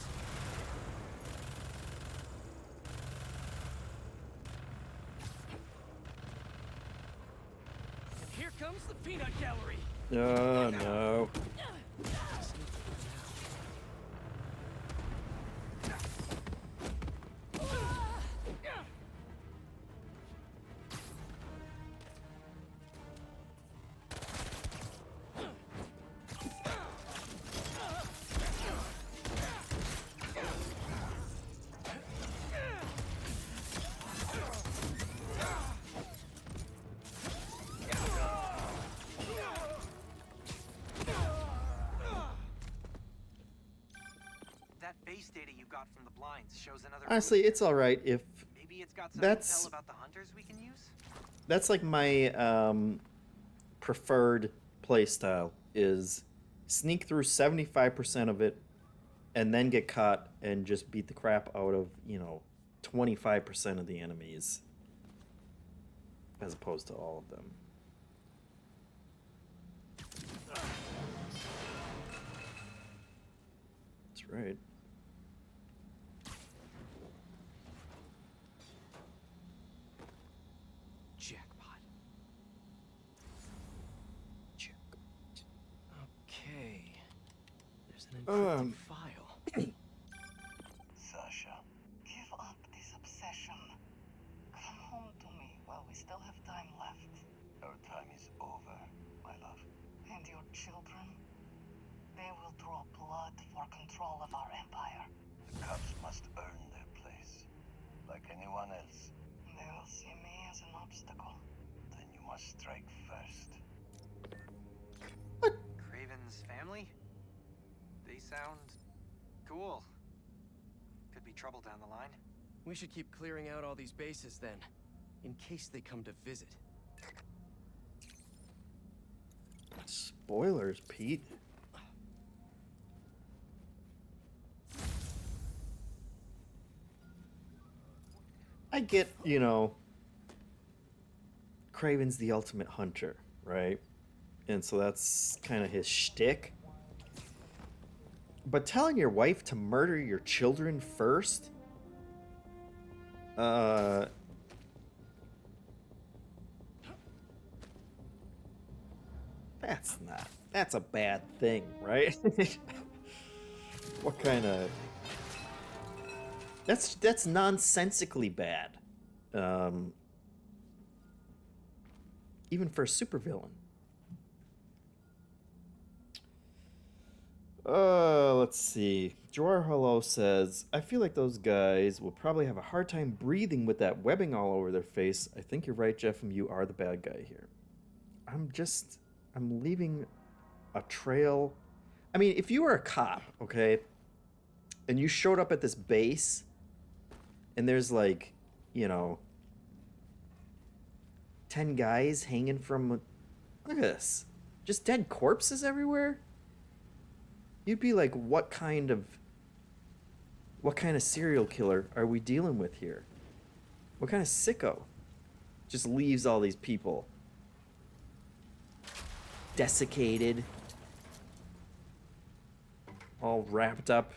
And here comes the peanut gallery. Oh, no. That base data you got from the blinds shows another. Honestly, it's all right if Maybe it's got some that's intel about the hunters we can use. that's like my preferred play style is sneak through 75% of it and then get caught and just beat the crap out of, 25% of the enemies as opposed to all of them. That's right. Jackpot. Okay. There's an encrypted file. Sasha, give up this obsession. Come home to me while we still have time left. Our time is over, my love. And your children? They will draw blood for control of our empire. The Cubs must earn their place, like anyone else. They will see me as an obstacle. Then you must strike first. Craven's family? They sound cool. Could be trouble down the line. We should keep clearing out all these bases then, in case they come to visit. Spoilers, Pete. I get, Kraven's the ultimate hunter, right? And so that's kind of his shtick. But telling your wife to murder your children first? That's a bad thing, right? What kind of... That's nonsensically bad. Even for a supervillain. Let's see. Jawar Hello says, I feel like those guys will probably have a hard time breathing with that webbing all over their face. I think you're right, JeffM. You are the bad guy here. I'm leaving a trail. I mean, if you were a cop, okay, and you showed up at this base, and there's like, 10 guys hanging from... Look at this. Just dead corpses everywhere? You'd be like, what kind of What kind of serial killer are we dealing with here? What kind of sicko just leaves all these people desiccated, all wrapped up?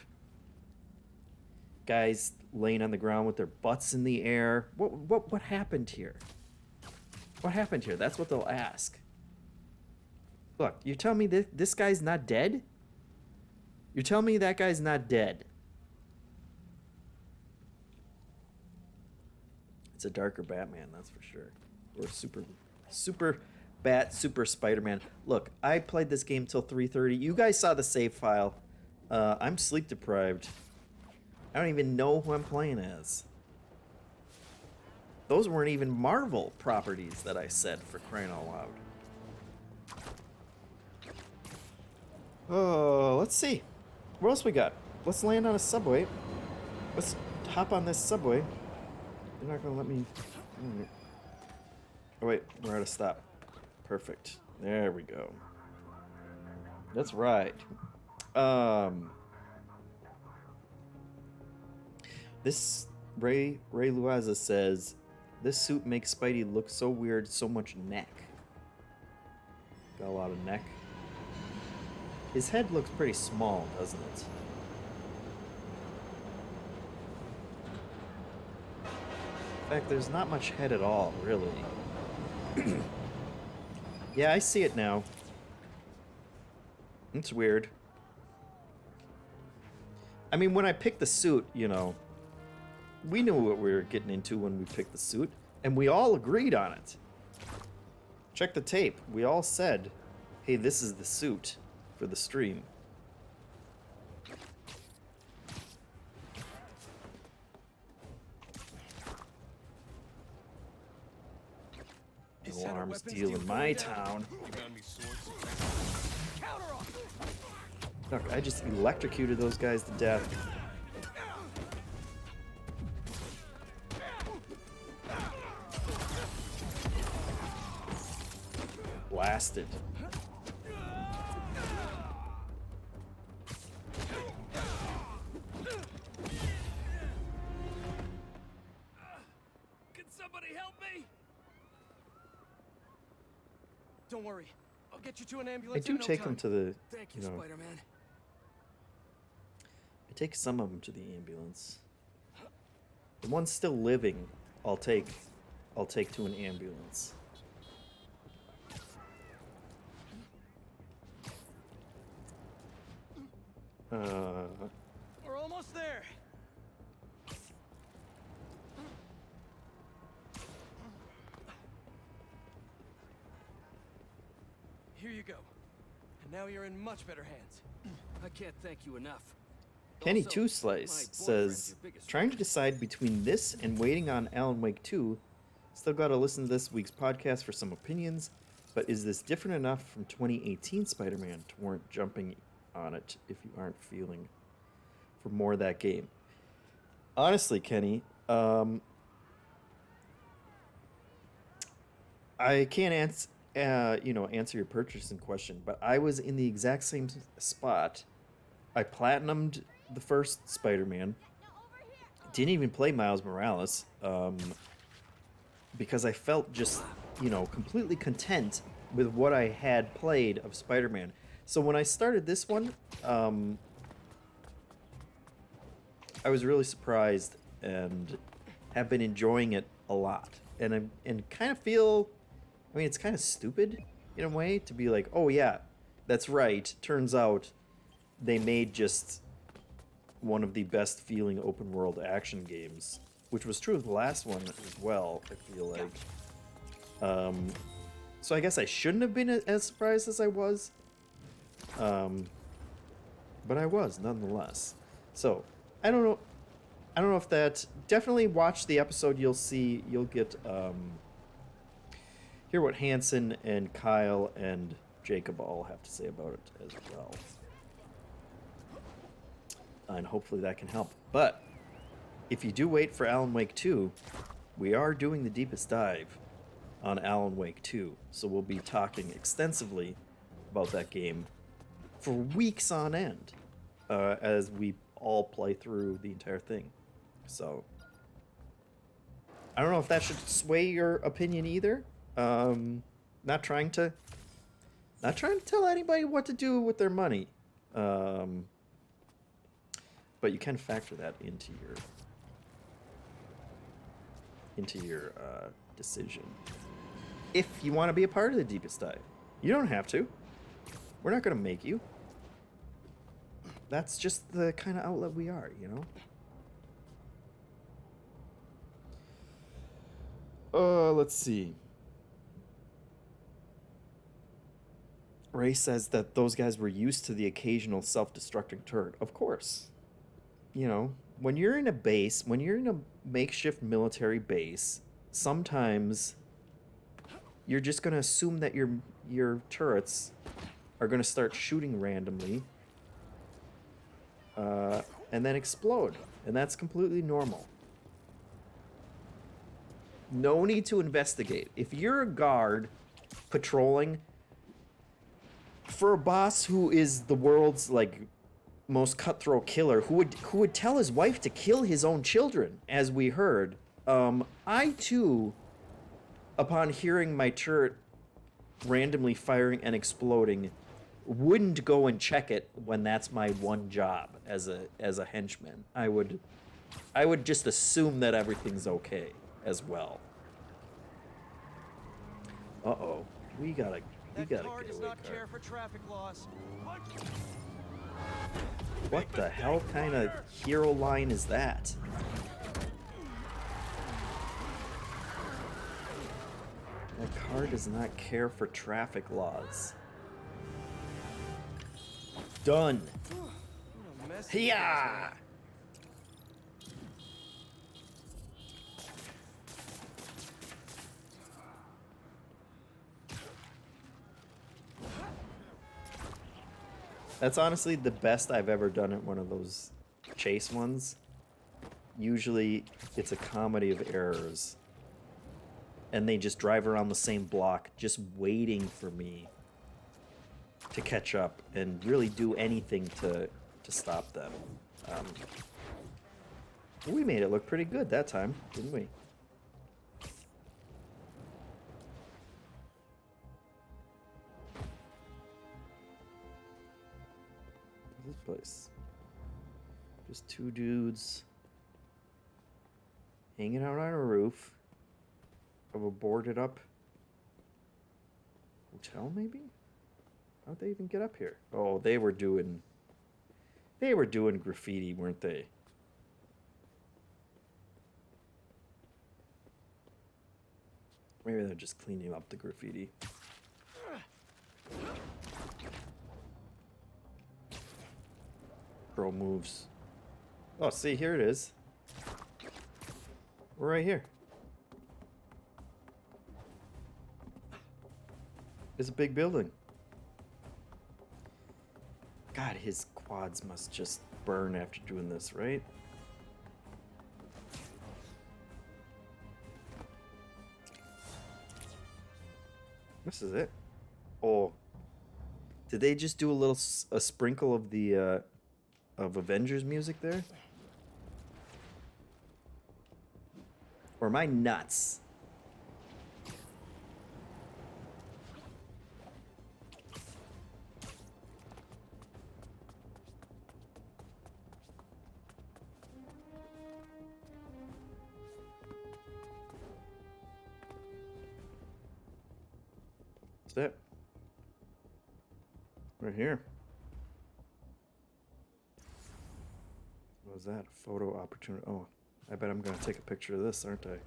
Guys laying on the ground with their butts in the air. What happened here? What happened here? That's what they'll ask. Look, you tell me this guy's not dead? You're telling me that guy's not dead? It's a darker Batman, that's for sure. Or super Spider-Man. Look, I played this game till 3:30. You guys saw the save file. I'm sleep deprived. I don't even know who I'm playing as. Those weren't even Marvel properties that I said, for crying out loud. Oh, let's see. What else we got? Let's land on a subway. Let's hop on this subway. You're not gonna let me... Oh wait, we're at a stop. Perfect. There we go. That's right. This Ray Luaza says, this suit makes Spidey look so weird, so much neck. Got a lot of neck. His head looks pretty small, doesn't it? In fact, there's not much head at all, really. Yeah, I see it now. It's weird. I mean, when I picked the suit, you know, we knew what we were getting into when we picked the suit, and we all agreed on it. Check the tape. We all said, hey, this is the suit for the stream. No arms deal in my town. Look, I just electrocuted those guys to death. Blasted. Can somebody help me? Don't worry. I'll get you to an ambulance. I do take them to the, Thank you, Spider-Man. I take some of them to the ambulance. The ones still living, I'll take to an ambulance. We're almost there. Here you go. And now you're in much better hands. I can't thank you enough. Kenny Also, Two Slice says, trying to decide between this and waiting on Alan Wake 2. Still gotta listen to this week's podcast for some opinions, but is this different enough from 2018 Spider-Man to warrant jumping on it if you aren't feeling for more of that game? Honestly, Kenny, I can't answer your purchasing question, but I was in the exact same spot. I platinumed the first Spider-Man. Didn't even play Miles Morales, because I felt just, completely content with what I had played of Spider-Man. So when I started this one, I was really surprised and have been enjoying it a lot. And kind of feel, I mean, it's kind of stupid in a way to be like, oh yeah, that's right. Turns out they made just one of the best feeling open world action games, which was true of the last one as well, I feel like. So I guess I shouldn't have been as surprised as I was. But I was nonetheless. So I don't know if that, definitely watch the episode. You'll get hear what Hanson and Kyle and Jacob all have to say about it as well. And hopefully that can help. But if you do wait for Alan Wake 2, we are doing the deepest dive on Alan Wake 2. So we'll be talking extensively about that game for weeks on end, as we all play through the entire thing. So I don't know if that should sway your opinion either. Not trying to tell anybody what to do with their money. But you can factor that into your decision. If you want to be a part of the Deepest Dive. You don't have to. We're not going to make you. That's just the kind of outlet we are, you know? Let's see. Ray says that those guys were used to the occasional self-destructing turret. Of course. You know, when you're in a base, when you're in a makeshift military base, sometimes you're just going to assume that your turrets are going to start shooting randomly and then explode. And that's completely normal. No need to investigate. If you're a guard patrolling for a boss who is the world's like most cutthroat killer, who would tell his wife to kill his own children, as we heard, I too, upon hearing my turret randomly firing and exploding, wouldn't go and check it when that's my one job as a henchman. I would just assume that everything's okay as well. Uh-oh. We gotta That get car does away, not care for traffic laws. What the hell kind of hero line is that? That car does not care for traffic laws. Done. Hiya! That's honestly the best I've ever done at one of those chase ones. Usually it's a comedy of errors. And they just drive around the same block, just waiting for me to catch up and really do anything to stop them. We made it look pretty good that time, didn't we? This place. Just two dudes hanging out on a roof of a boarded up hotel, maybe? How'd they even get up here? Oh, they were doing graffiti, weren't they? Maybe they're just cleaning up the graffiti. Pro moves. Oh, see, here it is. We're right here. It's a big building. God, his quads must just burn after doing this, right? This is it. Oh. Did they just do a sprinkle of the of Avengers music there? Or am I nuts? That's it. Right here. What was that? Photo opportunity. Oh, I bet I'm going to take a picture of this, aren't I?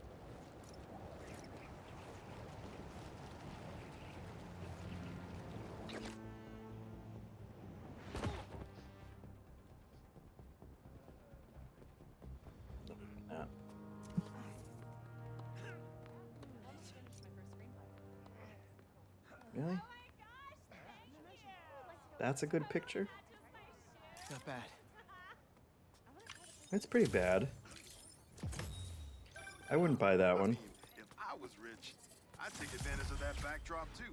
Really? That's a good picture? Not bad. It's pretty bad. I wouldn't buy that one. If I was rich, I'd take advantage of that backdrop too.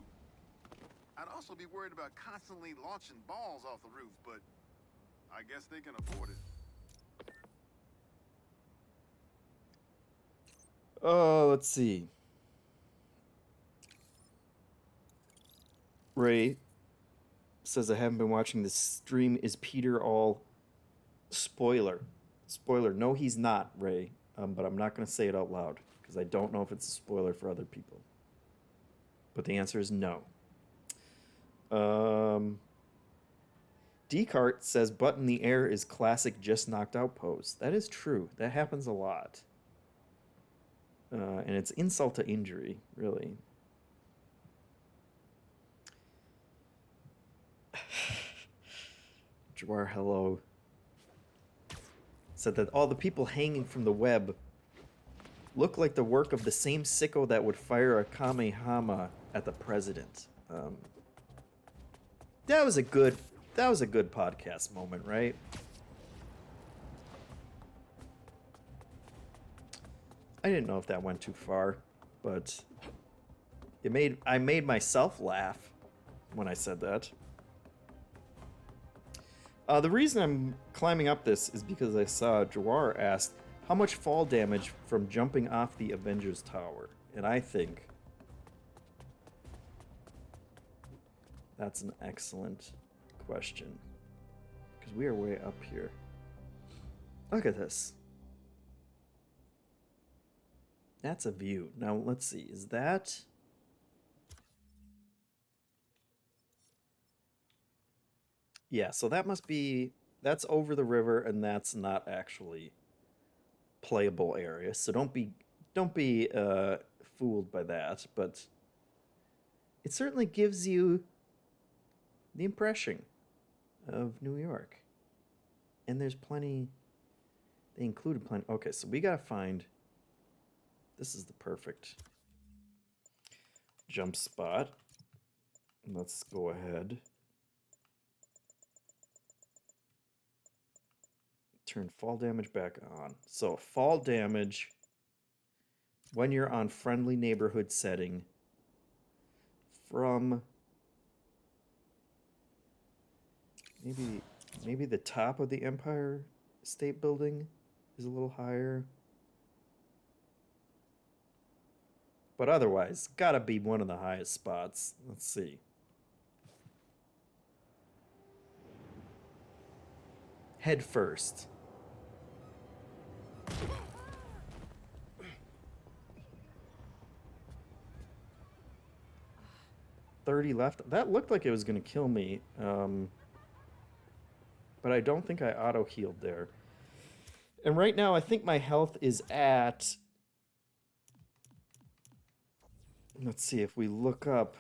I'd also be worried about constantly launching balls off the roof, but I guess they can afford it. Oh, let's see. Ray says I haven't been watching this stream. Is Peter all spoiler? Spoiler. No, he's not, Ray. But I'm not going to say it out loud because I don't know if it's a spoiler for other people. But the answer is no. Descartes says butt in the air is classic just knocked out pose. That is true. That happens a lot. And it's insult to injury, really. Jawar, hello. Said that all the people hanging from the web look like the work of the same sicko that would fire a Kamehameha at the president. That was a good podcast moment, right? I didn't know if that went too far, but I made myself laugh when I said that. The reason I'm climbing up this is because I saw Jawar asked how much fall damage from jumping off the Avengers Tower, and I think that's an excellent question because we are way up here. Look at this. That's a view. Now let's see. Is that? Yeah, so that must be, that's over the river and that's not actually playable area. So don't be fooled by that, but it certainly gives you the impression of New York. And there's plenty, they included plenty. Okay, so we gotta find, this is the perfect jump spot. Let's go ahead. Turn fall damage back on. So fall damage when you're on friendly neighborhood setting from maybe the top of the Empire State Building is a little higher. But otherwise, gotta be one of the highest spots. Let's see. Head first. $30 left. That looked like it was going to kill me. But I don't think I auto-healed there. And right now, I think my health is at... Let's see if we look up...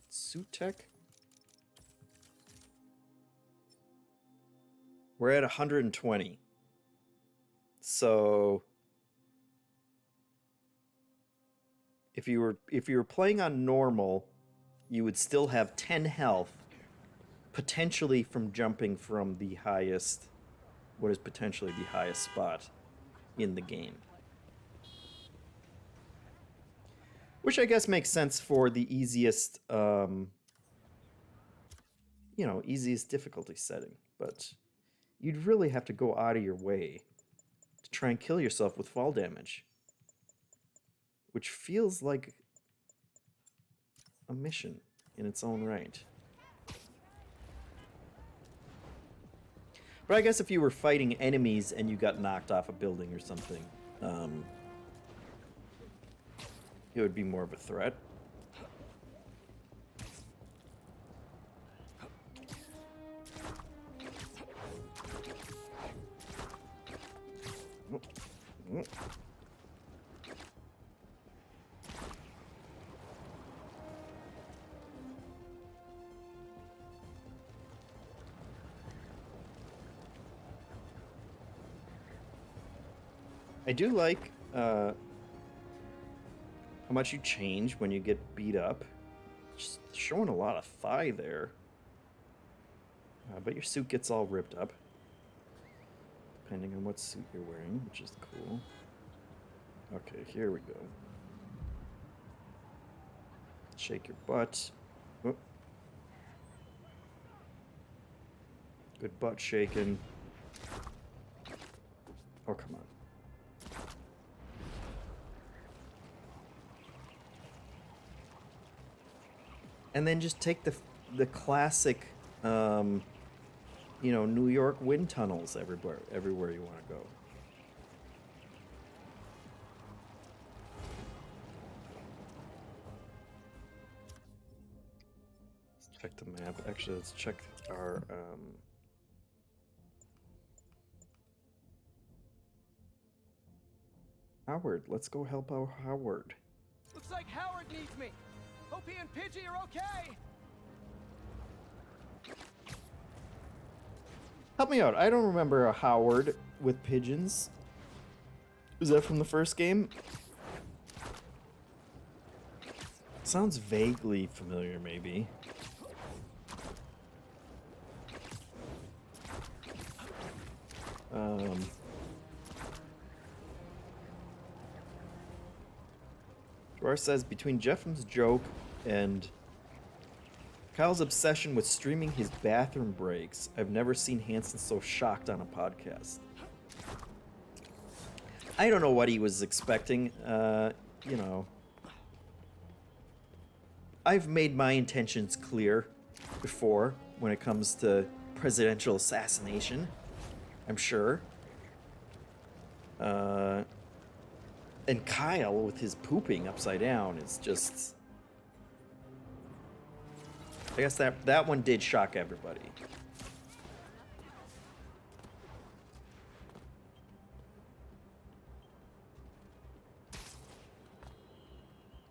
Suit Tech? We're at 120. So... If you were playing on normal, you would still have 10 health, potentially from jumping from the highest, what is potentially the highest spot in the game. Which I guess makes sense for the easiest, easiest difficulty setting. But you'd really have to go out of your way to try and kill yourself with fall damage. Which feels like a mission in its own right. But I guess if you were fighting enemies and you got knocked off a building or something, it would be more of a threat. I do like how much you change when you get beat up. Just showing a lot of thigh there. But your suit gets all ripped up. Depending on what suit you're wearing, which is cool. Okay, here we go. Shake your butt. Oh. Good butt shaking. Oh, come on. and then just take the classic, you know, New York wind tunnels everywhere you want to go. Let's check the map. Actually, let's check our Howard. Let's go help out Howard. Looks like Howard needs me. Hope he and Pidgey are okay. Help me out. I don't remember a Howard with pigeons. Is that from the first game? Sounds vaguely familiar, maybe. Dwar says, between JeffM's joke and Kyle's obsession with streaming his bathroom breaks, I've never seen Hanson so shocked on a podcast. I don't know what he was expecting. You know, I've made my intentions clear before when it comes to presidential assassination, I'm sure. And Kyle with his pooping upside down is just... I guess that one did shock everybody.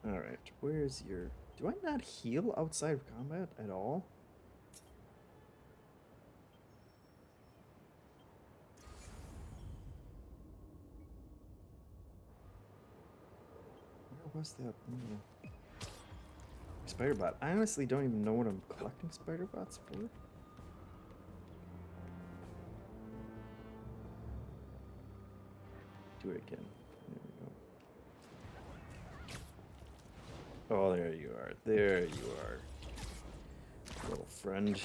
Alright, where's your... Do I not heal outside of combat at all? Where was that? Spider bot. I honestly don't even know what I'm collecting spider bots for. Do it again. There we go. Oh, there you are. There you are. Little friend.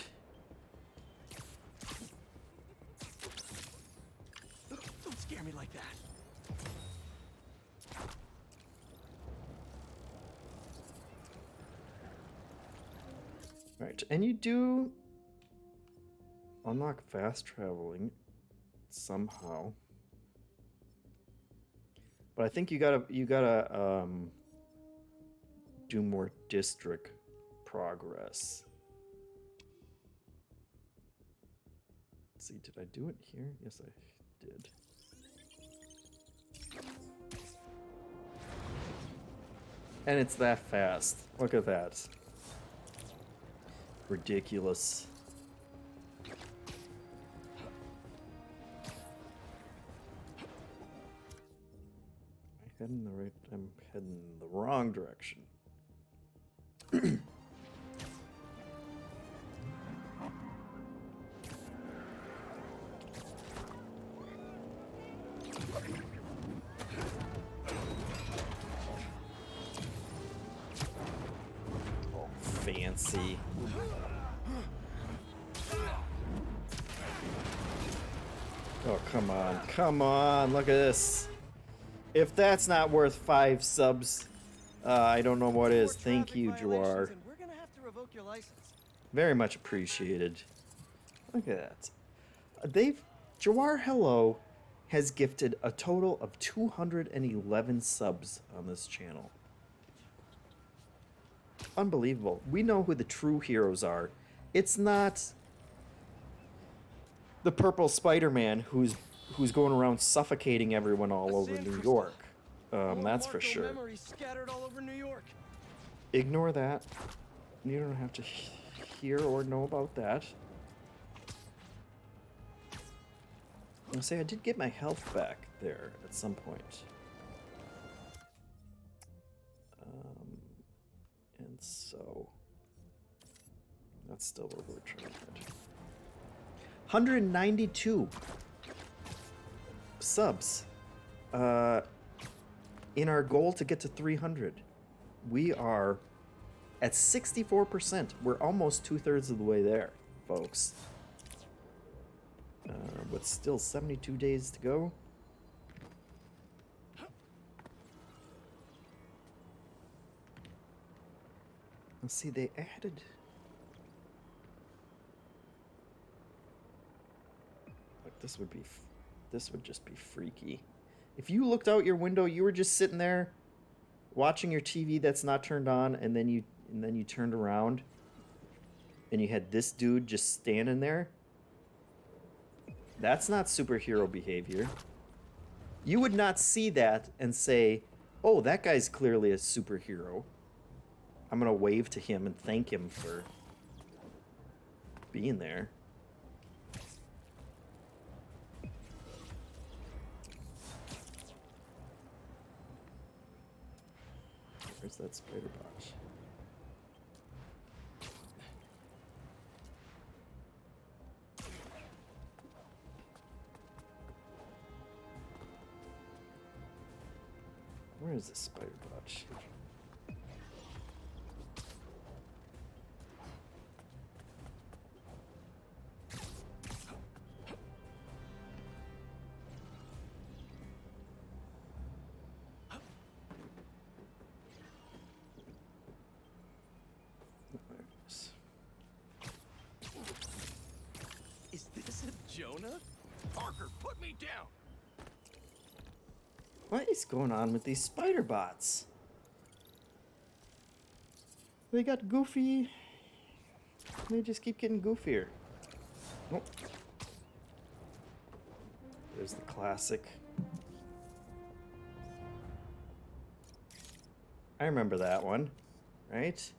Don't scare me like that. Right, and you do unlock fast traveling somehow. But I think you gotta do more district progress. Let's see, did I do it here? Yes, I did. And it's that fast. Look at that. Ridiculous. Am I heading the right? I'm heading the wrong direction. Oh, fancy. Oh, come on. Come on. Look at this. If that's not worth 5 subs, I don't know what is. Thank you, Jawar. Very much appreciated. Look at that. Jawar Hello has gifted a total of 211 subs on this channel. Unbelievable. We know who the true heroes are. It's not the purple Spider-Man who's going around suffocating everyone all over New York. That's for sure. Ignore that. You don't have to hear or know about that. I'll say I did get my health back there at some point. And so that's still where we're trying to head. 192 subs in our goal to get to 300. We are at 64%. We're almost 2/3 of the way there, folks. With still 72 days to go. Let's see, they added. Like this would be, this would just be freaky. If you looked out your window, you were just sitting there, watching your TV that's not turned on, and then you turned around, and you had this dude just standing there. That's not superhero behavior. You would not see that and say, "Oh, that guy's clearly a superhero. I'm gonna wave to him and thank him for being there." Where's that spider bot? Where is the spider bot? Is this a Jonah? Parker, put me down! What is going on with these spider bots? They got goofy. They just keep getting goofier. Oh. There's the classic. I remember that one, right?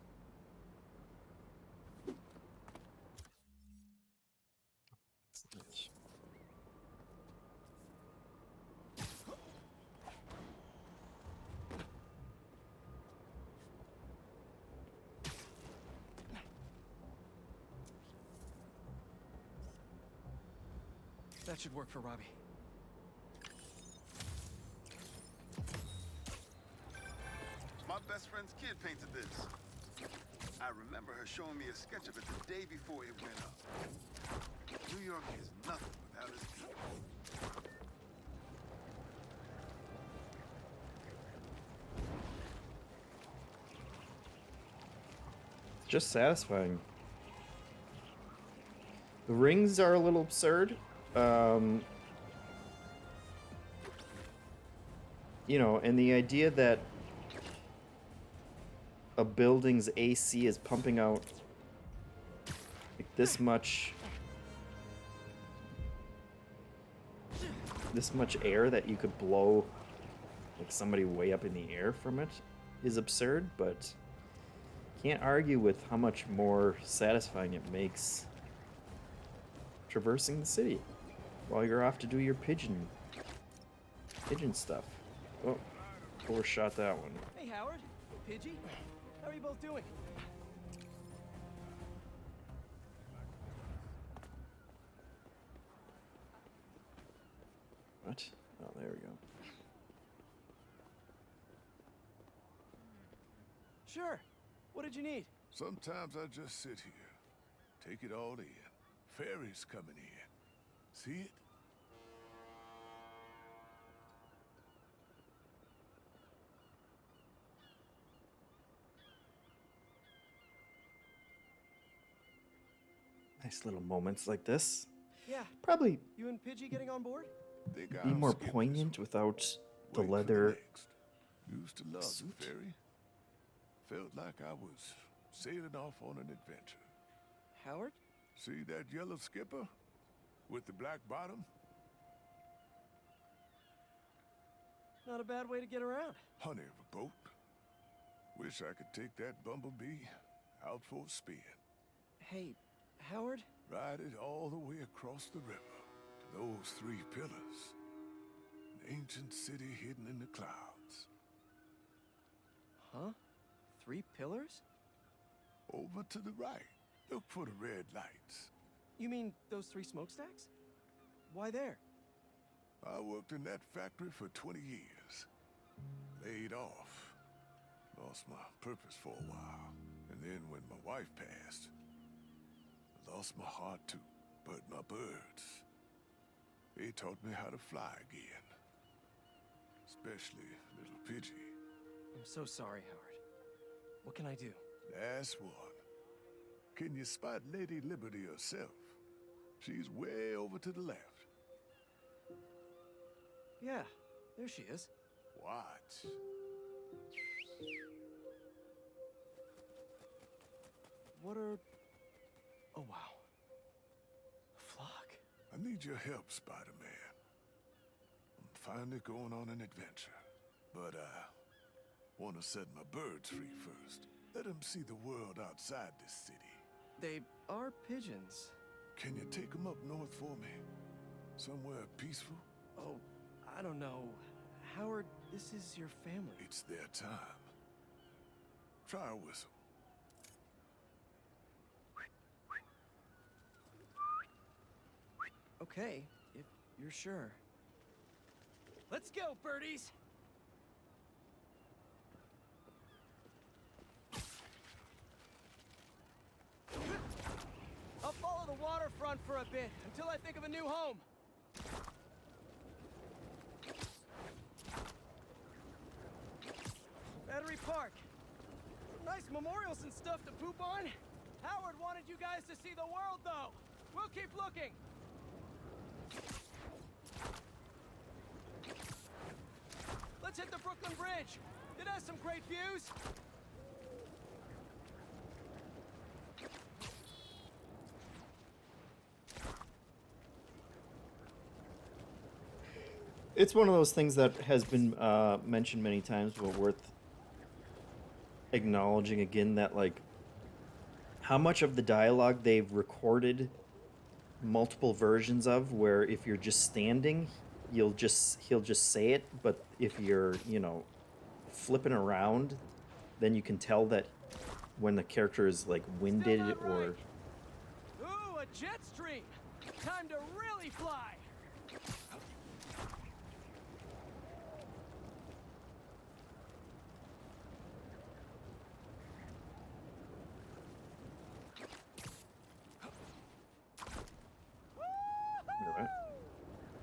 That should work for Robbie. My best friend's kid painted this. I remember her showing me a sketch of it the day before it went up. New York is nothing without its people. It's just satisfying. The rings are a little absurd. You know, and the idea that a building's AC is pumping out like this much air that you could blow like somebody way up in the air from it is absurd, but can't argue with how much more satisfying it makes traversing the city while you're off to do your pigeon stuff. Oh, overshot that one. Hey, Howard. Pidgey. How are you both doing? What? Oh, there we go. Sure. What did you need? Sometimes I just sit here, take it all in. Ferry's coming in. See it? Nice little moments like this. Yeah. Probably You and Pidgey getting on board? be more poignant without the leather Used to love suit. the ferry. Felt like I was sailing off on an adventure. Howard? See that yellow skipper with the black bottom? Not a bad way to get around. Honey of a boat. Wish I could take that bumblebee out for a spin. Hey, Howard? Ride it all the way across the river to those 3 pillars. An ancient city hidden in the clouds. Huh? 3 pillars? Over to the right. Look for the red lights. You mean those 3 smokestacks? Why there? I worked in that factory for 20 years. Laid off. Lost my purpose for a while. And then when my wife passed, I lost my heart too. But my birds, they taught me how to fly again. Especially little Pidgey. I'm so sorry, Howard. What can I do? That's one. Can you spot Lady Liberty herself? She's way over to the left. Yeah, there she is. Watch. What are... Oh, wow. A flock. I need your help, Spider-Man. I'm finally going on an adventure. But I want to set my birds free first. Let them see the world outside this city. They are pigeons. Can you take them up north for me? Somewhere peaceful? Oh, I don't know. Howard, this is your family. It's their time. Try a whistle. Okay, if you're sure. Let's go, birdies! I'll follow the waterfront for a bit, until I think of a new home. Battery Park. Some nice memorials and stuff to poop on. Howard wanted you guys to see the world, though. We'll keep looking. Let's hit the Brooklyn Bridge. It has some great views. It's one of those things that has been mentioned many times, but worth acknowledging again, that like how much of the dialogue they've recorded multiple versions of, where if you're just standing, he'll just say it, but if you're, you know, flipping around, then you can tell that when the character is like winded or... Ooh, a jet stream! Time to really fly!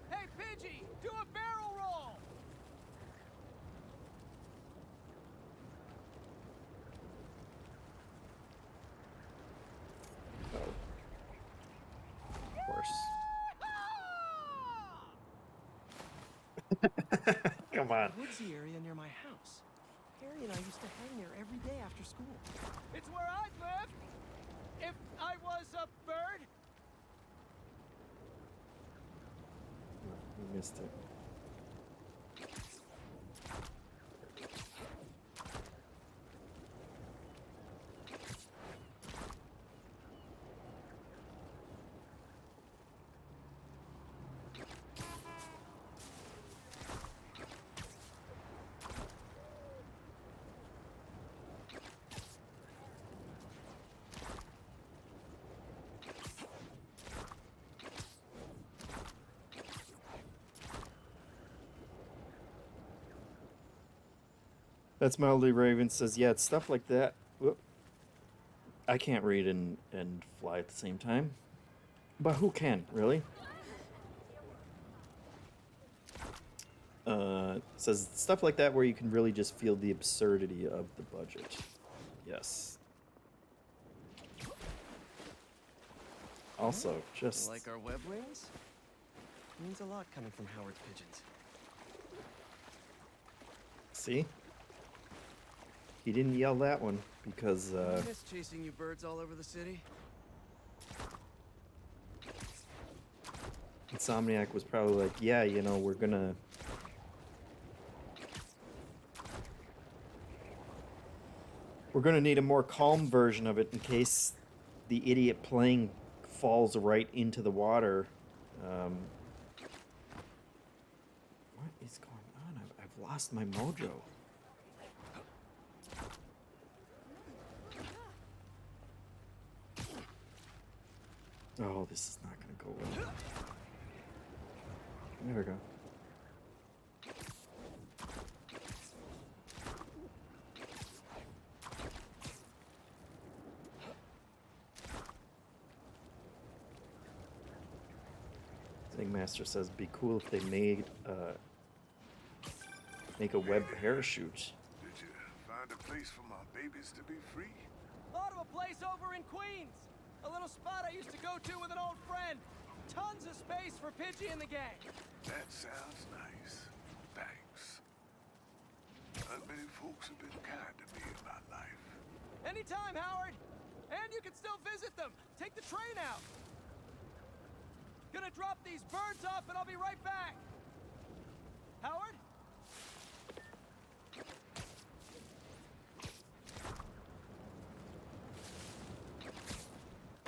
Hey, Pidgey! Do a barrel roll! Of course. Come on. Woodsy area near my house. Harry and I used to hang there every day after school. It's where I'd live! If I was a bird! You missed it. That's Mildly Raven says, yeah, it's stuff like that. Whoop. I can't read and fly at the same time. But who can, really? Says stuff like that where you can really just feel the absurdity of the budget. Yes. Also, just... Like our web wings? Means a lot coming from Howard's pigeons. See? He didn't yell that one because I miss chasing you birds all over the city. Insomniac was probably like, yeah, you know, we're gonna need a more calm version of it in case the idiot playing falls right into the water. What is going on? I've lost my mojo. Oh, this is not gonna go well. There we go. Master says, "Be cool if they made make a web parachute." Did you find a place for my babies to be free? Thought of a place over in Queens. A little spot I used to go to with an old friend. Tons of space for Pidgey and the gang. That sounds nice. Thanks. Not many folks have been kind to me in my life. Anytime, Howard. And you can still visit them. Take the train out. Gonna drop these birds off and I'll be right back. Howard?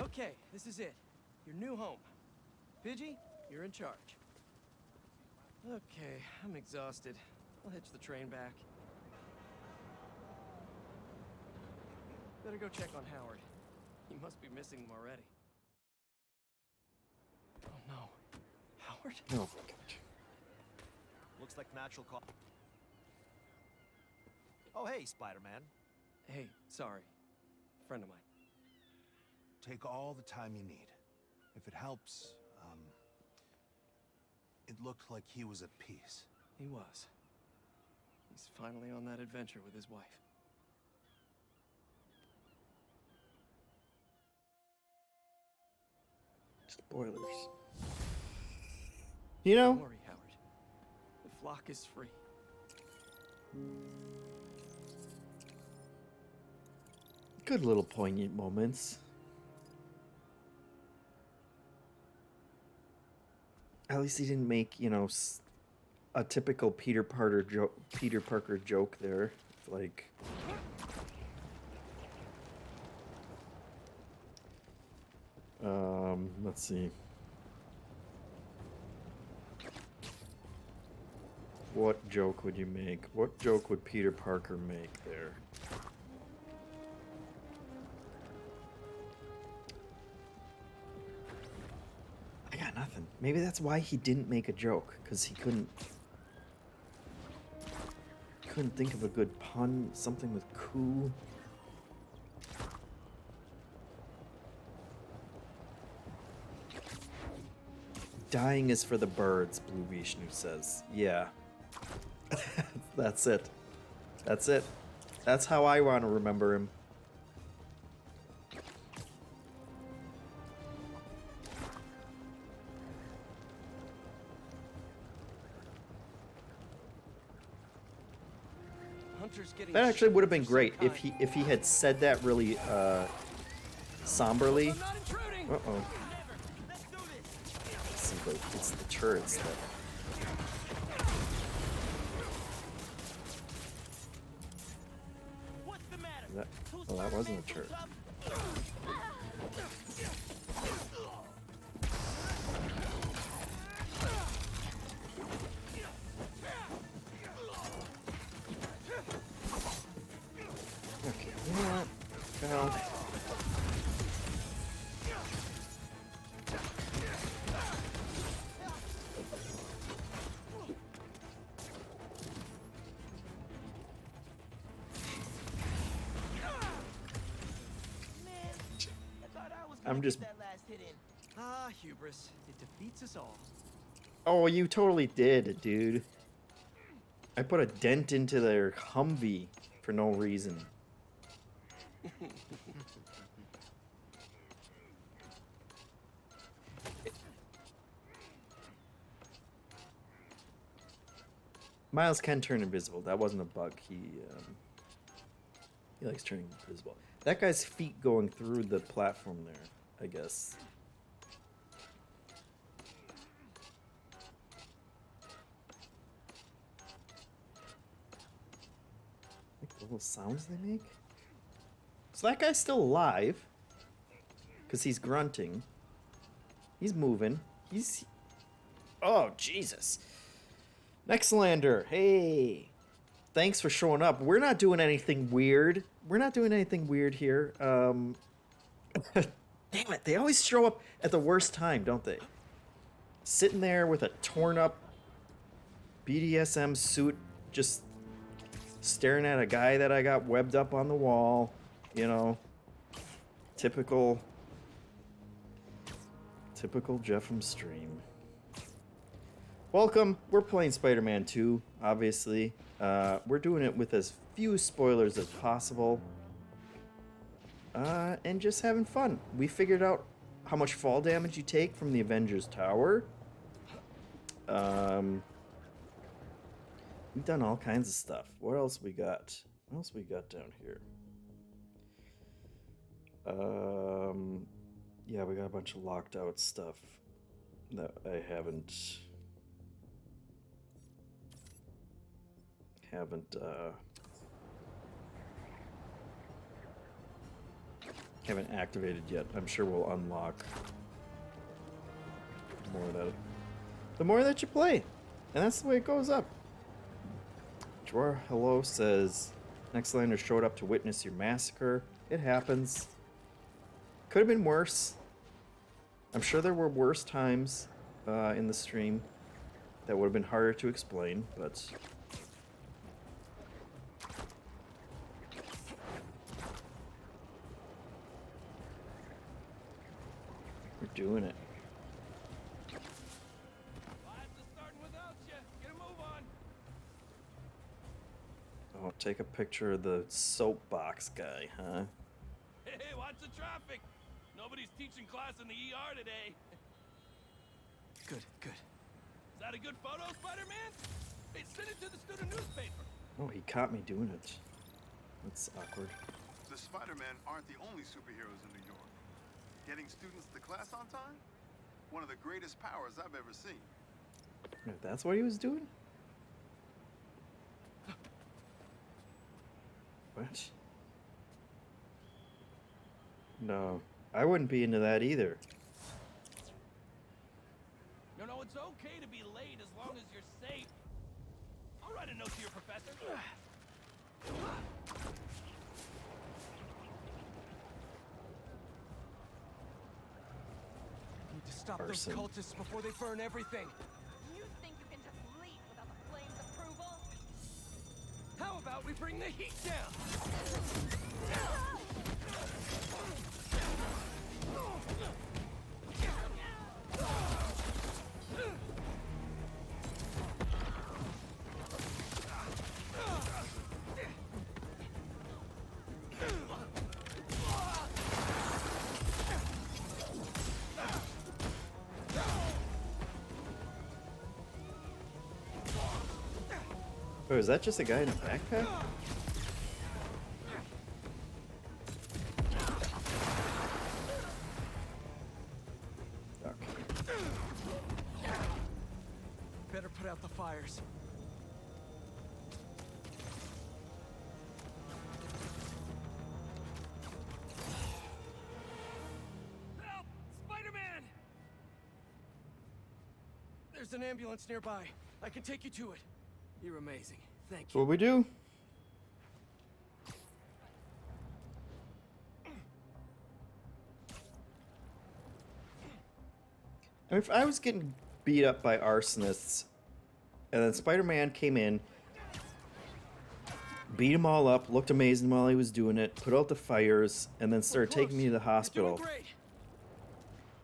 Okay, this is it. Your new home. Pidgey, you're in charge. Okay, I'm exhausted. I'll hitch the train back. Better go check on Howard. He must be missing them already. Oh no. Howard? Oh my god. Looks like natural call. Oh, hey, Spider-Man. Hey, sorry. Friend of mine. Take all the time you need. If it helps, it looked like he was at peace. He was. He's finally on that adventure with his wife. Spoilers. You know? Don't worry, Howard. The flock is free. Good little poignant moments. At least he didn't make, you know, a typical Peter Parker joke there. Like, let's see. What joke would you make? What joke would Peter Parker make there? I got nothing. Maybe that's why he didn't make a joke, because he couldn't think of a good pun, something with coup. Dying is for the birds, Blue Vishnu says. Yeah. That's it. That's it. That's how I want to remember him. That actually would have been great if he had said that really somberly. Uh-oh. See, but it's the turrets that. Oh, that wasn't a turret. Okay, you know what? Well. I'm just. Ah, hubris. It defeats us all. Oh, you totally did, dude. I put a dent into their Humvee for no reason. Miles can turn invisible. That wasn't a bug. He likes turning invisible. That guy's feet going through the platform there, I guess. Like the little sounds they make. So that guy's still alive. Because he's grunting. He's moving. He's... Oh, Jesus. Nextlander, hey. Thanks for showing up. We're not doing anything weird. We're not doing anything weird here. Damn it. They always show up at the worst time, don't they? Sitting there with a torn up BDSM suit, just staring at a guy that I got webbed up on the wall. You know, typical JeffM stream. Welcome. We're playing Spider-Man 2, obviously. We're doing it with as few spoilers as possible. and just having fun. We figured out how much fall damage you take from the Avengers Tower. We've done all kinds of stuff. What else we got? What else we got down here? Yeah, we got a bunch of locked out stuff that I haven't activated yet. I'm sure we'll unlock more of that. The more that you play, and that's the way it goes up. Drawer Hello says, next lander showed up to witness your massacre. It happens. Could have been worse. I'm sure there were worse times in the stream that would have been harder to explain, but we're doing it. Oh, take a picture of the soapbox guy, huh? Hey, watch the traffic. Nobody's teaching class in the ER today. Good. Is that a good photo, Spider-Man? Hey, send it to the student newspaper. Oh, he caught me doing it. That's awkward. The Spider-Men aren't the only superheroes in New York. Getting students to class on time? One of the greatest powers I've ever seen. If that's what he was doing? What? No, I wouldn't be into that either. No, it's okay to be late as long as you're safe. I'll write a note to your professor. Need to stop those cultists before they burn everything. You think you can just leave without the flames' approval? How about we bring the heat down? Oh, is that just a guy in a backpack? Better put out the fires. Help! Spider-Man! There's an ambulance nearby. I can take you to it. You're amazing. Thank That's you. what we do. I mean, if I was getting beat up by arsonists, and then Spider-Man came in, beat them all up, looked amazing while he was doing it, put out the fires, and then started taking me to the hospital,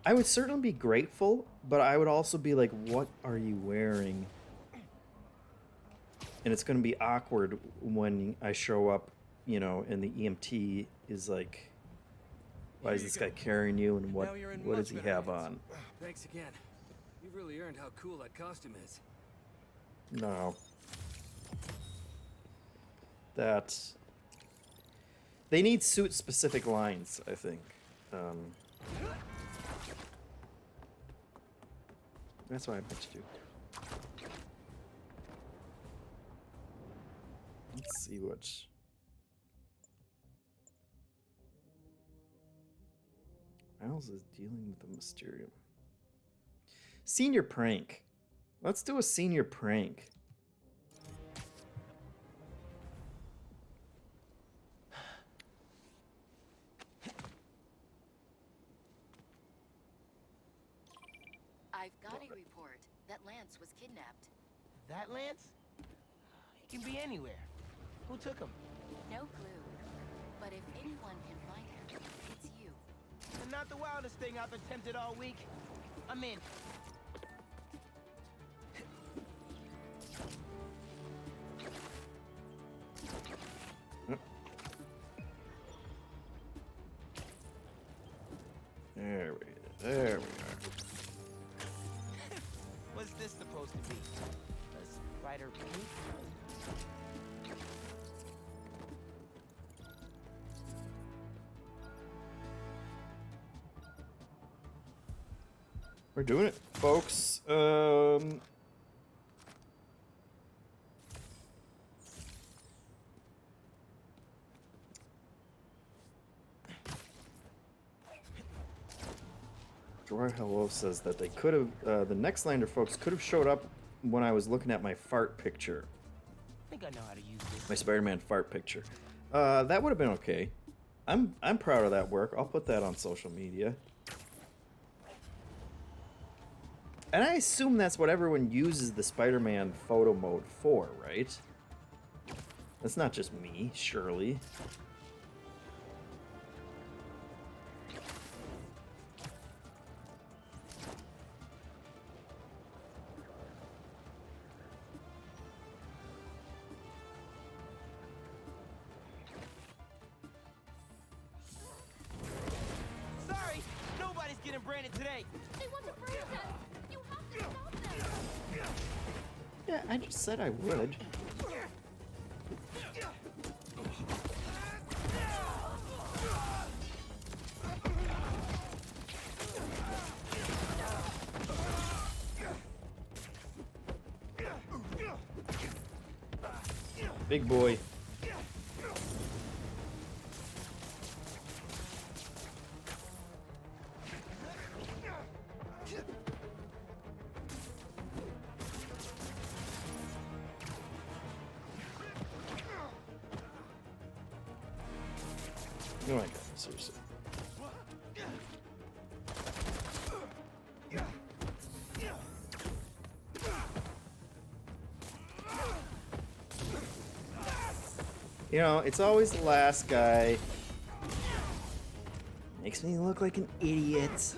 I would certainly be grateful, but I would also be like, what are you wearing? And it's going to be awkward when I show up, you know, and the EMT is like, why is this guy carrying you, and what does he have on? Thanks again. You really earned how cool that costume is. No. That's... They need suit-specific lines, I think. That's what I meant to do. Let's see what... Miles is dealing with the Mysterium. Senior prank. Let's do a senior prank. I've got a report that Lance was kidnapped. That Lance? He can be anywhere. Who took him? No clue. But if anyone can find him, it's you. And not the wildest thing I've attempted all week. I'm in. There we are. What's this supposed to be? A spider paint? We're doing it, folks. Roy Hello says that they could have, the Next Lander folks could have showed up when I was looking at my fart picture. I think I know how to use this. My Spider-Man fart picture. That would have been okay. I'm proud of that work. I'll put that on social media. And I assume that's what everyone uses the Spider-Man photo mode for, right? That's not just me, surely. Sorry, nobody's getting branded today. They want to brand us! You have to stop them! Yeah, I just said I would. Big boy. Oh my god, seriously. You know, it's always the last guy. Makes me look like an idiot.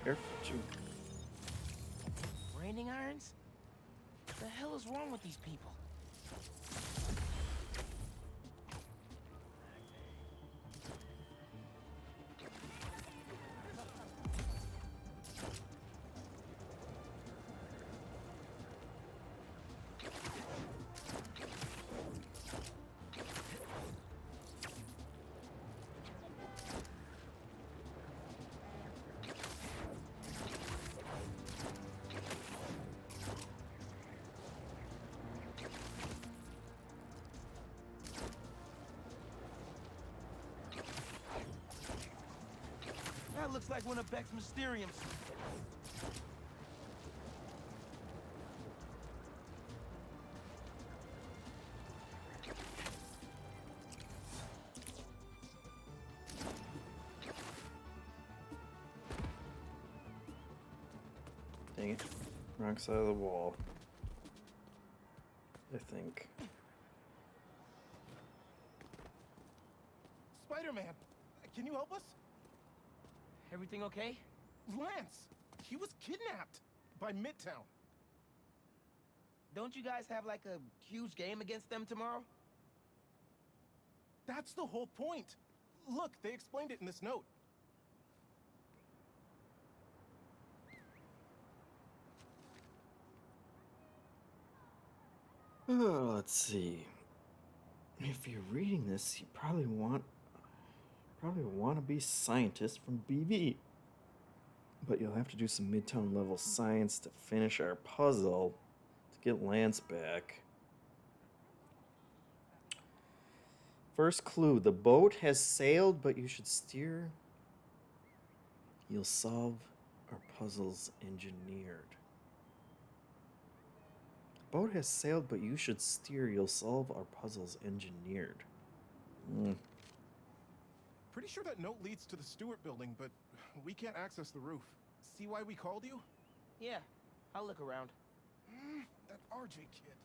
Careful, you. Branding irons? What the hell is wrong with these people? That looks like one of Beck's Mysteriums. Dang it. Wrong side of the wall. I think. Spider-Man, can you help us? Everything okay? Lance, he was kidnapped by Midtown. Don't you guys have like a huge game against them tomorrow? That's the whole point. Look, they explained it in this note. Oh, let's see. If you're reading this, you probably want to be scientist from BB. But you'll have to do some Midtown level science to finish our puzzle to get Lance back. First clue, the boat has sailed, but you should steer. You'll solve our puzzles engineered. Boat has sailed, but you should steer. You'll solve our puzzles engineered. Pretty sure that note leads to the Stewart building, but we can't access the roof. See why we called you? Yeah, I'll look around. That RJ kid.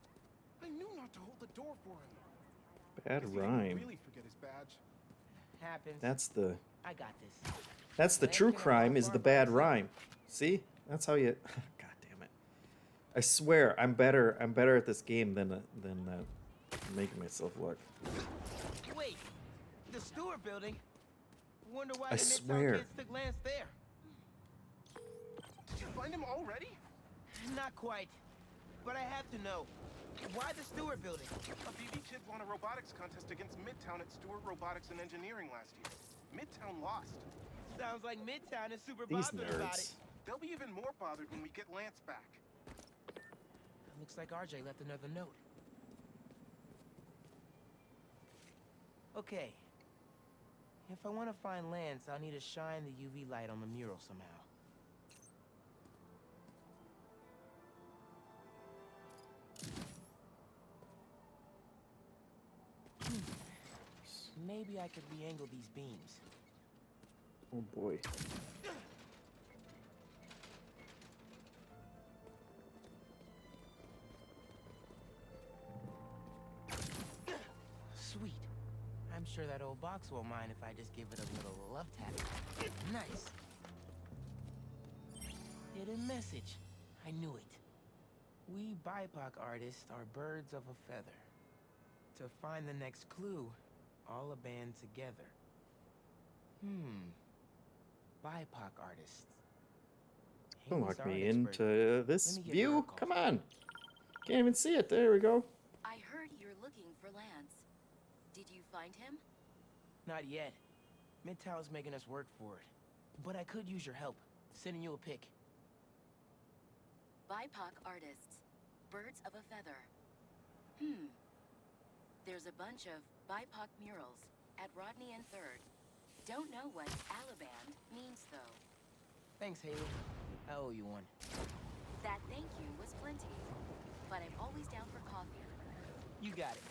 I knew not to hold the door for him. Bad Guess he didn't rhyme. really forget his badge. Happens. That's the I got this. That's the true crime, is the bad rhyme. See? That's how you I swear, I'm better. I'm better at this game than making myself look. Wait, the Stewart building? Wonder why I the Midtown swear. kids took Lance there. Did you find him already? Not quite, but I have to know. Why the Stewart building? A BB kid won a robotics contest against Midtown at Stewart Robotics and Engineering last year. Midtown lost. Sounds like Midtown is super These bothered about it. nerds. They'll be even more bothered when we get Lance back. Looks like RJ left another note. Okay. If I want to find Lance, I'll need to shine the UV light on the mural somehow. Maybe I could re-angle these beams. Oh boy. Sweet. I'm sure that old box won't mind if I just give it a little love tap. Nice. Hidden message. I knew it. We BIPOC artists are birds of a feather. To find the next clue, all a band together. BIPOC artists. Don't Haley's lock me art expert. into this Let me give her a view. call. Come on. Can't even see it. There we go. I heard you're looking for Lance. Did you find him? Not yet. Midtown's making us work for it. But I could use your help. Sending you a pic. BIPOC artists. Birds of a feather. There's a bunch of BIPOC murals at Rodney and 3rd. Don't know what Alaband means, though. Thanks, Haley. I owe you one. That thank you was plenty. But I'm always down for coffee. You got it.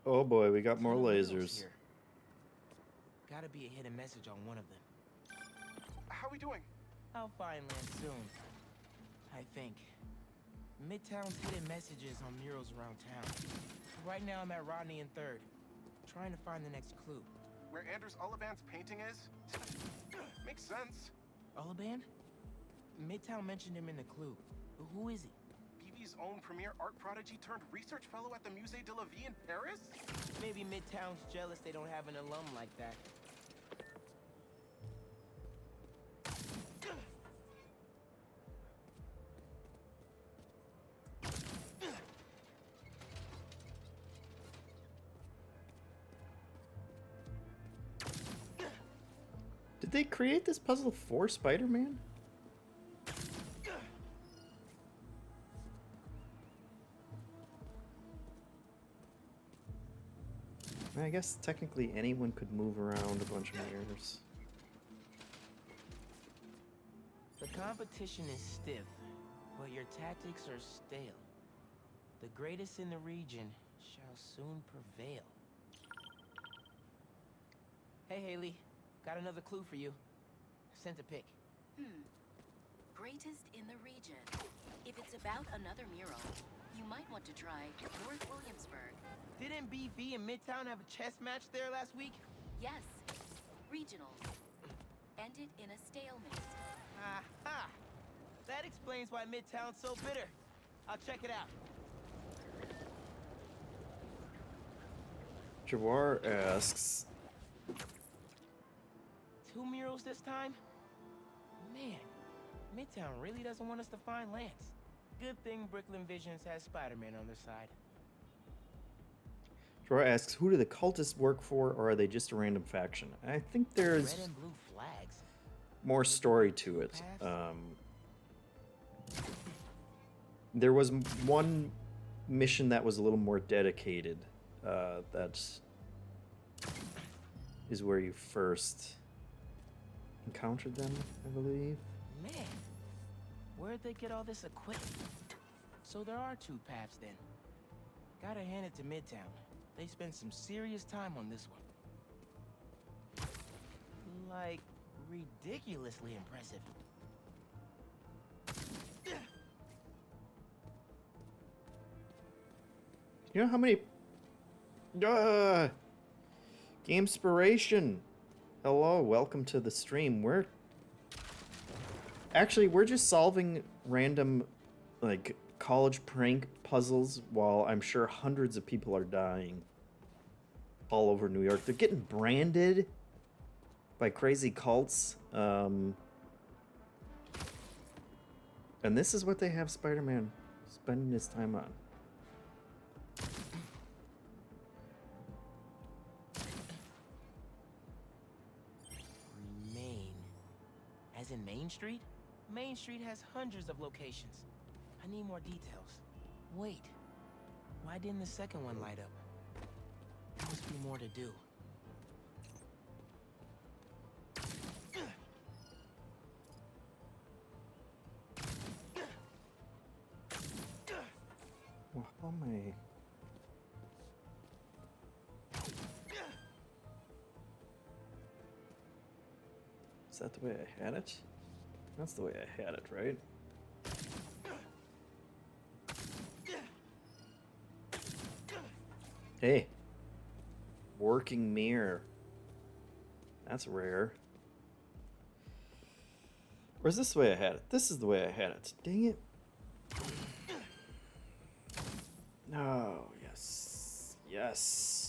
Oh boy, we got more Ton of murals lasers. here. Gotta be a hidden message on one of them. How we doing? I'll find Lance soon. I think. Midtown's hidden messages on murals around town. Right now I'm at Rodney and 3rd, trying to find the next clue. Where Anders Ullaband's painting is? Makes sense. Ullaband? Midtown mentioned him in the clue. But who is he? BB's own premier art prodigy turned research fellow at the Musée de la Vie in Paris? Maybe Midtown's jealous they don't have an alum like that. Did they create this puzzle for Spider-Man? I guess technically anyone could move around a bunch of mirrors. The competition is stiff, but your tactics are stale. The greatest in the region shall soon prevail. Hey, Haley. Got another clue for you. Sent a pic. Greatest in the region. If it's about another mural, you might want to try North Williamsburg. Didn't BV and Midtown have a chess match there last week? Yes. Regionals. Ended in a stalemate. Aha! That explains why Midtown's so bitter. I'll check it out. Jawar asks, 2 murals this time? Man, Midtown really doesn't want us to find Lance. Good thing Brooklyn Visions has Spider-Man on their side. Jawar asks, who do the cultists work for, or are they just a random faction? I think there's Red and blue flags. more story to it. There was one mission that was a little more dedicated. That is where you first encountered them, I believe. Man, where'd they get all this equipment? So there are 2 paths then. Gotta hand it to Midtown. They spent some serious time on this one. Like, ridiculously impressive. You know how many... Gamespiration! Hello, welcome to the stream. We're just solving random, like, college prank puzzles while I'm sure hundreds of people are dying all over New York. They're getting branded by crazy cults. And this is what they have Spider-Man spending his time on. Remain. As in Main Street? Main Street has hundreds of locations. I need more details. Wait. Why didn't the second one light up? There must be more to do. Well, how am I... Is that the way I had it? That's the way I had it, right? Hey. Working mirror. That's rare. Or is this the way I had it? This is the way I had it. Dang it. No, yes. Yes.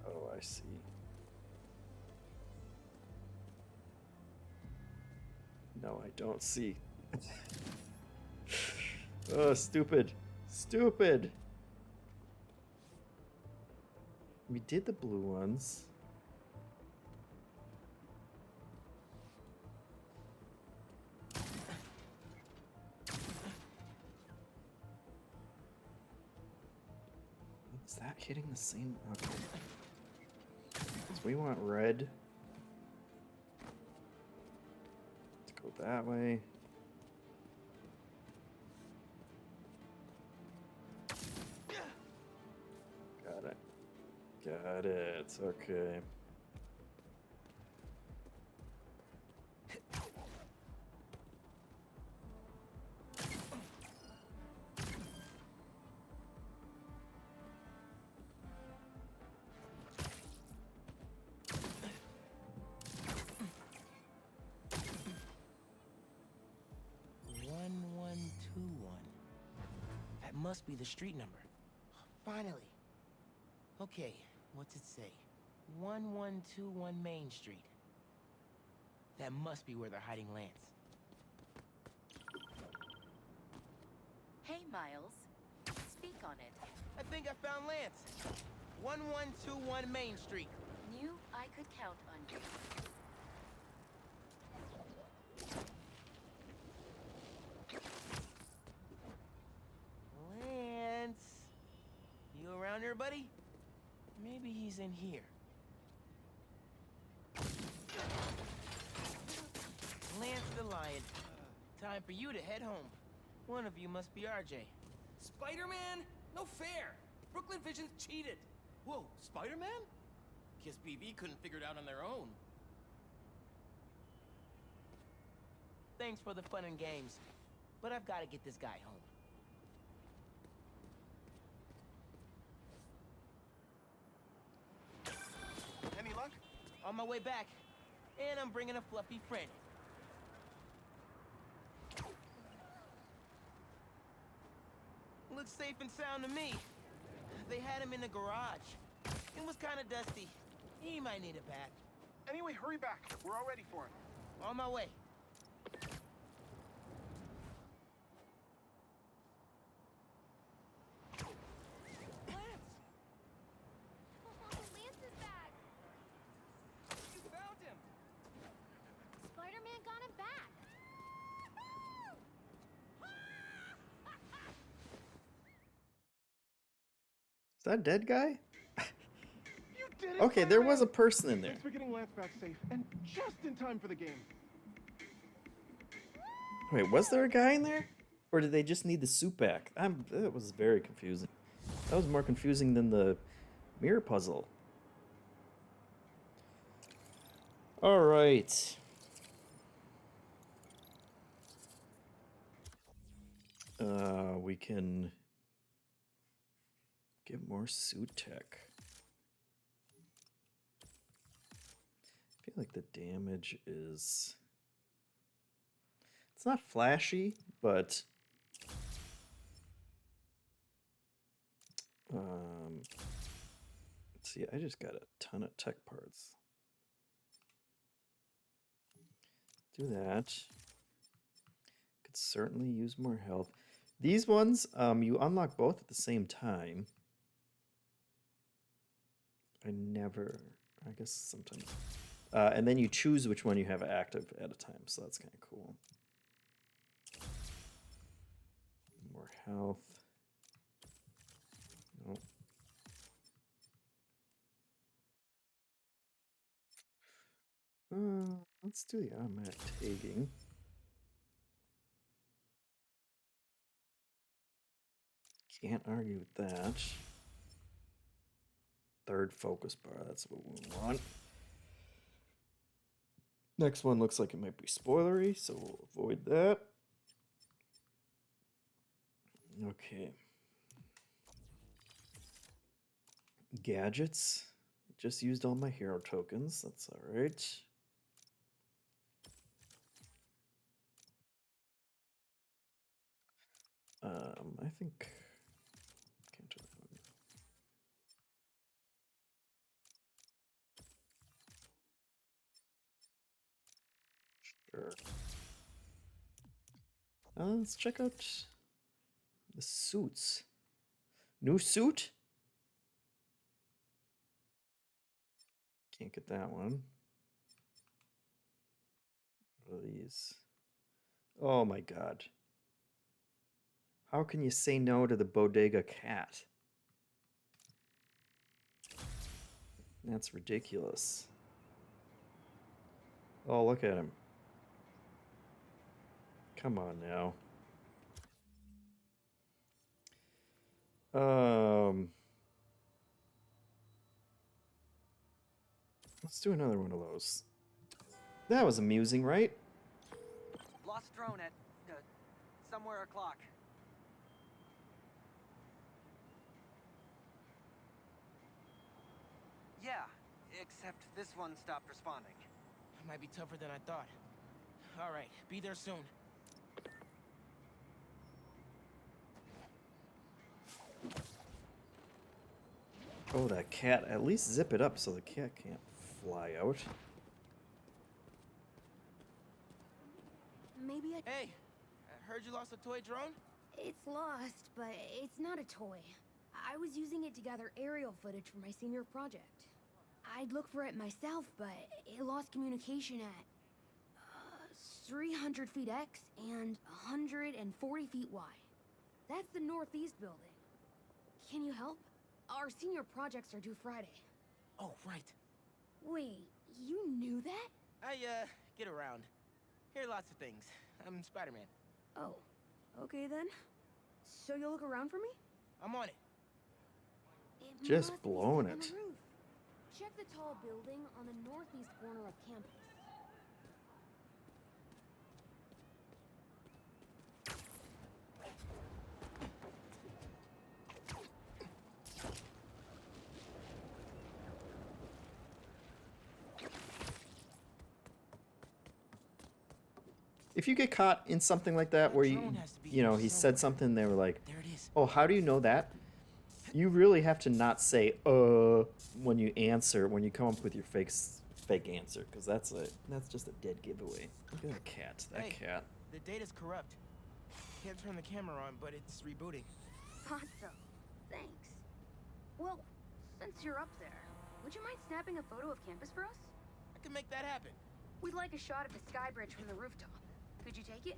Oh, I see. No, I don't see. Oh, stupid. Stupid. We did the blue ones. Is that hitting the same? Okay. So we want red. Let's go that way. Got it. Got it. Okay. Must be the street number. Finally. Okay, what's it say? 1121 Main Street. That must be where they're hiding Lance. Hey, Miles. Speak on it. I think I found Lance. 1121 Main Street. Knew I could count on you. Lance. You around here, buddy? Maybe he's in here. Lance the Lion. Time for you to head home. One of you must be RJ. Spider-Man? No fair! Brooklyn Vision's cheated! Whoa, Spider-Man? Guess BB couldn't figure it out on their own. Thanks for the fun and games, but I've got to get this guy home. Any luck? On my way back, and I'm bringing a fluffy friend. Looks safe and sound to me. They had him in the garage. It was kind of dusty. He might need a bath. Anyway, hurry back. We're all ready for it. On my way. Lance is back! You found him! Spider-Man got him back! Is that dead guy? You did it! Okay, there was a person in there. Thanks for getting Lance back safe, and just in time for the game. Wait, was there a guy in there? Or did they just need the suit back? That was very confusing. That was more confusing than the mirror puzzle. Alright. We can get more suit tech. I feel like the damage is... It's not flashy, but... Let's see, I just got a ton of tech parts. Do that. Could certainly use more health. These ones, you unlock both at the same time. I guess sometimes. And then you choose which one you have active at a time, so that's kind of cool. More health. Nope. Let's do the automatic tagging. Can't argue with that. Third focus bar, that's what we want. Next one looks like it might be spoilery, so we'll avoid that. Okay. Gadgets. Just used all my hero tokens. That's all right. I think... Can't do that one. Sure. Let's check out the suits. New suit? Can't get that one. What are these? Oh my god. How can you say no to the bodega cat? That's ridiculous. Oh, look at him. Come on now. Let's do another one of those. That was amusing, right? Lost drone at somewhere o'clock. Yeah, except this one stopped responding. Might be tougher than I thought. All right, be there soon. Oh, that cat. At least zip it up so the cat can't fly out. Maybe Hey, I heard you lost a toy drone? It's lost, but it's not a toy. I was using it to gather aerial footage for my senior project. I'd look for it myself, but it lost communication at 300 feet X and 140 feet Y. That's the northeast building. Can you help? Our senior projects are due Friday. Oh, right. Wait, you knew that? I, get around. Hear lots of things. I'm Spider-Man. Oh, okay then. So you'll look around for me? I'm on it. Just must be blowing stuck on it. the roof. Check the tall building on the northeast corner of campus. If you get caught in something like that where you know, he said something, they were like, oh, how do you know that? You really have to not say, when you answer, when you come up with your fake answer, because that's just a dead giveaway. Look at that cat, cat. The data's corrupt. Can't turn the camera on, but it's rebooting. Awesome. Thanks. Well, since you're up there, would you mind snapping a photo of campus for us? I can make that happen. We'd like a shot of the sky bridge from the rooftop. Could you take it?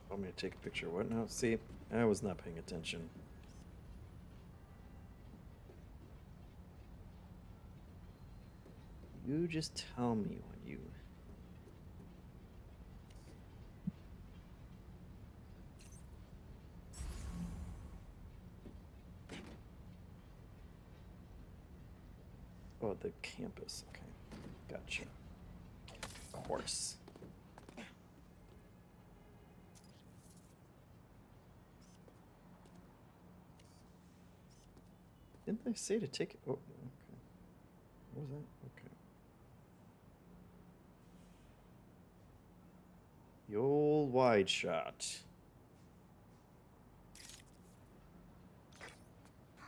Want me to take a picture? What now? See, I was not paying attention. You just tell me when you... Oh, the campus. Okay. Gotcha. Of course. Didn't they say to take it? Oh, okay. What was that? Okay. The old wide shot.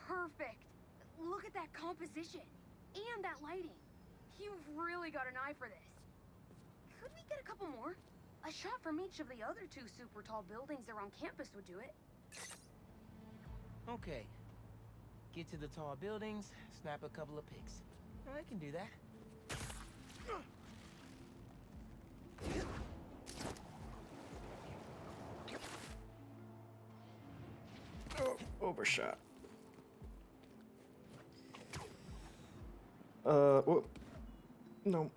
Perfect. Look at that composition and that lighting. You've really got an eye for this. Could we get a couple more? A shot from each of the other 2 super tall buildings around campus would do it. Okay. Get to the tall buildings, snap a couple of pics. I can do that. Oh, overshot. Whoop. No.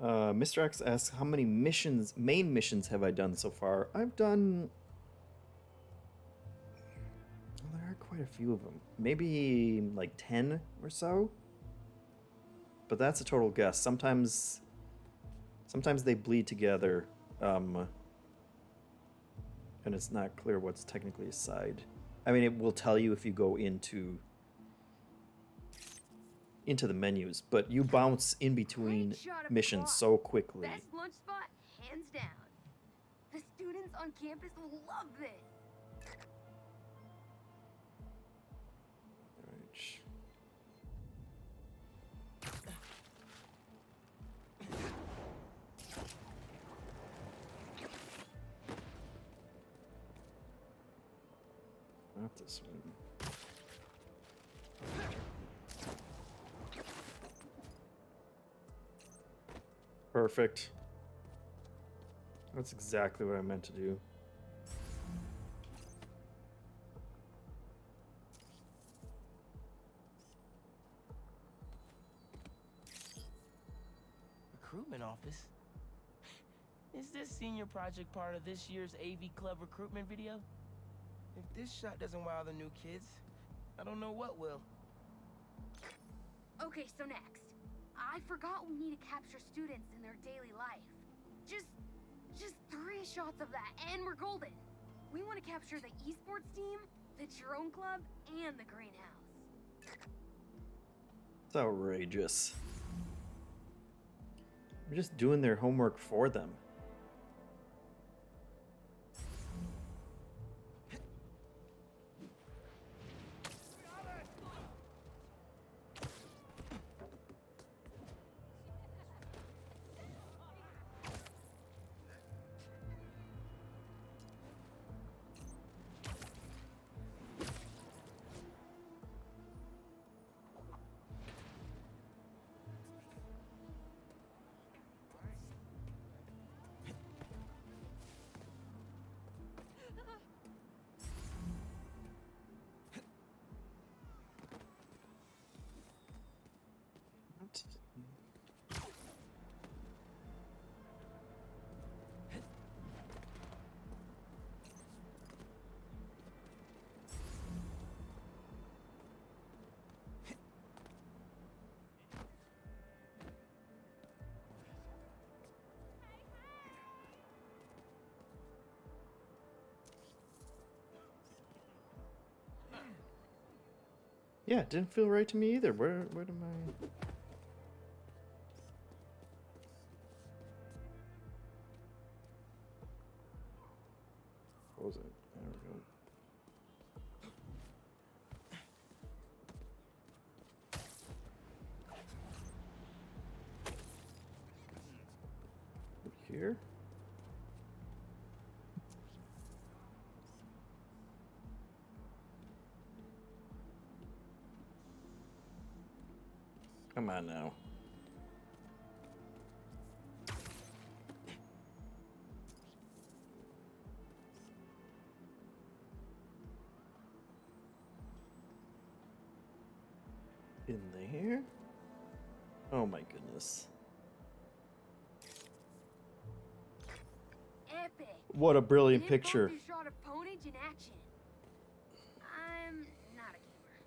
Mr. X asks, how many main missions have I done so far? I've done... Well, there are quite a few of them. Maybe like 10 or so? But that's a total guess. Sometimes they bleed together, and it's not clear what's technically a side. I mean, it will tell you if you go into the menus, but you bounce in between missions so quickly. Best lunch spot, hands down. The students on campus will love this. Right. Not this one. Perfect. That's exactly what I meant to do. Recruitment office? Is this senior project part of this year's AV Club recruitment video? If this shot doesn't wow the new kids, I don't know what will. Okay, so next. I forgot we need to capture students in their daily life. Just 3 shots of that, and we're golden. We want to capture the esports team, the drone club, and the greenhouse. It's outrageous. We're just doing their homework for them. Yeah, it didn't feel right to me either. Where am I? What was it? There we go. Here? Come on now. In there? Oh my goodness. What a brilliant An picture. impromptu shot of Ponage in action. I'm not a gamer.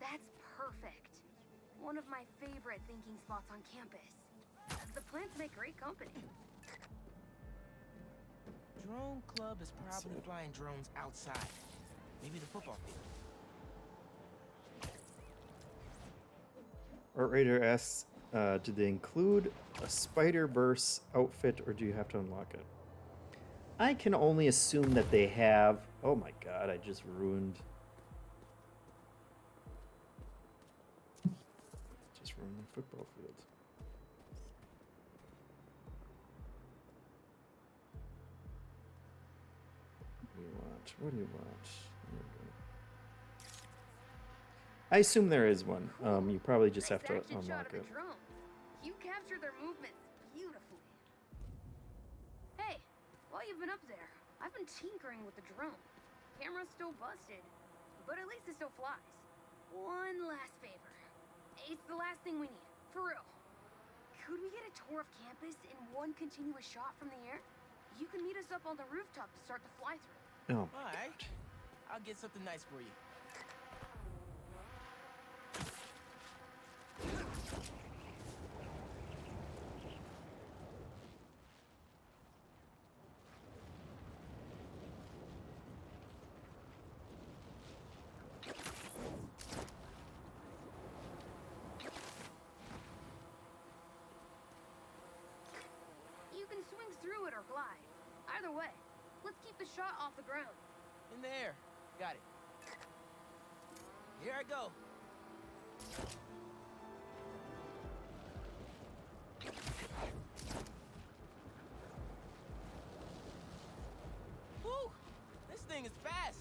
That's perfect. One of my favorite thinking spots on campus. The plants make great company. Drone Club is probably flying drones outside. Maybe the football field. Art Raider asks, did they include a Spider-Verse outfit or do you have to unlock it? I can only assume that they have. Oh my god, I just ruined. Just ruined the football field. What do you want? What do you want? There we go. I assume there is one. You probably just have to Action shot unlock of it. the drone. You capture their movements beautifully. Hey, while you've been up there, I've been tinkering with the drone. Camera's still busted, but at least it still flies. One last favor. It's the last thing we need, for real. Could we get a tour of campus in one continuous shot from the air? You can meet us up on the rooftop to start the fly-through. Oh. All right. I'll get something nice for you. You can swing through it or glide. Either way, let's keep the shot off the ground. In the air. Got it. Here I go. Woo! This thing is fast.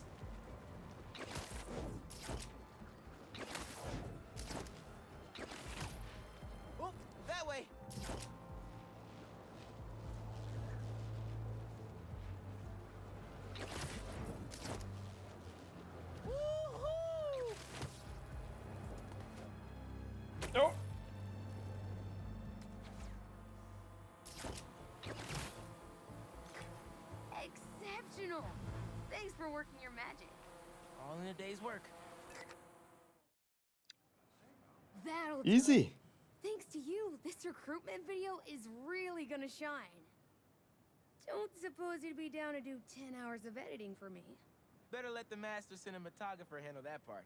Oh, that way. Woo-hoo! Oh. Exceptional! Thanks for working your magic. All in a day's work. That'll do Easy. it. Thanks to you, this recruitment video is really gonna shine. Don't suppose you'd be down to do 10 hours of editing for me. Better let the master cinematographer handle that part.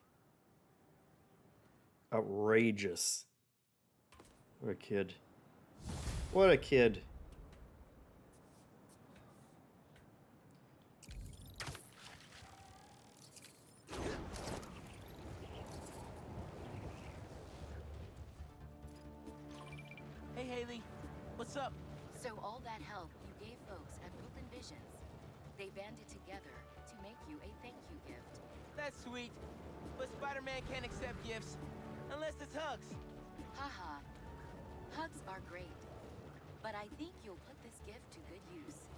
Outrageous. What a kid. What a kid. Hey, Haley. What's up? So all that help you gave folks at Open Visions, they banded together to make you a thank you gift. That's sweet. But Spider-Man can't accept gifts unless it's hugs. Haha. Hugs are great. But I think you'll put this gift to good use.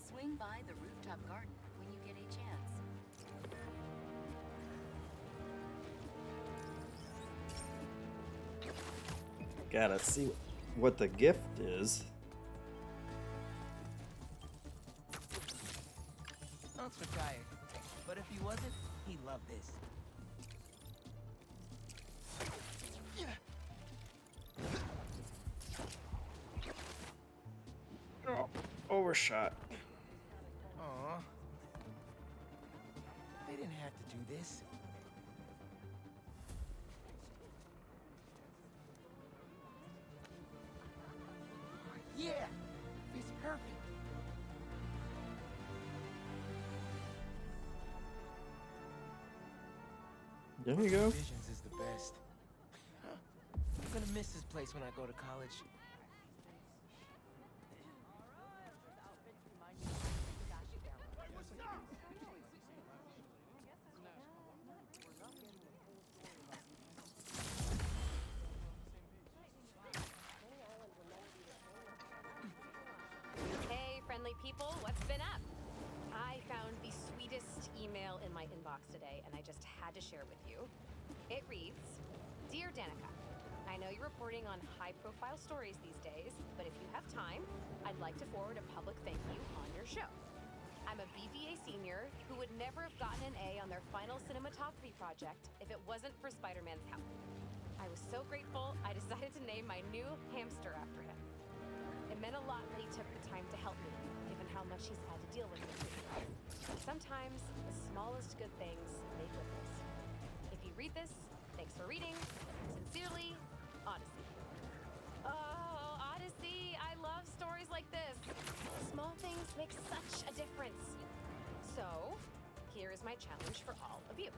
Swing by the rooftop garden when you get a chance. Gotta see what the gift is. Unc's retired. But if he wasn't, he'd love this. Oh, overshot. Aw. They didn't have to do this. Yeah! It's perfect. There you go. Visions is the best. miss this place when I go to college. Hey, friendly people, what's been up? I found the sweetest email in my inbox today, and I just had to share it with you. It reads, Dear Danica, I know you're reporting on high-profile stories these days, but if you have time, I'd like to forward a public thank you on your show. I'm a BVA senior who would never have gotten an A on their final cinematography project if it wasn't for Spider-Man's help. I was so grateful, I decided to name my new hamster after him. It meant a lot that he took the time to help me, given how much he's had to deal with lately. Sometimes, the smallest good things make ripples. If you read this, thanks for reading. Sincerely, Odyssey. Oh, Odyssey! I love stories like this. Small things make such a difference. So, here is my challenge for all of you.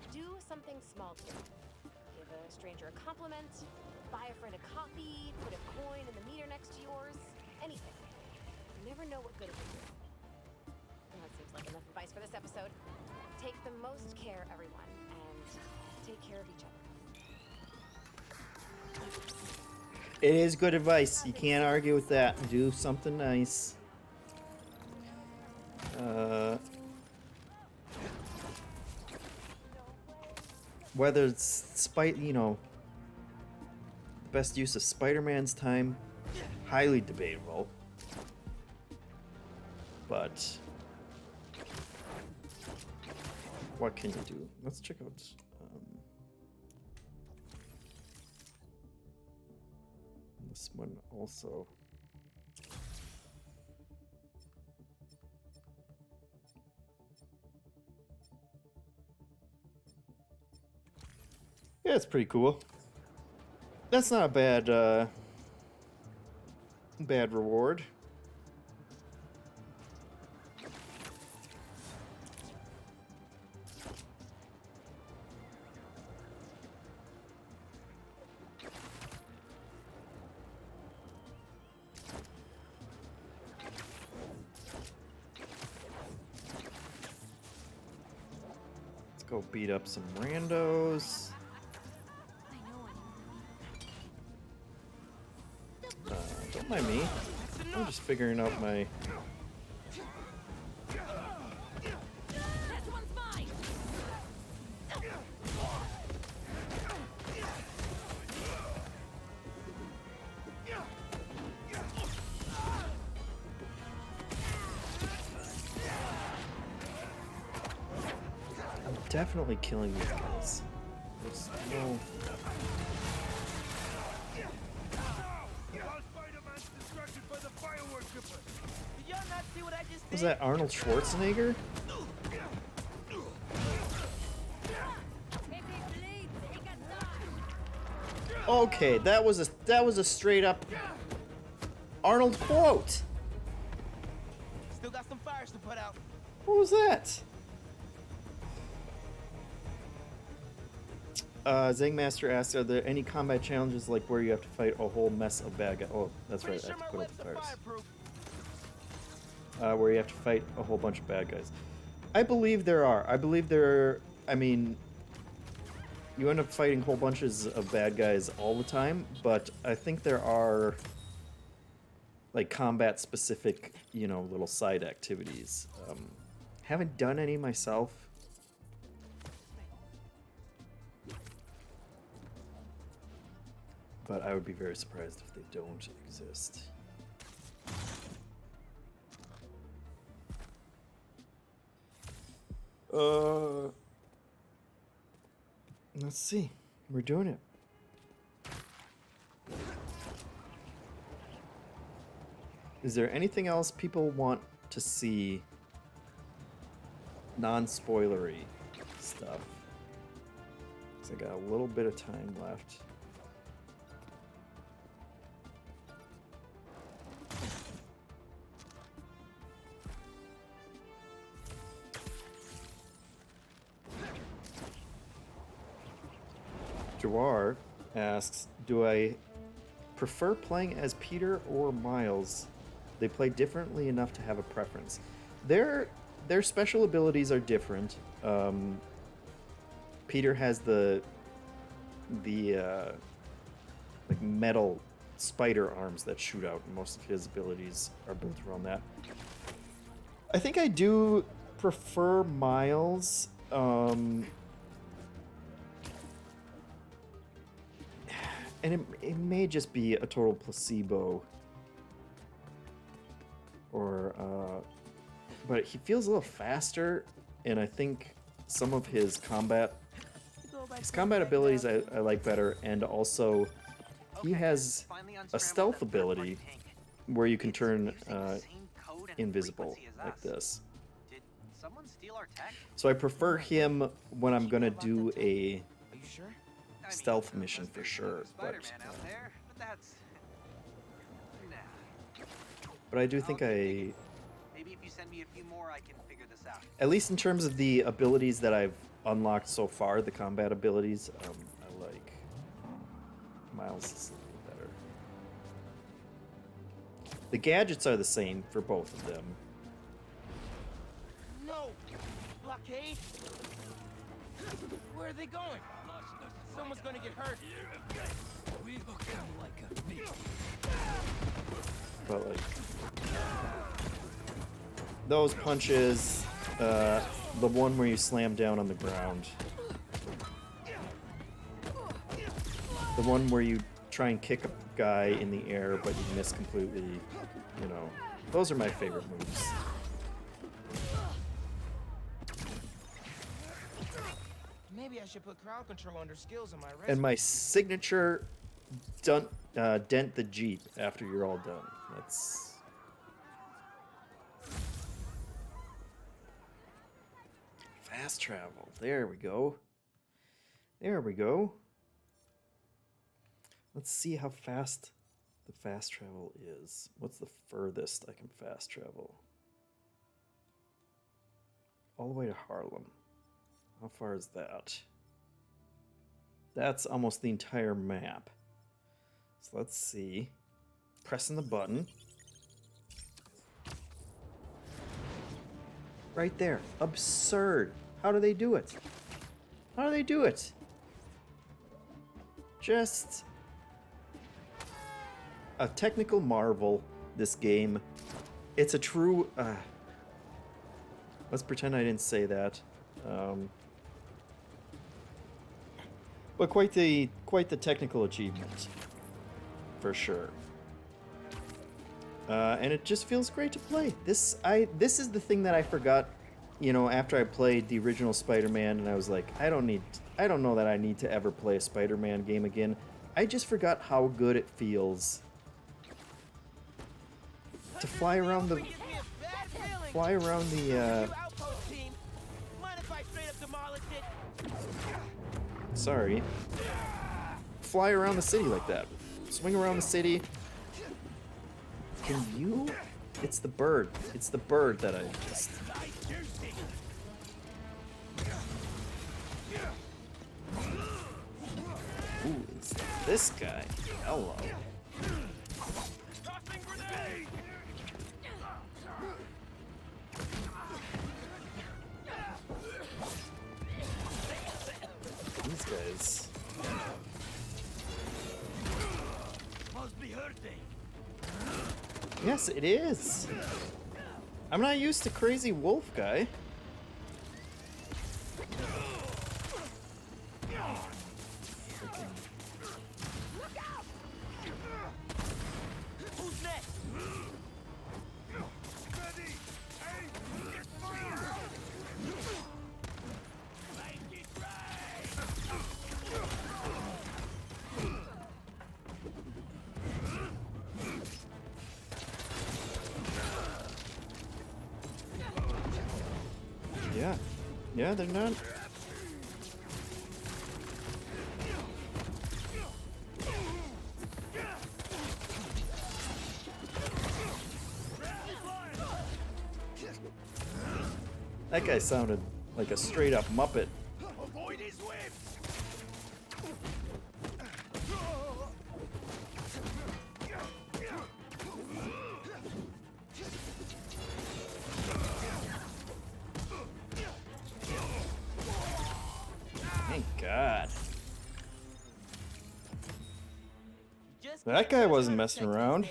Do something small today. Give a stranger a compliment, buy a friend a coffee, put a coin in the meter next to yours, anything. You never know what good it will do. Well, that seems like enough advice for this episode. Take the most care, everyone, and take care of each other. It is good advice. You can't argue with that. Do something nice. Whether it's the best use of Spider-Man's time, highly debatable. But what can you do? Let's check out. This one also. Yeah, it's pretty cool. That's not a bad reward. Let's go beat up some randos. Don't mind me. I'm just figuring out my... I'm definitely killing these guys. There's no... Was that Arnold Schwarzenegger? Okay, that was a straight up Arnold quote. Still got some fires to put out. What was that? Zangmaster asks, are there any combat challenges like where you have to fight a whole mess of bad guys? Oh, that's right, I have to put out the fires. Where you have to fight a whole bunch of bad guys. I believe there are. I mean, you end up fighting whole bunches of bad guys all the time, but I think there are, like, combat-specific, little side activities. Haven't done any myself. But I would be very surprised if they don't exist. Let's see. We're doing it. Is there anything else people want to see? Non-spoilery stuff. 'Cause I got a little bit of time left. Jawar asks, do I prefer playing as Peter or Miles? They play differently enough to have a preference. Their special abilities are different. Peter has the like metal spider arms that shoot out, and most of his abilities are built around that. I think I do prefer Miles. And it may just be a total placebo. Or, but he feels a little faster, and I think some of his combat abilities I like better, and also he has a stealth ability where you can turn invisible like this. Did someone steal our tech? So I prefer him when I'm gonna do a Are you sure? stealth mission for sure, but I do think maybe if you send me a few more, I can figure this out. at least in terms of the abilities that I've unlocked so far, the combat abilities, I like Miles is a little better. The gadgets are the same for both of them. No! Blockade? Where are they going? Someone's gonna get hurt. We look like a meat. But like those punches, the one where you slam down on the ground, the one where you try and kick a guy in the air but you miss completely, you know, those are my favorite moves. Maybe I should put crowd control under skills on my resume. And my signature dent the Jeep after you're all done. That's fast travel. There we go. There we go. Let's see how fast the fast travel is. What's the furthest I can fast travel? All the way to Harlem. How far is that? That's almost the entire map. So let's see. Pressing the button. Right there. Absurd. How do they do it? How do they do it? Just a technical marvel, this game. It's a true... let's pretend I didn't say that. But quite the technical achievement, for sure. And it just feels great to play. This is the thing that I forgot, you know, after I played the original Spider-Man, and I was like, I don't know that I need to ever play a Spider-Man game again. I just forgot how good it feels to fly around the sorry. Fly around the city like that. Swing around the city. Can you? It's the bird. It's the bird that I just... Ooh, it's this guy. Hello. These guys. Must be hurting. Yes, it is. I'm not used to crazy wolf guy. Who's next? Yeah. Yeah, they're not... That guy sounded like a straight-up Muppet. Avoid his whips. That guy wasn't messing around.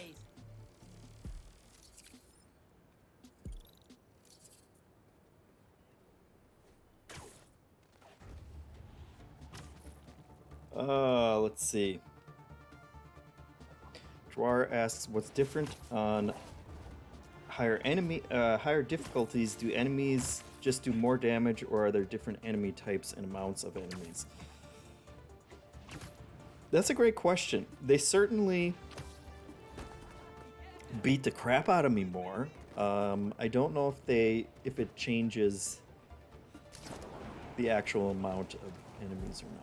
Let's see. Dwar asks, what's different on higher difficulties? Do enemies just do more damage, or are there different enemy types and amounts of enemies? That's a great question. They certainly beat the crap out of me more. I don't know if it changes the actual amount of enemies or not.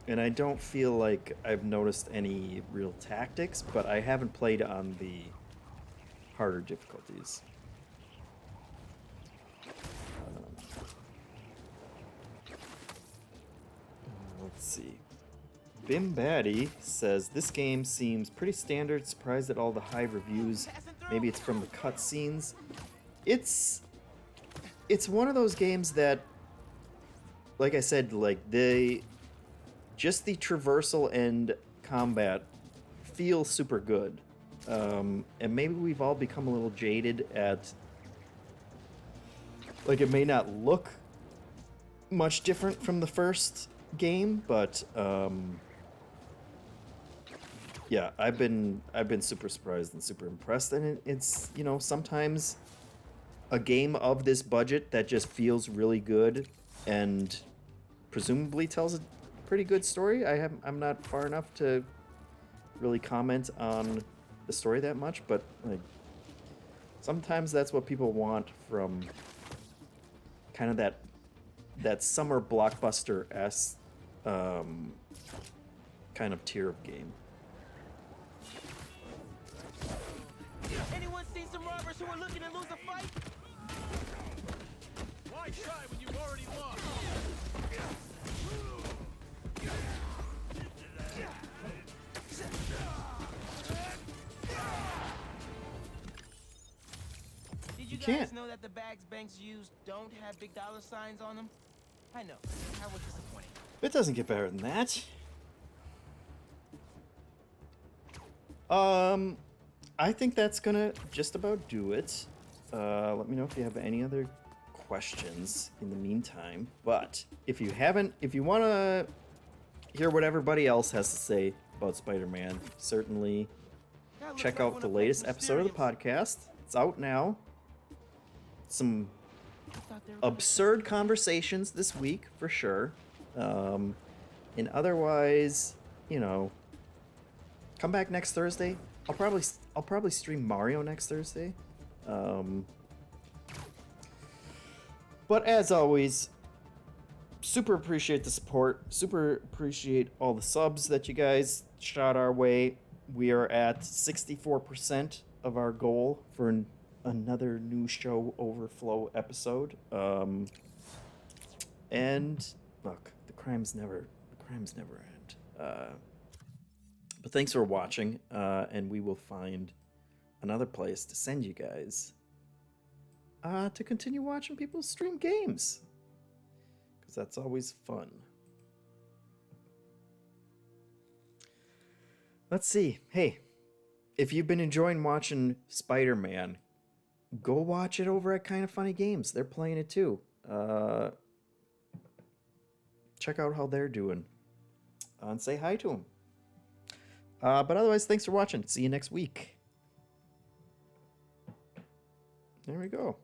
And I don't feel like I've noticed any real tactics, but I haven't played on the harder difficulties. Let's see. Bim Batty says, this game seems pretty standard, surprised at all the high reviews. Maybe it's from the cutscenes. It's one of those games that, like I said, like just the traversal and combat feel super good. And maybe we've all become a little jaded at, like, it may not look much different from the first game, but yeah, I've been super surprised and super impressed, and it's, you know, sometimes a game of this budget that just feels really good and presumably tells a pretty good story. I'm not far enough to really comment on the story that much, but like sometimes that's what people want from kind of that summer blockbuster-esque kind of tier of game. Anyone seen some robbers who are looking to lose a fight? Why try when you've already lost? Did you guys know that the bags banks use don't have big dollar signs on them? I know. I was disappointed. It doesn't get better than that. I think that's gonna just about do it. Let me know if you have any other questions in the meantime. But if you want to hear what everybody else has to say about Spider-Man, certainly check out the latest episode of the podcast. It's out now. Some absurd conversations this week for sure. And otherwise, you know, come back next Thursday. I'll probably stream Mario next Thursday. But as always, super appreciate the support. Super appreciate all the subs that you guys shot our way. We are at 64% of our goal for another new show overflow episode. And look, the crimes never end. But thanks for watching, and we will find another place to send you guys to continue watching people stream games, because that's always fun. Let's see. Hey, if you've been enjoying watching Spider-Man, go watch it over at Kinda Funny Games. They're playing it too. Check out how they're doing and say hi to them. But otherwise, thanks for watching. See you next week. There we go.